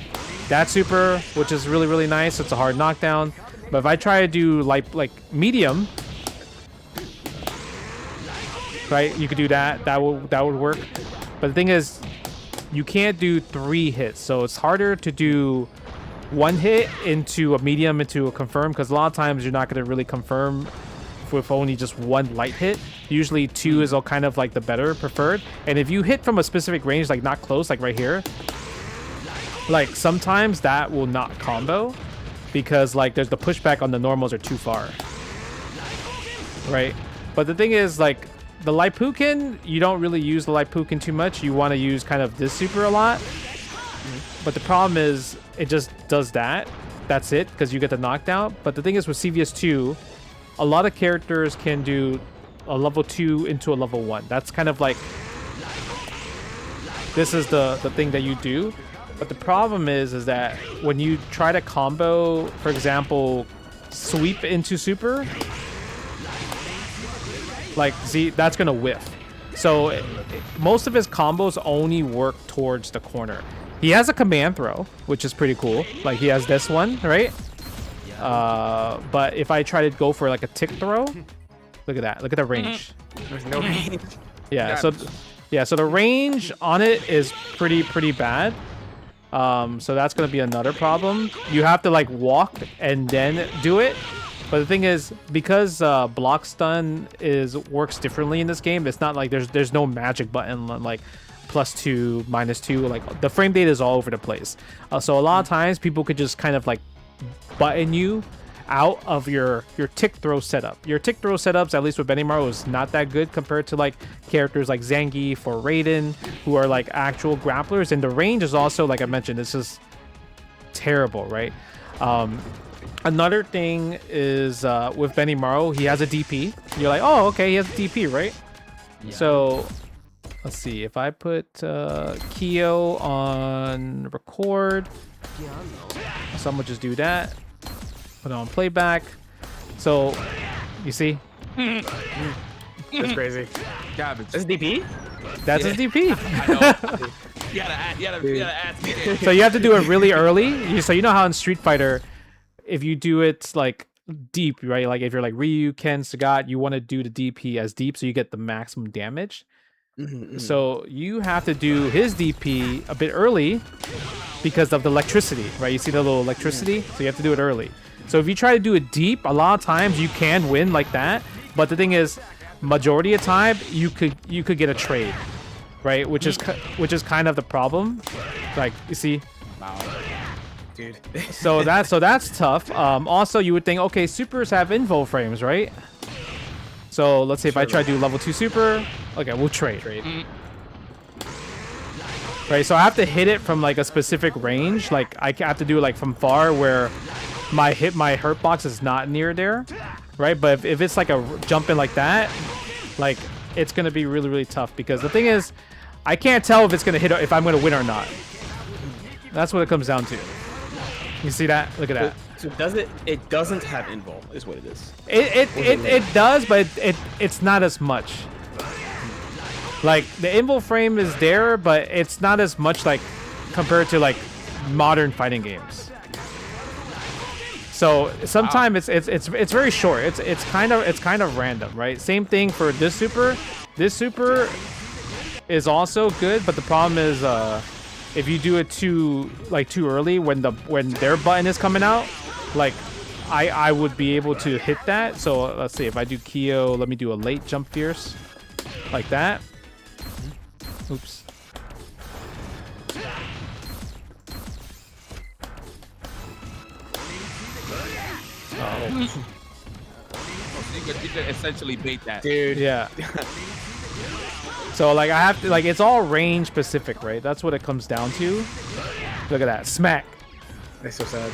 that super, which is really nice. It's a hard knockdown. But if I try to do like medium, right, you could do that. That would work. But the thing is, you can't do 3 hits, so it's harder to do 1 hit into a medium into a confirm, because a lot of times you're not going to really confirm with only just 1 light hit. Usually 2 is all kind of like the better preferred. And if you hit from a specific range, like not close, like right here, like sometimes that will not combo because like there's the pushback on the normals are too far, right? But the thing is, like, the Laipukin, you don't really use the Laipukin too much. You want to use kind of this super a lot. But the problem is it just does that. That's it, because you get the knockdown. But the thing is with CVS2, a lot of characters can do a level 2 into a level 1. That's kind of like, this is the thing that you do. But the problem is that when you try to combo, for example, sweep into super, like, see, that's gonna whiff. So most of his combos only work towards the corner. He has a command throw, which is pretty cool. Like, he has this one, right? But if I try to go for like a tick throw, look at that. Look at the range. There's no range. Yeah. So the range on it is pretty bad. So that's gonna be another problem. You have to like walk and then do it. But the thing is, because block stun works differently in this game, it's not like there's no magic button like +2, -2. Like, the frame data is all over the place. So a lot of times people could just kind of like button you out of your tick throw setup. Your tick throw setups, at least with Benimaru, is not that good compared to like characters like Zangief or Raiden, who are like actual grapplers. And the range is also, like I mentioned, this is terrible, right? Another thing is with Benimaru, he has a DP. You're like, oh, okay, he has a DP, right? Yeah. So let's see, if I put Kyo on record, someone just do that. Put it on playback. So you see, That's crazy. Garbage. That's DP? that's his DP. I know. You gotta ask me. So you have to do it really early. So you know how in Street Fighter, if you do it like deep, right? Like if you're like Ryu, Ken, Sagat, you want to do the DP as deep so you get the maximum damage. So you have to do his DP a bit early because of the electricity, right? You see the little electricity? So you have to do it early. So if you try to do it deep, a lot of times you can win like that. But the thing is, majority of time you could get a trade, right? Which is kind of the problem. Like, you see? Wow. Dude. So that's tough. Also, you would think, okay, supers have invo frames, right? So let's say if I try to do level 2 super, okay, we'll trade. right? So I have to hit it from like a specific range. Like I have to do it like from far where my hurt box is not near there, right? But if it's like a jump in like that, like it's gonna be really, really tough because the thing is, I can't tell if it's gonna hit, if I'm gonna win or not. That's what it comes down to. You see that? Look at that. So does it? It doesn't have invul, is what it is. It does, but it's not as much. Like the invul frame is there, but it's not as much like compared to like modern fighting games. So sometimes it's very short. It's kind of random, right? Same thing for this super. This super is also good, but the problem is if you do it too early when their button is coming out, like I would be able to hit that. So let's see, if I do Kyo, let me do a late jump fierce like that. Oops. Oh, so you could essentially bait that. Dude. Yeah. So like I have to, like, it's all range specific, right? That's what it comes down to. Look at that. Smack. That's so sad.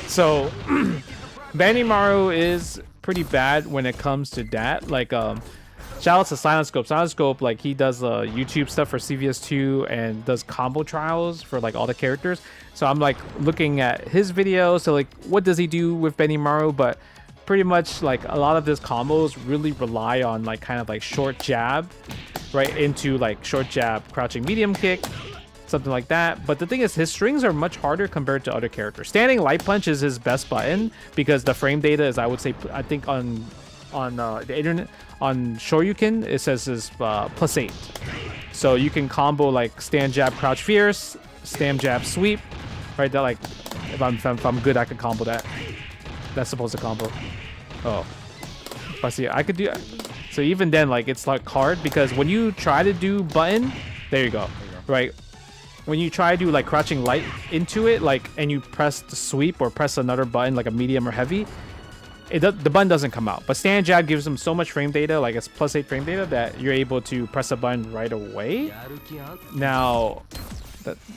So Benimaru is pretty bad when it comes to that. Like shout out to Silent Scope. Silent Scope, like he does YouTube stuff for CVS2 and does combo trials for like all the characters. So I'm like looking at his videos. So like what does he do with Benimaru? But pretty much like a lot of his combos really rely on like kind of like short jab, right, into like short jab, crouching medium kick, something like that. But the thing is, his strings are much harder compared to other characters. Standing light punch is his best button because the frame data is, I would say, I think on the internet, on Shoryuken, it says is +8. So you can combo like stand jab, crouch fierce, stand jab, sweep, right? That like if I'm good, I can combo that. That's supposed to combo. Oh, I see. I could do. So even then, like it's like hard because when you try to do button, there you go, right? When you try to do like crouching light into it, like, and you press the sweep or press another button like a medium or heavy, the button doesn't come out. But stand jab gives them so much frame data, like it's +8 frame data, that you're able to press a button right away. Now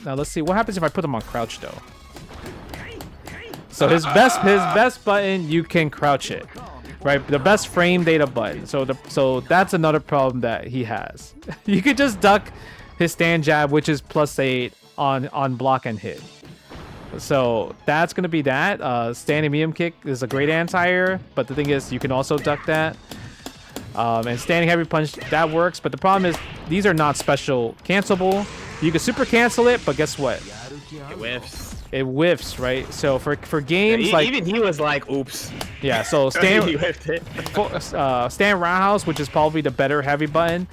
let's see what happens if I put them on crouch though. So his best button, you can crouch it, right? The best frame data button. So that's another problem that he has. You could just duck his stand jab, which is +8 on block and hit. So that's gonna be that. Standing medium kick is a great anti-air, but the thing is, you can also duck that. And standing heavy punch, that works. But the problem is, these are not special cancelable. You can super cancel it, but guess what? It whiffs. It whiffs, right? So for games like, even he was like, "Oops." yeah. So stand He whiffed it. stand roundhouse, which is probably the better heavy button.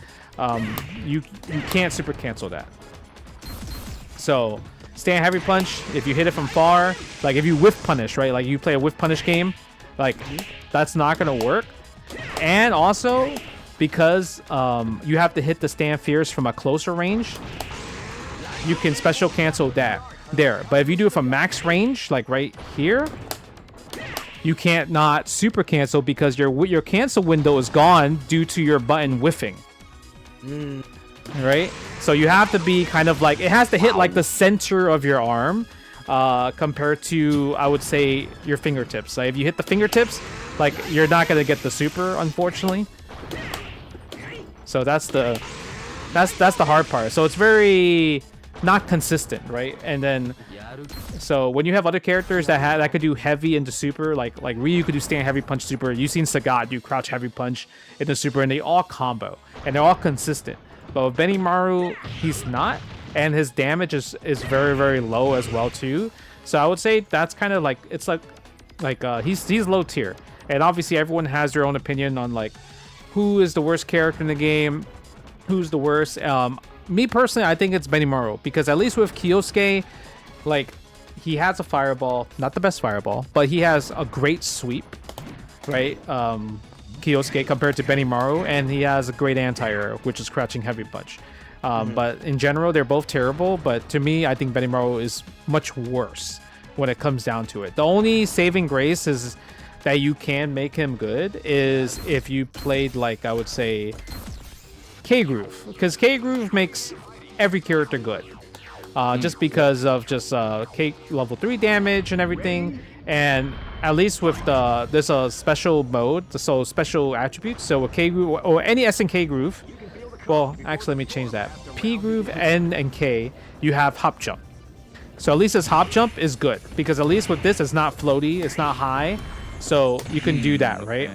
You can't super cancel that. So stand heavy punch, if you hit it from far, like if you whiff punish, right? Like you play a whiff punish game, like that's not gonna work. And also because you have to hit the stand fierce from a closer range, you can special cancel that there. But if you do it from max range, like right here, you can't not super cancel because your cancel window is gone due to your button whiffing. Right? So you have to be kind of like, it has to hit like the center of your arm compared to, I would say, your fingertips. Like if you hit the fingertips, like you're not going to get the super, unfortunately. So that's the hard part. So it's very not consistent, right? And then so when you have other characters that could do heavy into super, like Ryu could do stand heavy punch super. You've seen Sagat do crouch heavy punch into super, and they all combo and they're all consistent. But with Benimaru, he's not, and his damage is very, very low as well too. So I would say that's kind of like, it's like he's low tier, and obviously everyone has their own opinion on like who is the worst character in the game, who's the worst. Me personally, I think it's Benimaru, because at least with Kyosuke, like he has a fireball, not the best fireball, but he has a great sweep, right? Kyosuke compared to Benimaru, and he has a great anti-air, which is crouching heavy punch. But in general, they're both terrible. But to me, I think Benimaru is much worse when it comes down to it. The only saving grace is that you can make him good is if you played, like, I would say, K-Groove, because K-Groove makes every character good. Just because of just K level 3 damage and everything, and at least with there's a special mode, so special attributes. So a K groove or any S and K groove. Well, actually, let me change that. P groove, N, and K, you have hop jump. So at least this hop jump is good because at least with this, it's not floaty, it's not high, so you can do that, right?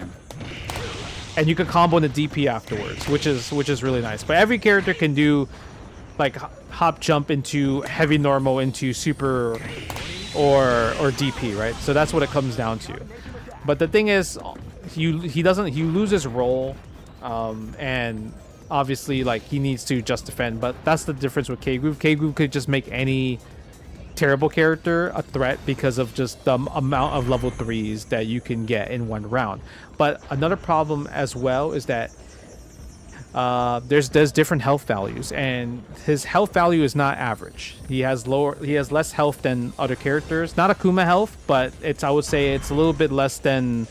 And you can combo in the DP afterwards, which is really nice. But every character can do like hop jump into heavy normal into super or DP, right? So that's what it comes down to. But the thing is, he loses roll, and obviously like he needs to just defend. But that's the difference with K Groove. K Groove could just make any terrible character a threat because of just the amount of level 3s that you can get in one round. But another problem as well is that there's different health values, and his health value is not average. He has less health than other characters. Not Akuma health, but I would say it's a little bit less than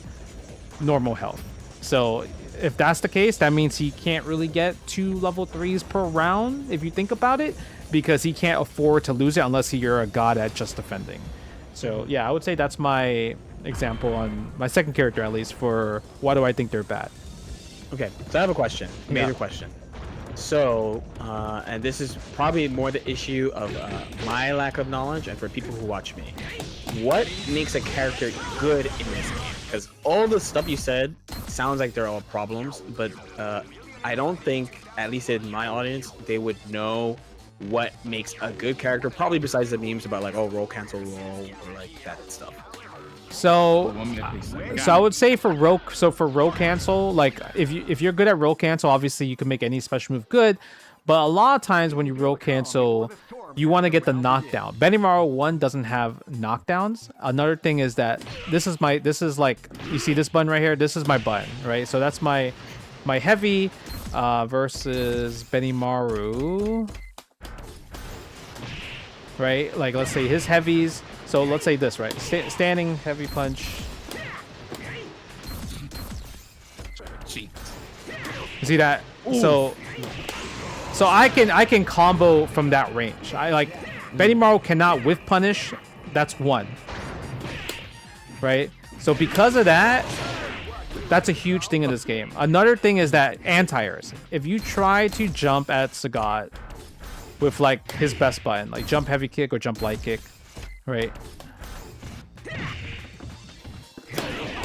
normal health. So if that's the case, that means he can't really get 2 level 3s per round if you think about it, because he can't afford to lose it unless you're a god at just defending. So yeah, I would say that's my example on my second character, at least, for why do I think they're bad. Okay, so I have a question, major question. So, and this is probably more the issue of my lack of knowledge and for people who watch me. What makes a character good in this game? Because all the stuff you said sounds like they're all problems, but I don't think, at least in my audience, they would know what makes a good character, probably besides the memes about like, oh, roll cancel roll or like that stuff. So I would say for roll cancel, like if you're good at roll cancel, obviously you can make any special move good, but a lot of times when you roll cancel, you want to get the knockdown. Benimaru 1 doesn't have knockdowns. Another thing is that this is like, you see this button right here, this is my button, right? So that's my heavy versus Benimaru, right? Like let's say his heavies. So let's say this, right? Standing heavy punch. You see that? Ooh. So I can combo from that range. I like Benimaru cannot whiff punish. That's 1. Right? So because of that, that's a huge thing in this game. Another thing is that anti-airs. If you try to jump at Sagat with like his best button, like jump heavy kick or jump light kick, right?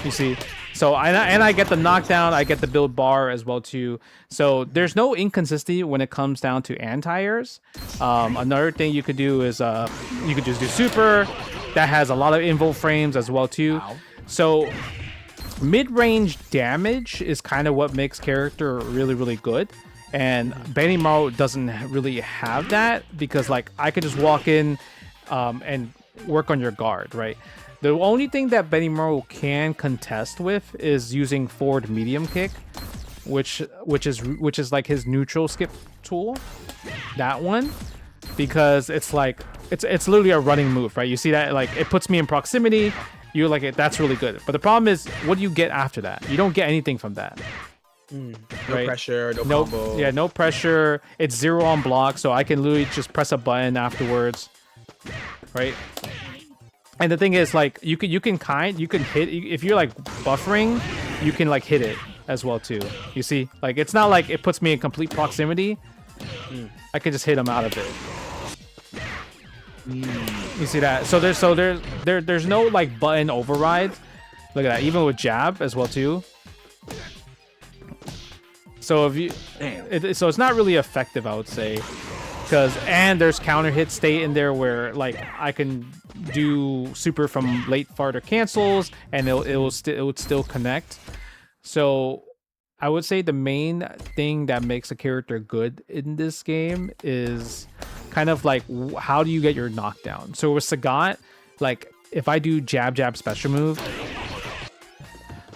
You see, so I get the knockdown, I get the build bar as well too. So there's no inconsistency when it comes down to anti-airs. Another thing you could do is you could just do super. That has a lot of invul frames as well too. Wow. So mid-range damage is kind of what makes character really, really good. And Benimaru doesn't really have that because like I could just walk in and work on your guard, right? The only thing that Benimaru can contest with is using forward medium kick, which is like his neutral skip tool. That one, because it's like it's literally a running move, right? You see that, like it puts me in proximity. You're like, that's really good. But the problem is, what do you get after that? You don't get anything from that. No right? pressure, no combo. Yeah, no pressure. It's 0 on block, so I can literally just press a button afterwards, right? And the thing is, like, you can hit, if you're like buffering, you can like hit it as well too. You see, like it's not like it puts me in complete proximity. I can just hit him out of it. You see that? So there's no like button override. Look at that, even with jab as well too. So if you, so it's not really effective, I would say, and there's counter hit state in there where like I can do super from late farther cancels and it would still connect. So I would say the main thing that makes a character good in this game is kind of like how do you get your knockdown. So with Sagat, like if I do jab special move,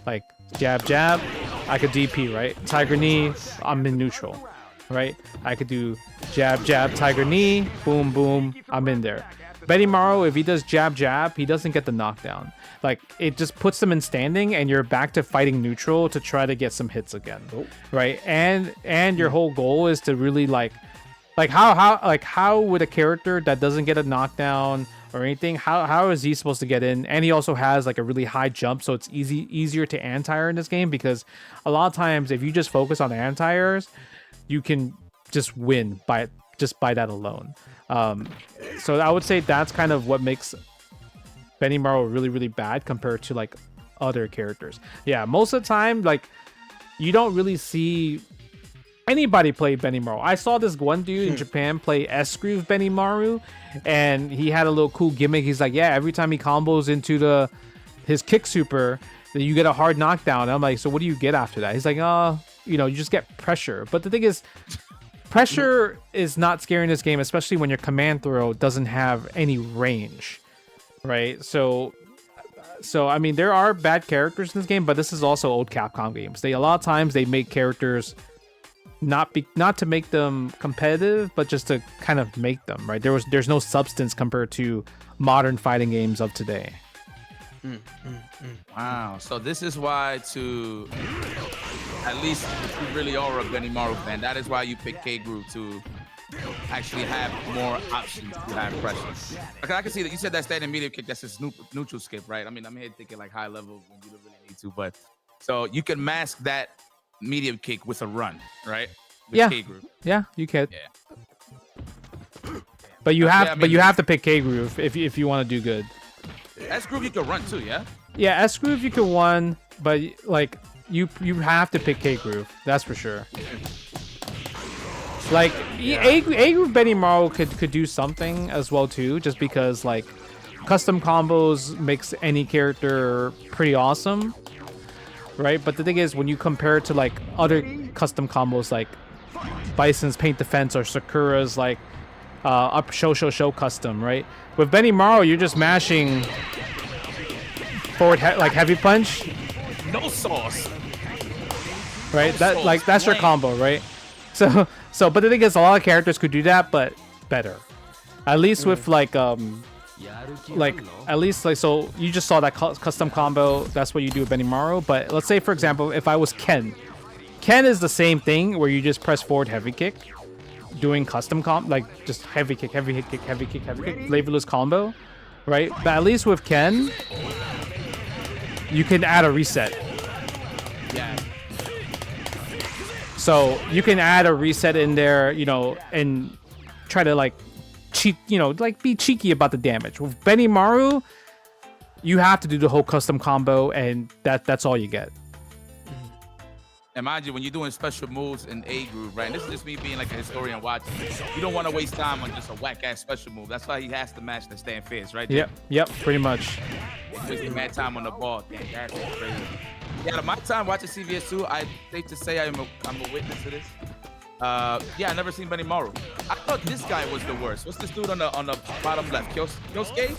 like jab, I could DP, right? Tiger knee, I'm in neutral, right? I could do jab, tiger knee, boom, I'm in there. Benimaru, if he does jab, he doesn't get the knockdown. Like, it just puts them in standing and you're back to fighting neutral to try to get some hits again, right? And your whole goal is to really, like, Like how would a character that doesn't get a knockdown or anything, how is he supposed to get in? And he also has like a really high jump, so it's easier to anti-air in this game, because a lot of times if you just focus on anti-airs, you can just win by that alone. So I would say that's kind of what makes Benimaru really, really bad compared to like other characters. Yeah, most of the time, like, you don't really see anybody play Benimaru. I saw this one dude in Japan play S-Groove Benimaru, and he had a little cool gimmick. He's like, yeah, every time he combos into his kick super, then you get a hard knockdown. And I'm like, so what do you get after that? He's like, you just get pressure. But the thing is, pressure is not scary in this game, especially when your command throw doesn't have any range, right? So I mean, there are bad characters in this game, but this is also old Capcom games. A lot of times they make characters not to make them competitive, but just to kind of make them, right? There's no substance compared to modern fighting games of today. Wow. So this is why, to at least if you really are a Benimaru fan, that is why you pick K-Groove, to actually have more options to have pressure. Okay, I can see that you said that standing medium kick, that's just neutral skip, right? I mean, I'm here thinking like high level when you don't really need to, but so you can mask that medium kick with a run, right? With Yeah. K-Groove. Yeah, you can. Yeah. But you have I mean, to pick K-Groove if you want to do good. S-Groove you can run too, yeah? Yeah, S-Groove you can one, but like you have to pick K-Groove. That's for sure. Like A-Groove Benimaru could do something as well too, just because like custom combos makes any character pretty awesome, right? But the thing is, when you compare it to like other custom combos like Bison's Paint Defense or Sakura's like up show custom, right? With Benimaru, you're just mashing forward like heavy punch, No sauce. right? That's your combo, right? So but the thing is, a lot of characters could do that, but better. At least with like at least like, so you just saw that custom combo. That's what you do with Benimaru. But let's say, for example, if I was Ken is the same thing, where you just press forward heavy kick, doing custom like just heavy kick, flavorless combo, right? But at least with Ken, you can add a reset. Yeah. So you can add a reset in there, and try to like cheat, like be cheeky about the damage. With Benimaru, you have to do the whole custom combo, and that's all you get. And mind you, when you're doing special moves in A-Groove, right? And this is just me being like a historian watching. You don't want to waste time on just a whack-ass special move. That's why he has to match the stand fierce, right? Yep, pretty much. Wasting mad time on the ball. Damn, that's crazy. Yeah, my time watching CVS2, I think to say I'm a witness to this. Yeah, I never seen Benimaru. I thought this guy was the worst. What's this dude on the bottom left? Kyosuke?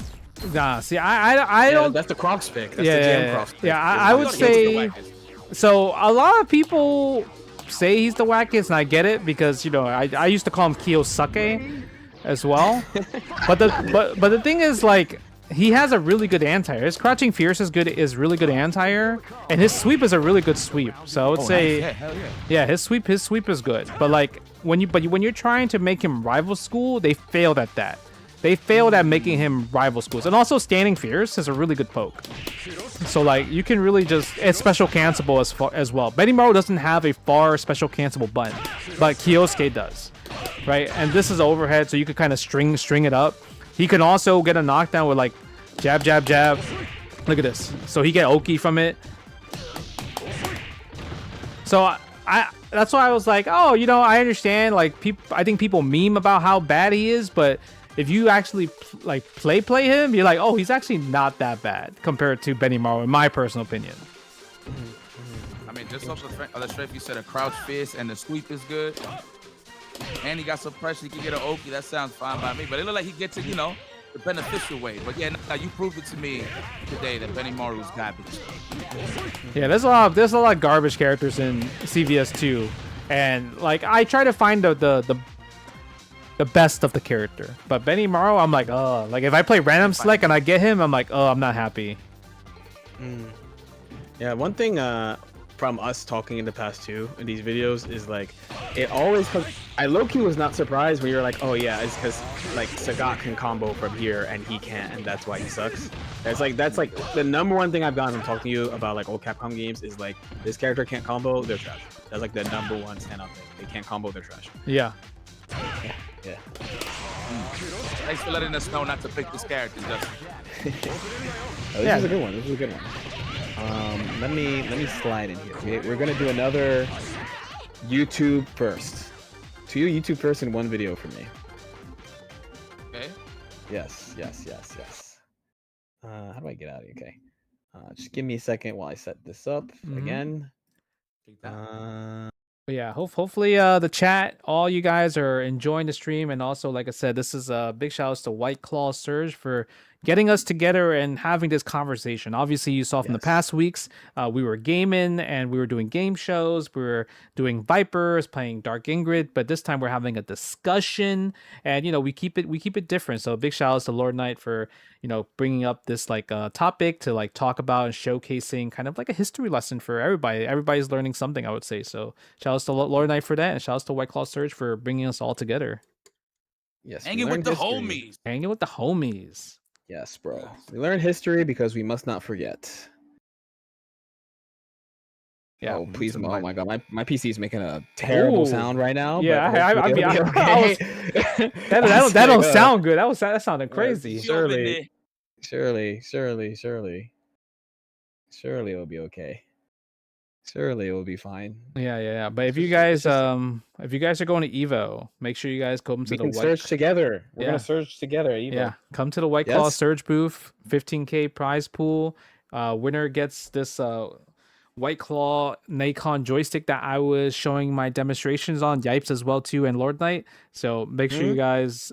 Nah, see, I don't. That's the Crocs pick. That's Yeah, the yeah, Jam yeah. Crocs pick. Yeah, I would say. So a lot of people say he's the wackest, and I get it, because I used to call him Kiyosake as well. but the thing is, like, he has a really good anti-air. His crouching fierce is really good anti-air, and his sweep is a really good sweep. So I would say, nice. Yeah, hell yeah. yeah, his sweep is good. But like when you're trying to make him rival school, they failed at that. They failed at making him rival schools. And also standing fierce is a really good poke. So like you can really it's special cancelable as well. Benimaru doesn't have a far special cancelable button, but Kyosuke does, right? And this is overhead, so you could kind of string it up. He can also get a knockdown with like jab, jab, jab. Look at this. So he get Oki from it. So I that's why I was like, oh, I understand. Like I think people meme about how bad he is, but if you actually play him, you're like, oh, he's actually not that bad compared to Benimaru, in my personal opinion. I mean, just off the strength, you said a crouch fierce and the sweep is good. And he got some pressure. He can get an Oki. That sounds fine by me. But it looked like he gets it, the beneficial way. But yeah, now you proved it to me today that Benimaru's garbage. Yeah, there's a lot of garbage characters in CVS2, and like I try to find the best of the character. But Benimaru, I'm like, oh, like if I play random select and I get him, I'm like, oh, I'm not happy. Yeah, one thing from us talking in the past too in these videos is like it always comes. I low-key was not surprised when you're like, oh yeah, it's because like Sagat can combo from here and he can't, and that's why he sucks. That's like the number one thing I've gotten from talking to you about like old Capcom games is like this character can't combo, they're trash. That's like the number one standout thing. They can't combo, they're trash. Yeah. Yeah. Thanks for letting us know not to pick this character, Justin. This is a good one. This is a good one. Let me slide in here. We're gonna do another YouTube first. 2 YouTube first and 1 video for me. Okay. Yes. How do I get out of here? Okay. Just give me a second while I set this up again. But yeah, hopefully the chat, all you guys are enjoying the stream, and also like I said, this is a big shout out to White Claw Surge for getting us together and having this conversation. Obviously, you saw from the past weeks, we were gaming and we were doing game shows, we were doing Vipers, playing Dark Ingrid, but this time we're having a discussion, and we keep it different. So big shout outs to Lord Knight for bringing up this like topic to like talk about and showcasing kind of like a history lesson for everybody. Everybody's learning something, I would say. So shout outs to Lord Knight for that, and shout outs to White Claw Surge for bringing us all together. Yes, Hanging with the homies. Hanging with the homies. Yes, bro. We learn history because we must not forget. Yeah. Oh, please. Oh my god. My PC is making a terrible sound right now. Yeah, but that don't sound good. That sounded crazy. Surely it will be okay. Surely it will be fine. Yeah. But if you guys are going to Evo, make sure you guys come to we the can search together. We're gonna search together at Evo. Yeah, come to the White Claw Surge booth. 15K prize pool. Winner gets this White Claw Nacon joystick that I was showing my demonstrations on. Yipes as well too, and Lord Knight. So make sure you guys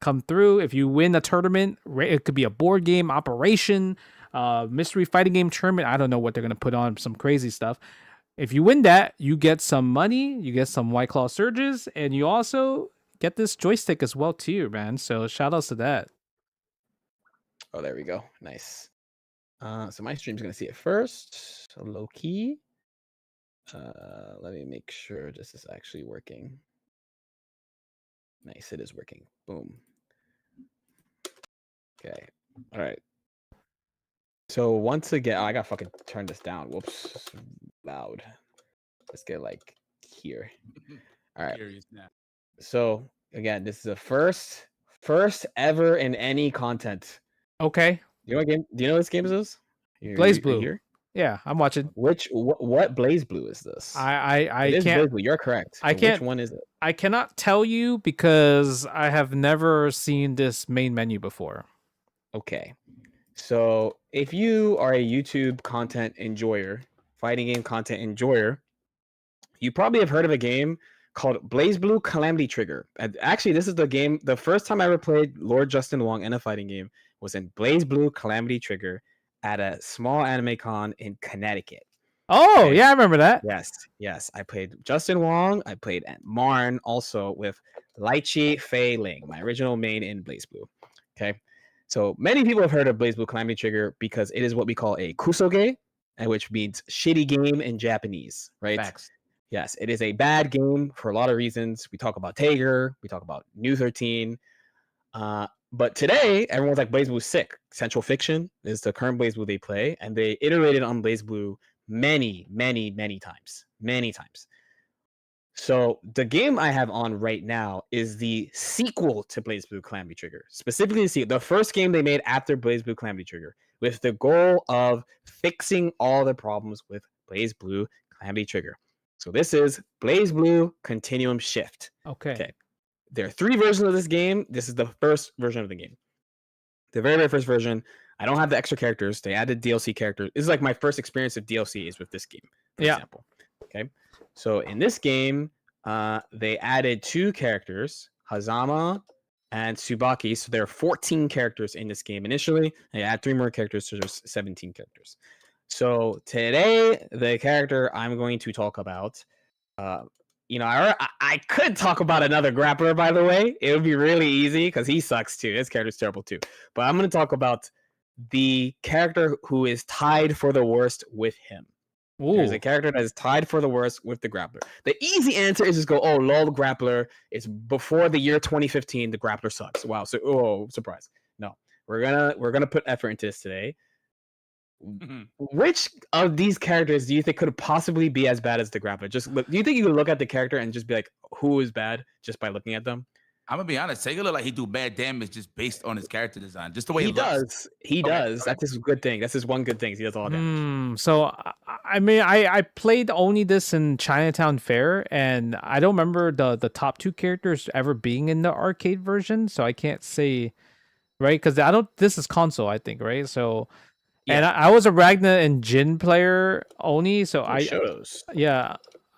come through. If you win a tournament, it could be a board game, operation, mystery fighting game tournament. I don't know what they're gonna put on, some crazy stuff. If you win that, you get some money, you get some White Claw Surges, and you also get this joystick as well too, man. So shout outs to that. Oh, there we go. Nice. So my stream's gonna see it first. Low key. Let me make sure this is actually working. Nice, it is working. Boom. Okay. All right. So once again, I gotta fucking turn this down. Whoops, loud. Let's get like here. All right. So again, this is the first ever in any content. Okay. You know what game? Do you know what this game is? Blaze Blue. Here? Yeah, I'm watching. What Blaze Blue is this? I can't. Blaze Blue. You're correct. I can't. Which one is it? I cannot tell you because I have never seen this main menu before. Okay. So if you are a YouTube content enjoyer, fighting game content enjoyer, you probably have heard of a game called Blaze Blue Calamity Trigger. And actually, this is the game. The first time I ever played Lord JWong in a fighting game was in Blaze Blue Calamity Trigger at a small anime con in Connecticut. Oh, yeah, I remember that. Yes. I played JWong. I played Marn also with Lychee Fei Ling, my original main in Blaze Blue. Okay. So many people have heard of Blaze Blue Calamity Trigger because it is what we call a kusoge, which means shitty game in Japanese, right? Facts. Yes, it is a bad game for a lot of reasons. We talk about Tager, we talk about New 13. But today, everyone's like, Blaze Blue's sick. Central Fiction is the current Blaze Blue they play, and they iterated on Blaze Blue many times. So the game I have on right now is the sequel to Blaze Blue Calamity Trigger. Specifically, the first game they made after Blaze Blue Calamity Trigger, with the goal of fixing all the problems with Blaze Blue Calamity Trigger. So this is Blaze Blue Continuum Shift. Okay. There are 3 versions of this game. This is the first version of the game. The very, very first version. I don't have the extra characters. They added DLC characters. This is like my first experience of DLC is with this game, for example. Okay. So in this game, they added 2 characters, Hazama and Tsubaki. So there are 14 characters in this game initially. They add 3 more characters, so there's 17 characters. So today, the character I'm going to talk about, I could talk about another grappler, by the way. It would be really easy because he sucks too. His character's terrible too. But I'm going to talk about the character who is tied for the worst with him. There's Ooh. a character that is tied for the worst with the grappler. The easy answer is just go, oh, lol, grappler. It's before the year 2015. The grappler sucks. Wow. So, oh, surprise. No, we're gonna put effort into this today. Which of these characters do you think could possibly be as bad as the grappler? Just look, do you think you could look at the character and just be like, who is bad just by looking at them? I'm gonna be honest. Sega look like he do bad damage just based on his character design, just the way He he looks. does. He Okay, does. okay. That's his good thing. That's his one good thing. He does all damage. So I mean, I played only this in Chinatown Fair, and I don't remember the top two characters ever being in the arcade version, so I can't say, right? Because I don't. This is console, I think, right? So, and Yeah. I was a Ragna and Jin player only, so Shoutouts. yeah,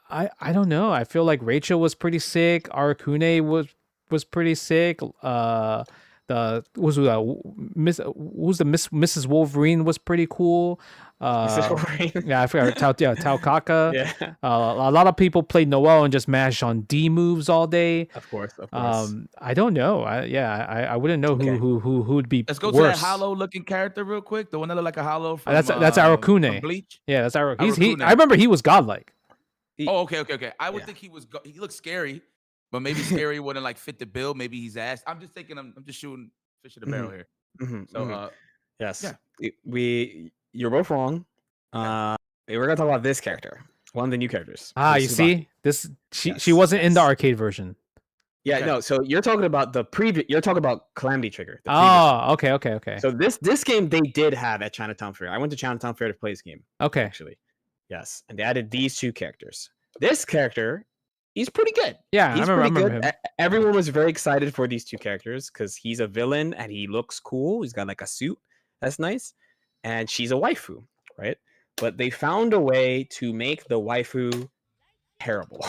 I don't know. I feel like Rachel was pretty sick. Arakune was pretty sick. The who's Mrs. Wolverine was pretty cool. Yeah, I forgot Tao Kaka. Yeah. A lot of people played Noel and just mash on D moves all day. Of course. Of course. I don't know. I wouldn't know Okay. who would be Let's go worse. to that hollow looking character real quick. The one that look like a hollow from That's from Arakune. Bleach. Yeah, that's Arakune. Arakune. I remember he was godlike. Oh, okay. I would Yeah. think he looks scary, but maybe scary wouldn't like fit the bill. Maybe he's ass. I'm just thinking. I'm just shooting fish in the barrel here. So Yes. yeah. You're both wrong. We're gonna talk about this character. One of the new characters. Ah, This you is see, this she Yes, wasn't in the yes. arcade version. Yeah, Okay. no. So you're talking about the previous. You're talking about Calamity Trigger. the previous Oh, okay. one. So this game they did have at Chinatown Fair. I went to Chinatown Fair to play this game. Okay. Actually, yes, and they added these two characters. This character, he's pretty good. Yeah, He's I pretty remember good. him. Everyone was very excited for these two characters because he's a villain and he looks cool. He's got like a suit that's nice, and she's a waifu, right? But they found a way to make the waifu terrible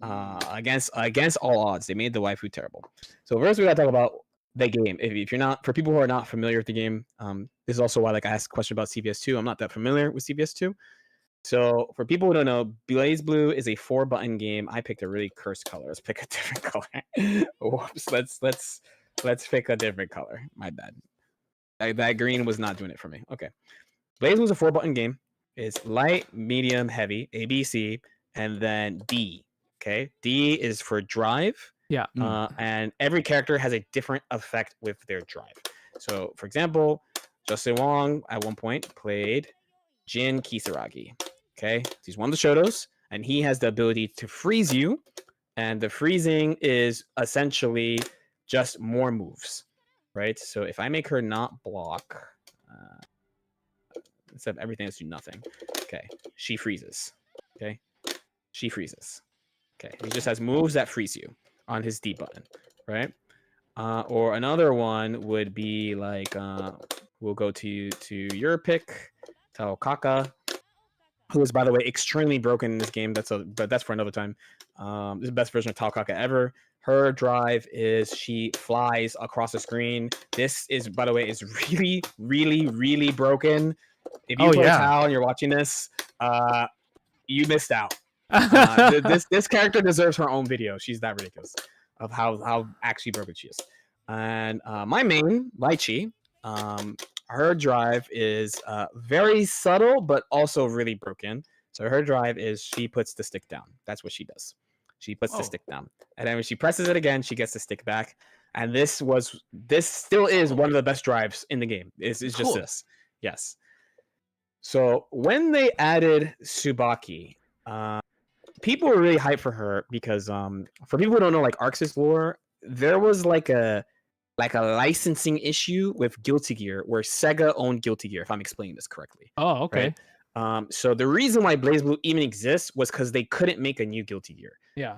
against all odds. They made the waifu terrible. So first we gotta talk about the game. If you're not, for people who are not familiar with the game, this is also why like I asked a question about CVS2. I'm not that familiar with CVS2. So for people who don't know, Blaze Blue is a 4-button game. I picked a really cursed color. Let's pick a different color. Whoops. Let's pick a different color. My bad. That green was not doing it for me. Okay. Blaze Blue is a 4-button game. It's light, medium, heavy, A, B, C, and then D. Okay. D is for drive. Yeah. And every character has a different effect with their drive. So for example, JWong at one point played Jin Kisaragi. Okay, he's one of the Shotos, and he has the ability to freeze you, and the freezing is essentially just more moves, right? So if I make her not block, instead of everything, let's do nothing. Okay, she freezes. Okay, she freezes. Okay, he just has moves that freeze you on his D button, right? Or another one would be like, we'll go to your pick, Taokaka, who is, by the way, extremely broken in this game. But that's for another time. This is the best version of Taokaka ever. Her drive is she flies across the screen. This is, by the way, is really, really, really broken. If you play Tao and you're watching this, you missed out. This character deserves her own video. She's that ridiculous of how actually broken she is. And my main, Lychee, her drive is very subtle, but also really broken. So her drive is she puts the stick down. That's what she does. She puts the stick down. And then when she presses it again, she gets the stick back. And this still is one of the best drives in the game. It's just Cool. this. Yes. So when they added Tsubaki, people were really hyped for her because for people who don't know like Arxis lore, there was like a licensing issue with Guilty Gear where Sega owned Guilty Gear, if I'm explaining this correctly. Oh, okay. Right? So the reason why Blaze Blue even exists was because they couldn't make a new Guilty Gear. Yeah.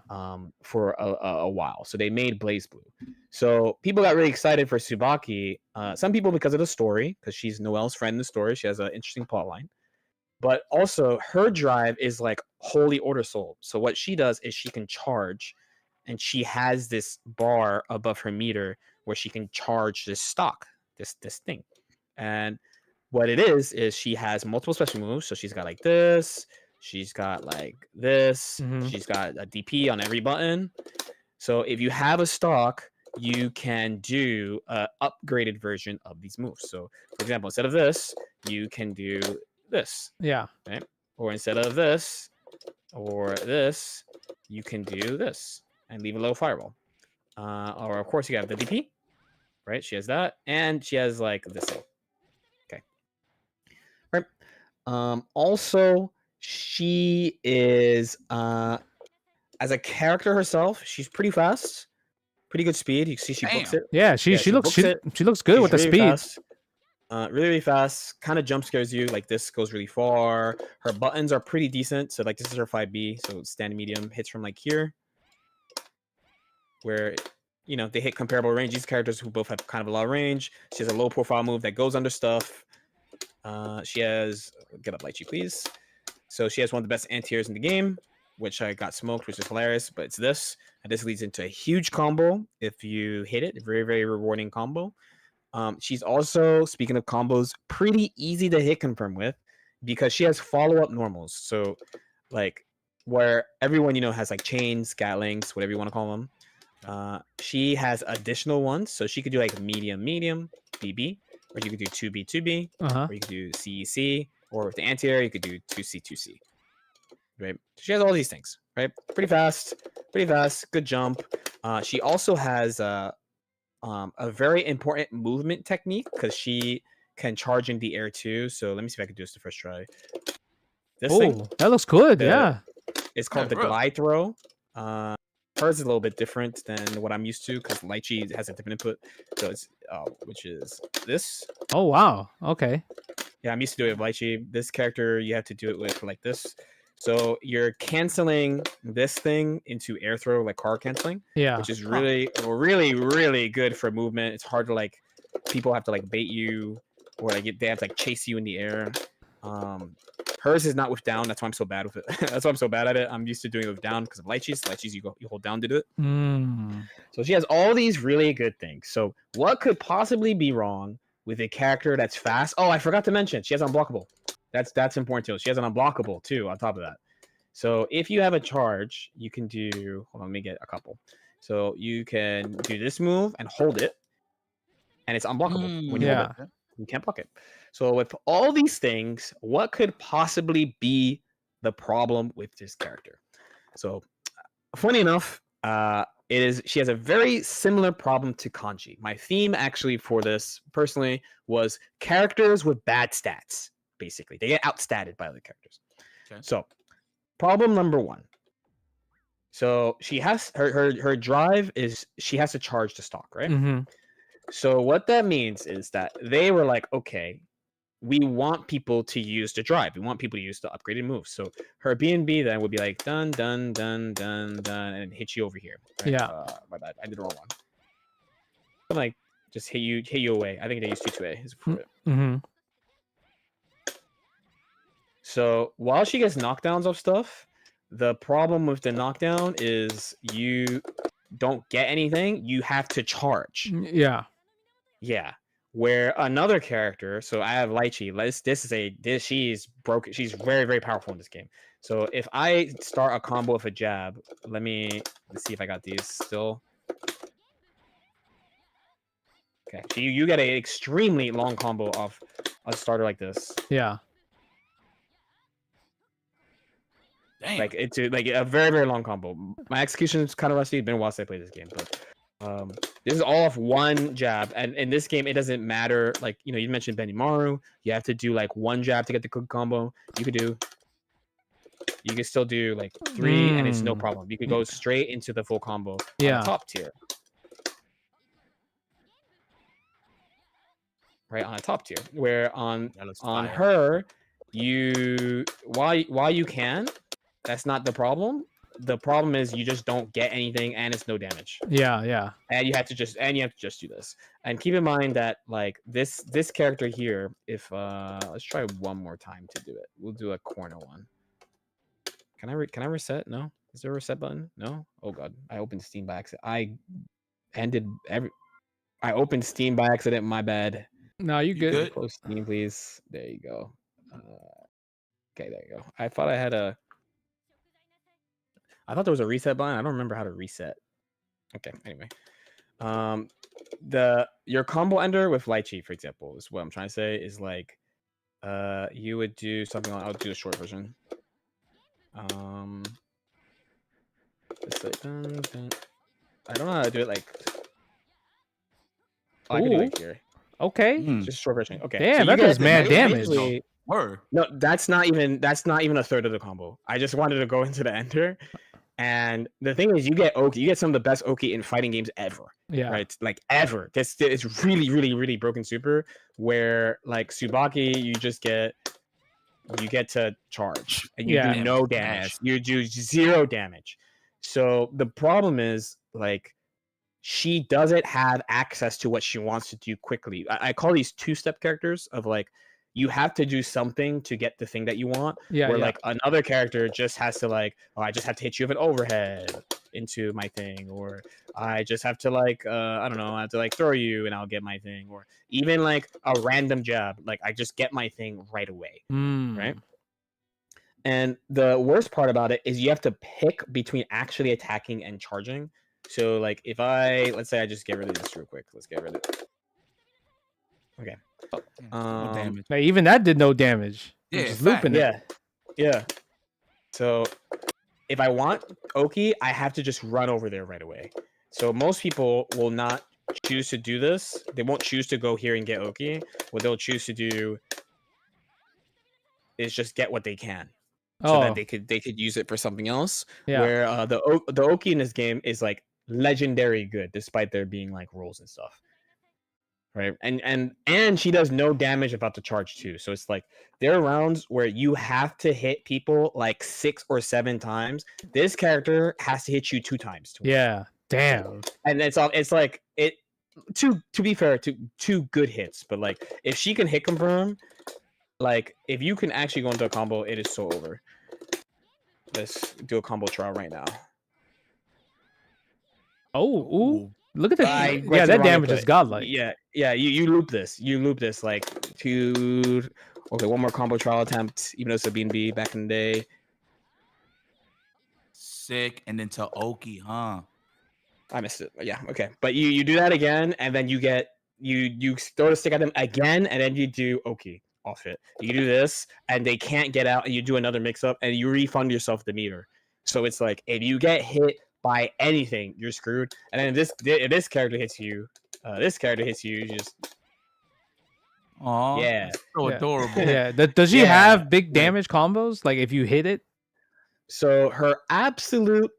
For a while. So they made Blaze Blue. So people got really excited for Tsubaki. Some people because of the story, because she's Noelle's friend in the story. She has an interesting plot line. But also her drive is like Holy Order Soul. So what she does is she can charge, and she has this bar above her meter where she can charge this stock, this thing. And what it is she has multiple special moves. So she's got like this, she's got like this, she's got a DP on every button. So if you have a stock, you can do an upgraded version of these moves. So for example, instead of this, you can do this. Yeah. Right? or instead of this or this, you can do this and leave a low fireball. Or of course you have the DP, right? She has that, and she has like this thing. Okay. Right. Also, she is as a character herself, she's pretty fast, pretty good speed. You can see she books Damn. it. Yeah, she looks books it. she looks good She's with the really speed. fast. Really fast. Kind of jump scares you. Like this goes really far. Her buttons are pretty decent. So like this is her 5B. So standing medium hits from like here, where they hit comparable range. These characters who both have kind of a lot of range. She has a low profile move that goes under stuff. She has get up Lychee, please. So she has one of the best anti-airs in the game, which I got smoked, which is hilarious. But it's this, and this leads into a huge combo if you hit it. A very, very rewarding combo. She's also, speaking of combos, pretty easy to hit confirm with because she has follow-up normals. So like where everyone has like chains, Gatlings, whatever you want to call them. She has additional ones, so she could do like medium, BB, or you could do 2B, 2B, or you could do CEC, or with the anti-air, you could do 2C, 2C. Right? She has all these things, right? Pretty fast, good jump. She also has a very important movement technique because she can charge in the air too. So let me see if I can do this the first try. This thing, that looks good. Yeah. it's called the bro. glide throw. Hers is a little bit different than what I'm used to because Lychee has a different input. So it's which is this. Oh wow. Okay. Yeah, I'm used to doing it with Lychee. This character you have to do it with like this. So you're canceling this thing into air throw, like car canceling. Yeah. Which is really, really, really good for movement. It's hard to like, people have to like bait you, or like they have to like chase you in the air. Hers is not with down. That's why I'm so bad with it. That's why I'm so bad at it. I'm used to doing it with down because of Lychee's. Lychee's you hold down to do it. So she has all these really good things. So what could possibly be wrong with a character that's fast? Oh, I forgot to mention she has unblockable. That's important too. She has an unblockable too on top of that. So if you have a charge, you can do. Hold on, let me get a couple. So you can do this move and hold it, and it's unblockable when you hold it. You can't block it. So with all these things, what could possibly be the problem with this character? So funny enough, she has a very similar problem to Kanji. My theme actually for this personally was characters with bad stats. Basically, they get outstatted by other characters. Okay. So problem number one. So she has her drive is she has to charge the stock, right? So what that means is that they were like, okay, we want people to use the drive. We want people to use the upgraded moves. So her BNB then would be like dun dun dun dun dun and hit you over here. Right? Yeah. My bad. I did the wrong one. I'm like just hit you away. I think they use 2-2A is for it. So while she gets knockdowns of stuff, the problem with the knockdown is you don't get anything. You have to charge. Yeah. Where another character, so I have Lychee. She's broken. She's very, very powerful in this game. So if I start a combo with a jab, let's see if I got these still. Okay, so you get an extremely long combo off a starter like this. Yeah. Damn. Like it's like a very, very long combo. My execution is kind of rusty. It's been a while since I played this game, but this is all off one jab. And in this game, it doesn't matter. Like you mentioned Benimaru. You have to do like one jab to get the good combo. You can still do like 3, and it's no problem. You could go straight into the full combo. On the top tier. Right on a top tier, where on her, while you can. That's not the problem. The problem is you just don't get anything and it's no damage. Yeah. And you have to just do this. And keep in mind that like this character here, if let's try one more time to do it. We'll do a corner one. Can I reset? No? Is there a reset button? No? Oh god. I opened Steam by accident. I opened Steam by accident, my bad. No, you good. Close Steam, please. There you go. Okay, there you go. I thought there was a reset button. I don't remember how to reset. Okay, anyway. Your combo ender with Lychee, for example, is what I'm trying to say, is like You would do something like, I'll do a short version. It's like I don't know how to do it like. Oh, I can do it like here. Okay. Just a short version. Okay. Damn, so that you does get mad damage. basically- Word. No, that's not even a third of the combo. I just wanted to go into the ender. And the thing is, you get Oki. You get some of the best Oki in fighting games ever. Yeah. Right? Like ever. It's really, really, really broken super. Where like Tsubaki, you get to charge and you Yeah. do no damage. You do 0 damage. So the problem is like she doesn't have access to what she wants to do quickly. I call these 2-step characters of like you have to do something to get the thing that you want. Yeah. Where Yeah. like another character just has to like, oh, I just have to hit you with an overhead into my thing, or I just have to like, I don't know, I have to like throw you and I'll get my thing, or even like a random jab, like I just get my thing right away, right? And the worst part about it is you have to pick between actually attacking and charging. So like if let's say I just get rid of this real quick. Let's get rid of it. Okay. No damage. Like, even that did no damage. Yeah, Just fact. looping it. Yeah. So if I want Oki, I have to just run over there right away. So most people will not choose to do this. They won't choose to go here and get Oki. What they'll choose to do is just get what they can. So that they could use it for something else. Yeah. Where the Oki in this game is like legendary good, despite there being like rules and stuff. Right. And she does no damage about the charge too. So it's like there are rounds where you have to hit people like 6 or 7 times. This character has to hit you 2 times. To win. Yeah. Damn. And it's like it to be fair, two good hits, but like if she can hit confirm, like if you can actually go into a combo, it is so over. Let's do a combo trial right now. Oh, ooh. Look at that. I went Yeah, to the that wrong damage input. is godlike. Yeah. You loop this. You loop this like to. Okay, one more combo trial attempt. Even though it's a B&B back in the day. Sick, and then to Oki, huh? I missed it. Yeah. Okay, but you do that again, and then you get you throw the stick at them again, and then you do Oki off it. You do this, and they can't get out, and you do another mix up, and you refund yourself the meter. So it's like if you get hit by anything, you're screwed. And then if this character hits you, you just Aw, yeah. so Yeah. adorable. Yeah. Does she Yeah. have big damage combos? Like if you hit it? So her absolute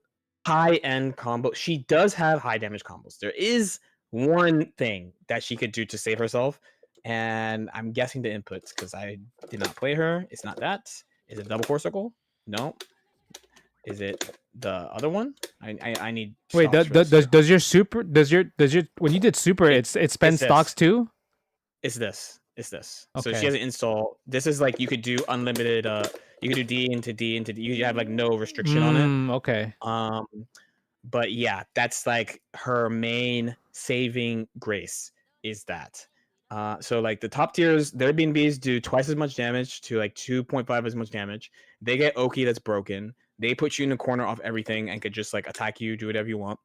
high-end combo, she does have high damage combos. There is one thing that she could do to save herself, and I'm guessing the inputs because I did not play her. It's not that. Is it double core circle? No. Is it the other one? I need. Wait, stocks for this. does your super when you did super it spends this. stocks too? It's this. So Okay. she has an install. This is like you could do unlimited. You could do D into D into D. You have like no restriction on it. Okay. But yeah, that's like her main saving grace is that. So like the top tiers, their B&Bs do twice as much damage to like 2.5 as much damage. They get Oki that's broken. They put you in the corner off everything and could just like attack you, do whatever you want.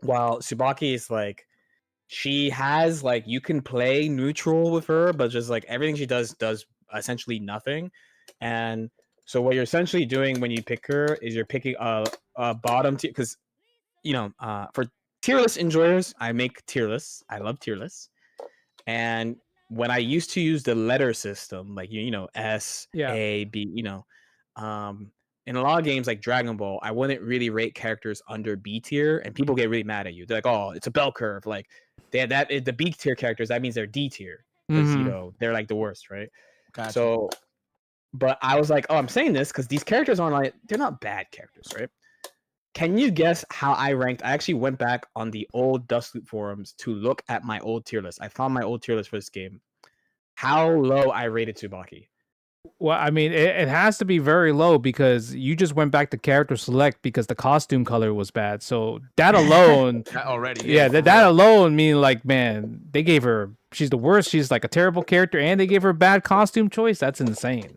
While Tsubaki is like, she has like you can play neutral with her, but just like everything she does essentially nothing. And so what you're essentially doing when you pick her is you're picking a bottom tier because for tier list enjoyers, I make tier lists. I love tier lists. And when I used to use the letter system, like S, Yeah. A, B, in a lot of games like Dragon Ball, I wouldn't really rate characters under B tier, and people get really mad at you. They're like, "Oh, it's a bell curve." Like they have the B tier characters. That means they're D tier because Mhm. they're like the worst, right? Gotcha. So, but I was like, "Oh, I'm saying this because these characters aren't like they're not bad characters, right?" Can you guess how I ranked? I actually went back on the old Dust Loop forums to look at my old tier list. I found my old tier list for this game. How low I rated Tsubaki. Well, I mean, it has to be very low because you just went back to character select because the costume color was bad. So that alone, That already. yeah, for that real. alone mean like, man, they gave her. She's the worst. She's like a terrible character, and they gave her a bad costume choice. That's insane.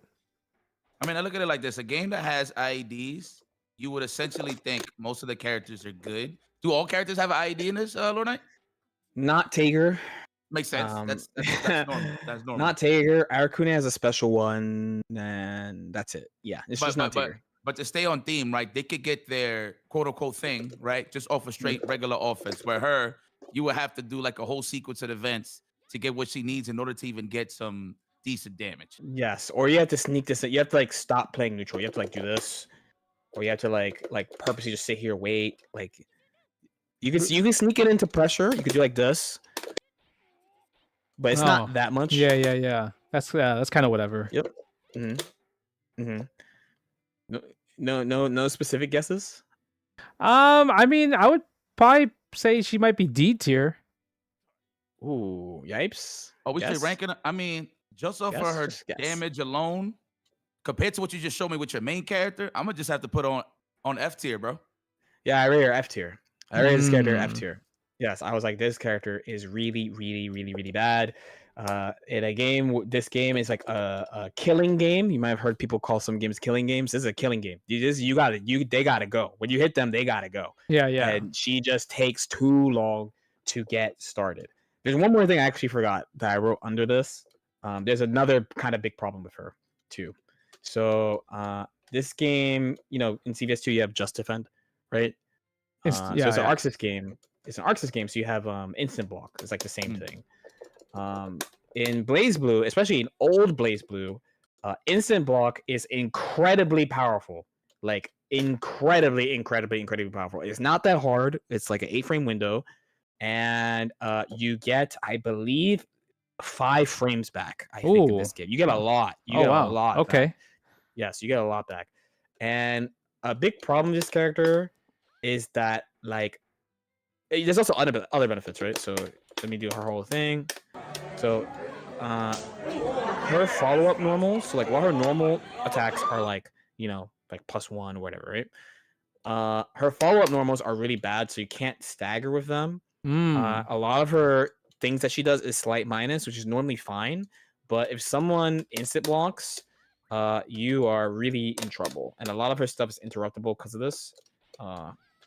I mean, I look at it like this: a game that has IEDs, you would essentially think most of the characters are good. Do all characters have an IED in this, Lord Knight? Not Tager. Makes sense. That's normal. That's normal. Not Tager. Arakune has a special one, and that's it. Yeah, it's just not Tager. But to stay on theme, right? They could get their quote unquote thing, right? Just off a straight regular offense. Where her, you would have to do like a whole sequence of events to get what she needs in order to even get some decent damage. Yes, or you have to sneak this. You have to like stop playing neutral. You have to like do this, or you have to like purposely just sit here, wait. Like you can sneak it into pressure. You could do like this, but it's not that much. Yeah. That's kind of whatever. Yep. No specific guesses. I mean, I would probably say she might be D tier. Ooh, yipes. Oh, we should rank it. I mean, just off for her damage alone, compared to what you just showed me with your main character, I'm gonna just have to put on F tier, bro. Yeah, I rate her F tier. I rate this character F tier. Yes, I was like, this character is really, really, really, really bad. In a game, this game is like a killing game. You might have heard people call some games killing games. This is a killing game. They gotta go. When you hit them, they gotta go. Yeah. And she just takes too long to get started. There's one more thing I actually forgot that I wrote under this. There's another kind of big problem with her too. So this game, in CVS2 you have Just Defend, right? So it's an Arxis game. It's an Arxis game, so you have instant block. It's like the same thing. In Blaze Blue, especially in old Blaze Blue, instant block is incredibly powerful. Like incredibly powerful. It's not that hard. It's like an 8-frame window, and you get, I believe, 5 frames back. I think in this game, you get a lot. You get a lot. Okay. Back. Yes, you get a lot back. And a big problem with this character is that like there's also other benefits, right? So let me do her whole thing. So her follow-up normals, so like while her normal attacks are like like +1 or whatever, right? Her follow-up normals are really bad, so you can't stagger with them. A lot of her things that she does is slight minus, which is normally fine, but if someone instant blocks, you are really in trouble. And a lot of her stuff is interruptible because of this.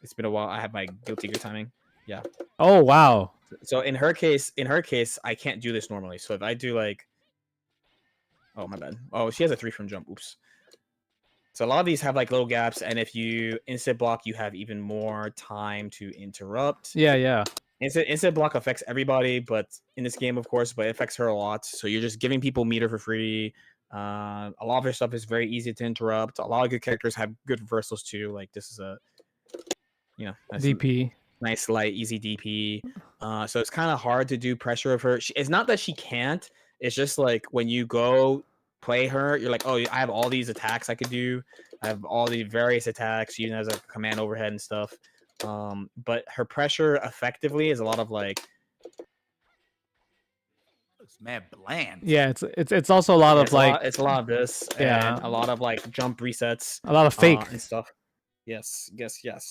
It's been a while. I have my guilty gear timing. Yeah. Oh wow. So in her case, I can't do this normally. So if I do like, oh my bad. Oh, she has a 3-frame jump. Oops. So a lot of these have like little gaps, and if you instant block, you have even more time to interrupt. Yeah. Instant block affects everybody, but in this game, of course, but it affects her a lot. So you're just giving people meter for free. A lot of her stuff is very easy to interrupt. A lot of good characters have good reversals too. Like this is a, DP. Nice light easy DP. So it's kind of hard to do pressure of her. It's not that she can't. It's just like when you go play her, you're like, oh, I have all these attacks I could do. I have all these various attacks. She even has a command overhead and stuff. But her pressure effectively is a lot of like. Looks mad bland. Yeah, it's also a lot of like. It's a lot of this. Yeah. And a lot of like jump resets. A lot of fake and stuff. Yes.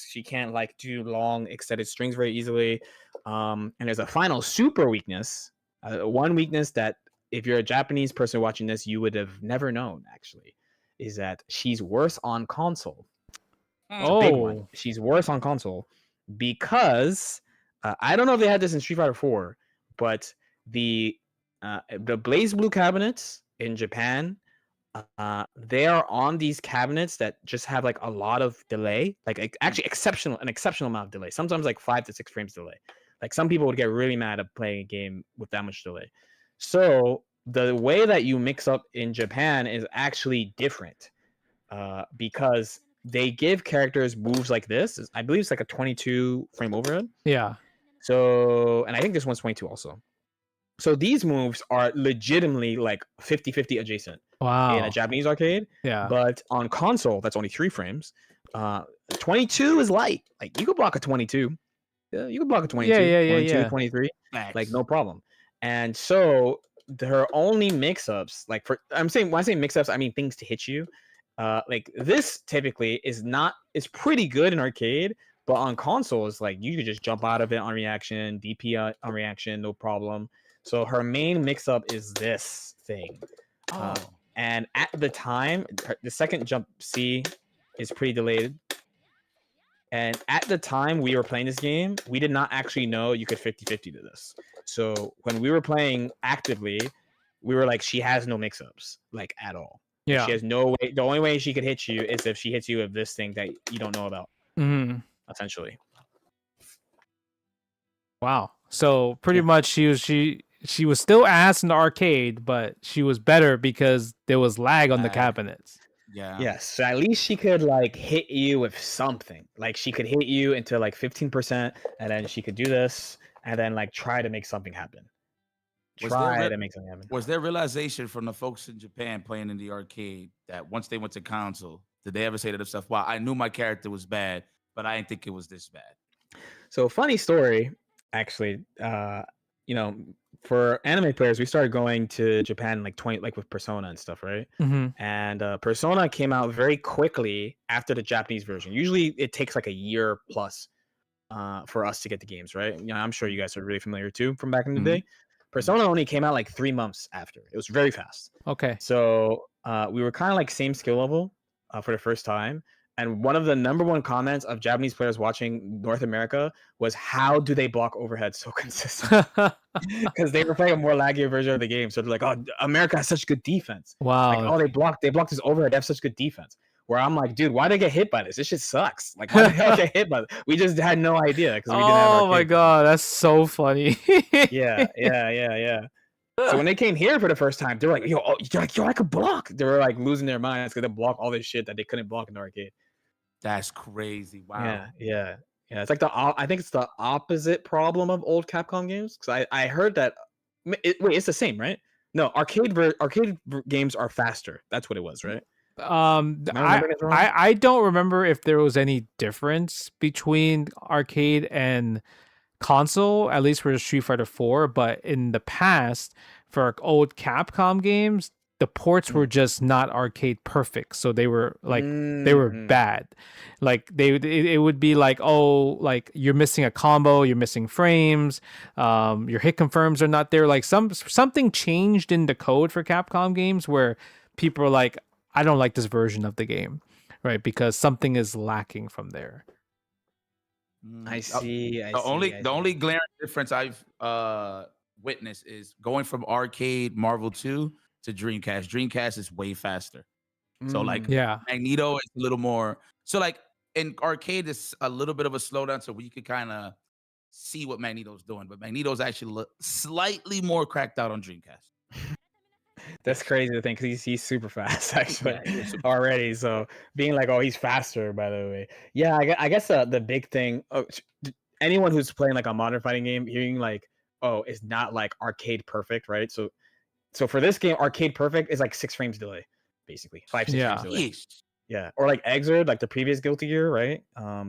She can't like do long extended strings very easily. And there's a final super weakness. One weakness that if you're a Japanese person watching this, you would have never known actually, is that she's worse on console. Big one. She's worse on console because I don't know if they had this in Street Fighter 4, but the Blaze Blue cabinets in Japan. They are on these cabinets that just have like a lot of delay, like actually an exceptional amount of delay. Sometimes like 5 to 6 frames delay. Like some people would get really mad at playing a game with that much delay. So the way that you mix up in Japan is actually different, because they give characters moves like this. I believe it's like a 22 frame overhead. Yeah. So, and I think this one's 22 also. So these moves are legitimately like 50-50 adjacent. Wow. In a Japanese arcade. Yeah. But on console, that's only 3 frames. 22 is light. Like you could block a 22. Yeah, you could block a 22. Yeah. 22, 23. Like no problem. And so her only mix-ups, like when I say mix-ups, I mean things to hit you. Like this typically is pretty good in arcade, but on console is like you could just jump out of it on reaction, DP on reaction, no problem. So her main mix-up is this thing. And at the time, the second jump C is pretty delayed. And at the time we were playing this game, we did not actually know you could 50-50 to this. So when we were playing actively, we were like, she has no mix-ups, like at all. Like, Yeah. she has no way. The only way she could hit you is if she hits you with this thing that you don't know about, essentially. Wow. So pretty Yeah. much she was still ass in the arcade, but she was better because there was lag on the Lag. cabinets. Yeah. Yes, so at least she could like hit you with something. Like she could hit you into like 15%, and then she could do this, and then like try to make something happen. Was there Try re- to make something happen. Was there realization from the folks in Japan playing in the arcade that once they went to console, did they ever say to themselves, "Wow, I knew my character was bad, but I didn't think it was this bad"? So funny story, actually. You know, for anime players, we started going to Japan like with Persona and stuff, right? And Persona came out very quickly after the Japanese version. Usually, it takes like a year plus for us to get the games, right? You know, I'm sure you guys are really familiar too from back in the day. Persona only came out like 3 months after. It was very fast. Okay. So we were kind of like same skill level for the first time. And one of the number one comments of Japanese players watching North America was, how do they block overhead so consistently? Because they were playing a more laggy version of the game. So they're like, oh, America has such good defense. Wow. Like, oh, they blocked this overhead. They have such good defense. Where I'm like, dude, why did they get hit by this? This shit sucks. Like, why did they all get hit by this? We just had no idea because we didn't have Oh my arcade. god, that's so funny. Yeah. So when they came here for the first time, they were like, yo, I could block. They were like losing their minds because they block all this shit that they couldn't block in the arcade. That's crazy. Wow. Yeah. It's like I think it's the opposite problem of old Capcom games. Because I heard that. Wait, it's the same, right? No, arcade games are faster. That's what it was, right? I don't remember if there was any difference between arcade and console, at least for Street Fighter 4, but in the past for old Capcom games, the ports were just not arcade perfect, so they were like they were bad. Like it would be like, oh, like you're missing a combo, you're missing frames, your hit confirms are not there. Like something changed in the code for Capcom games where people are like, I don't like this version of the game, right? Because something is lacking from there. I see. The only glaring difference I've witnessed is going from arcade Marvel 2 to Dreamcast. Dreamcast is way faster. So like Magneto is a little more. So like in arcade, it's a little bit of a slowdown, so we could kind of see what Magneto's doing. But Magneto's actually slightly more cracked out on Dreamcast. That's crazy to think because he's super fast actually already. So being like, oh, he's faster, by the way. Yeah, I guess the big thing. Anyone who's playing like a modern fighting game, hearing like, oh, it's not like arcade perfect, right? So for this game, arcade perfect is like 6 frames delay, basically 5-6 frames delay. Yeah, or like Exert, like the previous Guilty Gear, right?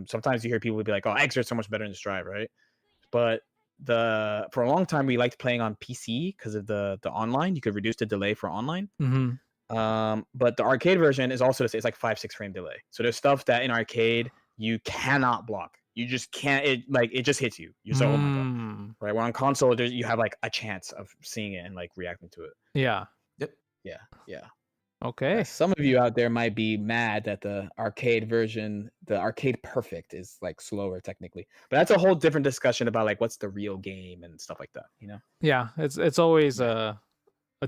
Sometimes you hear people be like, oh, Exert's so much better in this drive, right? But for a long time we liked playing on PC because of the online. You could reduce the delay for online. But the arcade version is also it's like 5-6 frame delay. So there's stuff that in arcade you cannot block. You just can't. It just hits you. You're so oh my god, right? When on console, you have like a chance of seeing it and like reacting to it. Yeah. Yep. Yeah. Okay. Some of you out there might be mad that the arcade version, the arcade perfect, is like slower technically, but that's a whole different discussion about like what's the real game and stuff like that. You know? Yeah, it's always a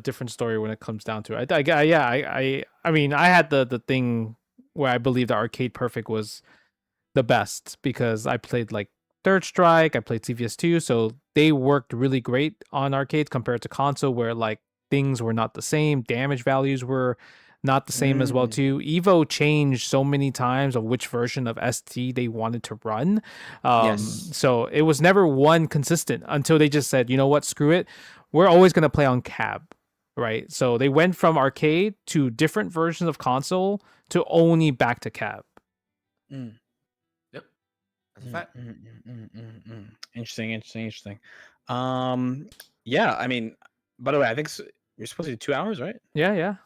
different story when it comes down to it. I mean, I had the thing where I believe the arcade perfect was the best because I played like Third Strike, I played CVS2, so they worked really great on arcades compared to console where like things were not the same, damage values were not the same as well too. Evo changed so many times of which version of ST they wanted to run. So it was never one consistent until they just said, you know what, screw it. We're always going to play on cab, right? So they went from arcade to different versions of console to only back to cab. Yep. That's a fact. Interesting. Yeah, I mean, by the way, I think you're supposed to do 2 hours, right? Yeah.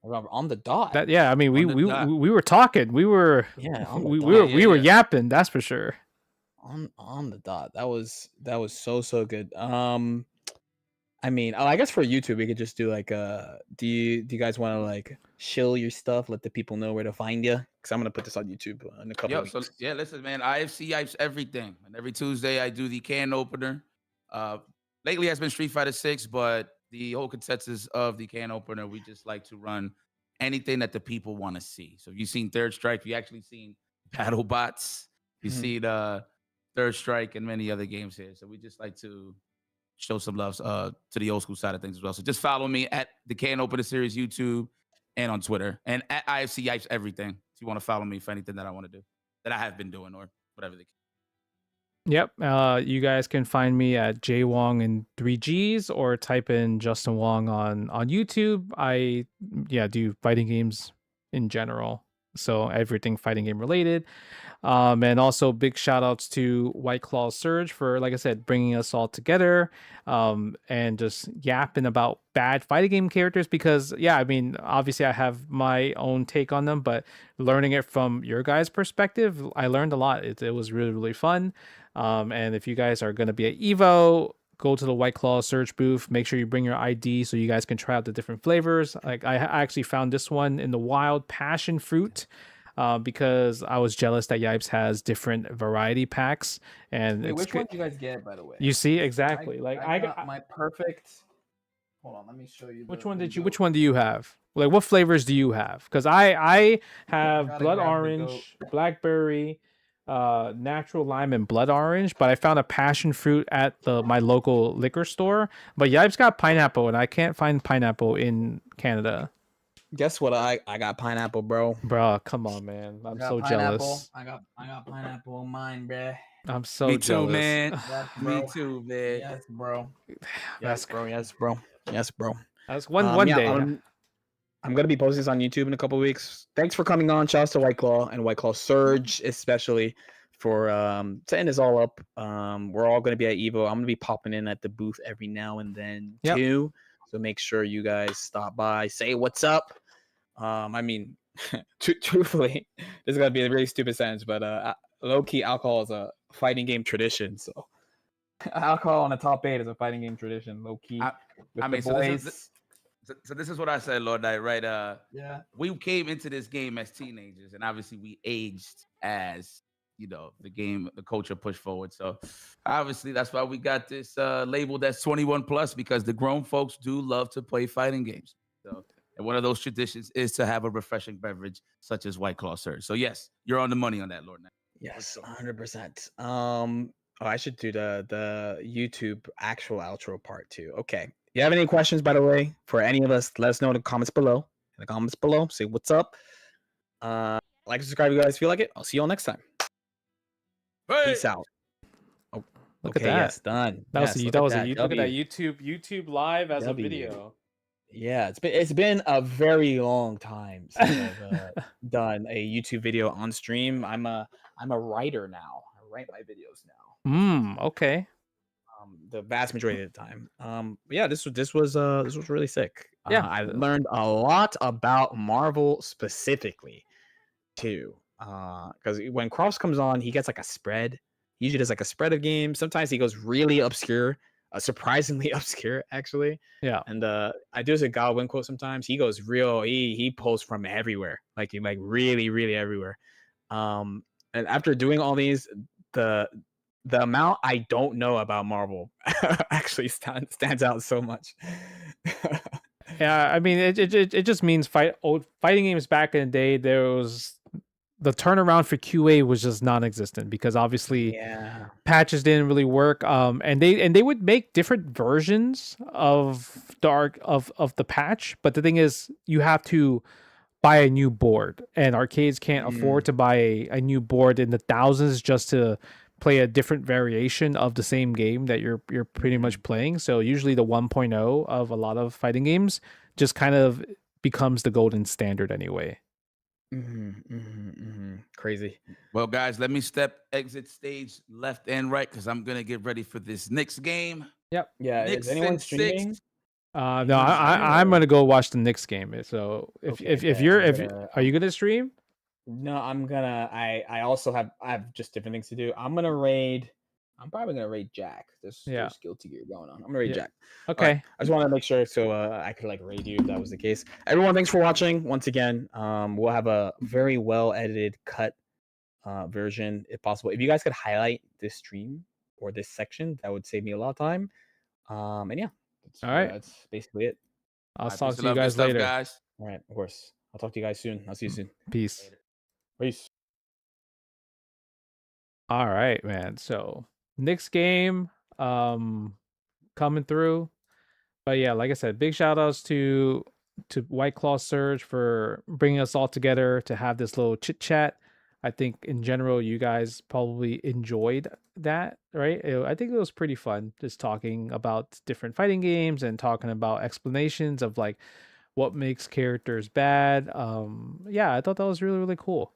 We're on the dot. I mean, we were talking. We were we were yapping. That's for sure. On the dot. That was so good. I mean, I guess for YouTube we could just do like do you guys want to like shill your stuff, let the people know where to find you? Because I'm gonna put this on YouTube in a couple Yo, of so weeks. yeah, listen, man. IFC Yipes everything, and every Tuesday I do the can opener. Uh, lately has been Street Fighter 6, but the whole consensus of the can opener, we just like to run anything that the people want to see. So you've seen Third Strike, you actually seen Battle Bots, you Mhm. seen Third Strike, and many other games here. So we just like to show some love to the old school side of things as well. So just follow me at the Can Opener Series YouTube and on Twitter and at IFC Yipes everything. If you want to follow me for anything that I want to do, that I have been doing or whatever the case. Yep. You guys can find me at JWong in 3Gs or type in Justin Wong on YouTube. I do fighting games in general. So everything fighting game related. And also big shout outs to White Claw Surge for, like I said, bringing us all together and just yapping about bad fighting game characters because, yeah, I mean, obviously I have my own take on them, but learning it from your guys' perspective, I learned a lot. It was really, really fun. And if you guys are going to be at EVO, go to the White Claw Surge booth. Make sure you bring your ID so you guys can try out the different flavors. Like I actually found this one in the wild passion fruit. Because I was jealous that Yipes has different variety packs, and Wait, it's which one good. did you guys get, by the way? You see exactly. Like I got my perfect. Hold on, let me show you. which the one did you? goat. Which one do you have? Like what flavors do you have? Because I have Gotta blood grab the orange, blackberry, natural lime, and blood orange. But I found a passion fruit at my local liquor store. But Yipes got pineapple, and I can't find pineapple in Canada. Guess what? I got pineapple, bro. Bruh, come on, man. I'm so jealous. I got pineapple on mine, bruh. I'm so Me too, jealous. man. Yes, Me bro. too, man. Yes, bro. That's Bro. Yes, bro. Yes, bro. that's one Yeah, day. I'm gonna be posting this on YouTube in a couple of weeks. Thanks for coming on. Shouts to White Claw and White Claw Surge, especially for setting this all up. We're all gonna be at Evo. I'm gonna be popping in at the booth every now and then too. So make sure you guys stop by, say what's up. I mean, truthfully, this is gonna be a really stupid sentence, but low key, alcohol is a fighting game tradition. So alcohol on the top 8 is a fighting game tradition, low key. I mean, so this is what I said, Lord Knight, right? Yeah. We came into this game as teenagers, and obviously we aged as the culture pushed forward. So obviously that's why we got this label that's 21 plus because the grown folks do love to play fighting games. So, and one of those traditions is to have a refreshing beverage such as White Claw Surge. So yes, you're on the money on that, Lord Knight. yes, 100%. I should do the YouTube actual outro part too. Okay. You have any questions, by the way, for any of us? Let us know in the comments below. In the comments below, say what's up. Like, subscribe if you guys feel like it. I'll see you all next time. Peace out. Oh, Look okay, at that. yes, done. That was Yes, that was that. look at that W. YouTube live as W. a video. Yeah, it's been a very long time since I've done a YouTube video on stream. I'm a writer now. I write my videos now. Okay. The vast majority of the time. Yeah, this was really sick. Yeah. I learned a lot about Marvel specifically too. Because when Cross comes on, he gets like a spread. He usually does like a spread of games. Sometimes he goes really obscure, surprisingly obscure actually. Yeah. And I do this a Godwin quote sometimes. He goes real. He pulls from everywhere, like really, really everywhere. And after doing all these, the amount I don't know about Marvel actually stands out so much. Yeah, I mean it just means old fighting games back in the day. There was the turnaround for QA was just non-existent because obviously Yeah. patches didn't really work. And they would make different versions of of the patch, but the thing is you have to buy a new board, and arcades can't afford to buy a new board in the thousands just to play a different variation of the same game that you're pretty much playing. So usually the 1.0 of a lot of fighting games just kind of becomes the golden standard anyway. Crazy. Well, guys, let me exit stage left and right because I'm gonna get ready for this Knicks game. Yep. Yeah. Knicks Is anyone in streaming? 6. No, I'm gonna go watch the Knicks game. So are you gonna stream? No, I'm gonna. I also have just different things to do. I'm gonna raid I'm probably gonna raid Jack. Yeah. There's guilty gear going on. I'm gonna raid Yeah. Jack. Okay. Alright, I just want to make sure so I could like raid you if that was the case. Everyone, thanks for watching. Once again, we'll have a very well edited cut version if possible. If you guys could highlight this stream or this section, that would save me a lot of time. And yeah, All right. that's basically it. I'll All right, talk peace to and you love. Good guys stuff, later. guys. All right, of course. I'll talk to you guys soon. I'll see you soon. Peace. Peace. All right, man. So next game, coming through. But yeah, like I said, big shout outs to White Claw Surge for bringing us all together to have this little chit chat. I think in general, you guys probably enjoyed that, right? I think it was pretty fun just talking about different fighting games and talking about explanations of like what makes characters bad. Yeah, I thought that was really, really cool.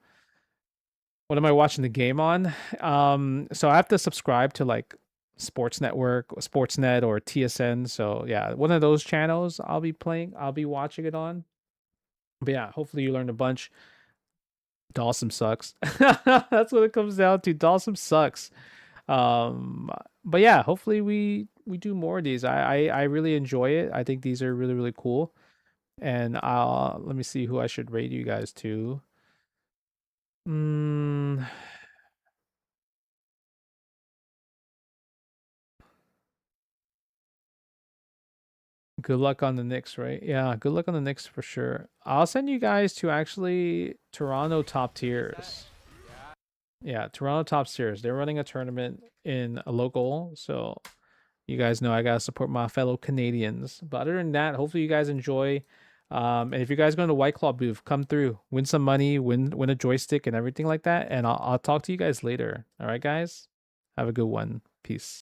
What am I watching the game on? So I have to subscribe to like Sports Network, Sportsnet, or TSN. So yeah, one of those channels I'll be watching it on. But yeah, hopefully you learned a bunch. Dawson sucks. That's what it comes down to. Dawson sucks. But yeah, hopefully we do more of these. I really enjoy it. I think these are really, really cool. And let me see who I should rate you guys to. Good luck on the Knicks, right? Yeah, good luck on the Knicks for sure. I'll send you guys to actually Toronto top tiers. Yeah, Toronto top tiers. They're running a tournament in a local, so you guys know I gotta support my fellow Canadians. But other than that, hopefully you guys enjoy. And if you guys go to White Claw booth, come through, win some money, win a joystick and everything like that. And I'll talk to you guys later. All right, guys, have a good one. Peace.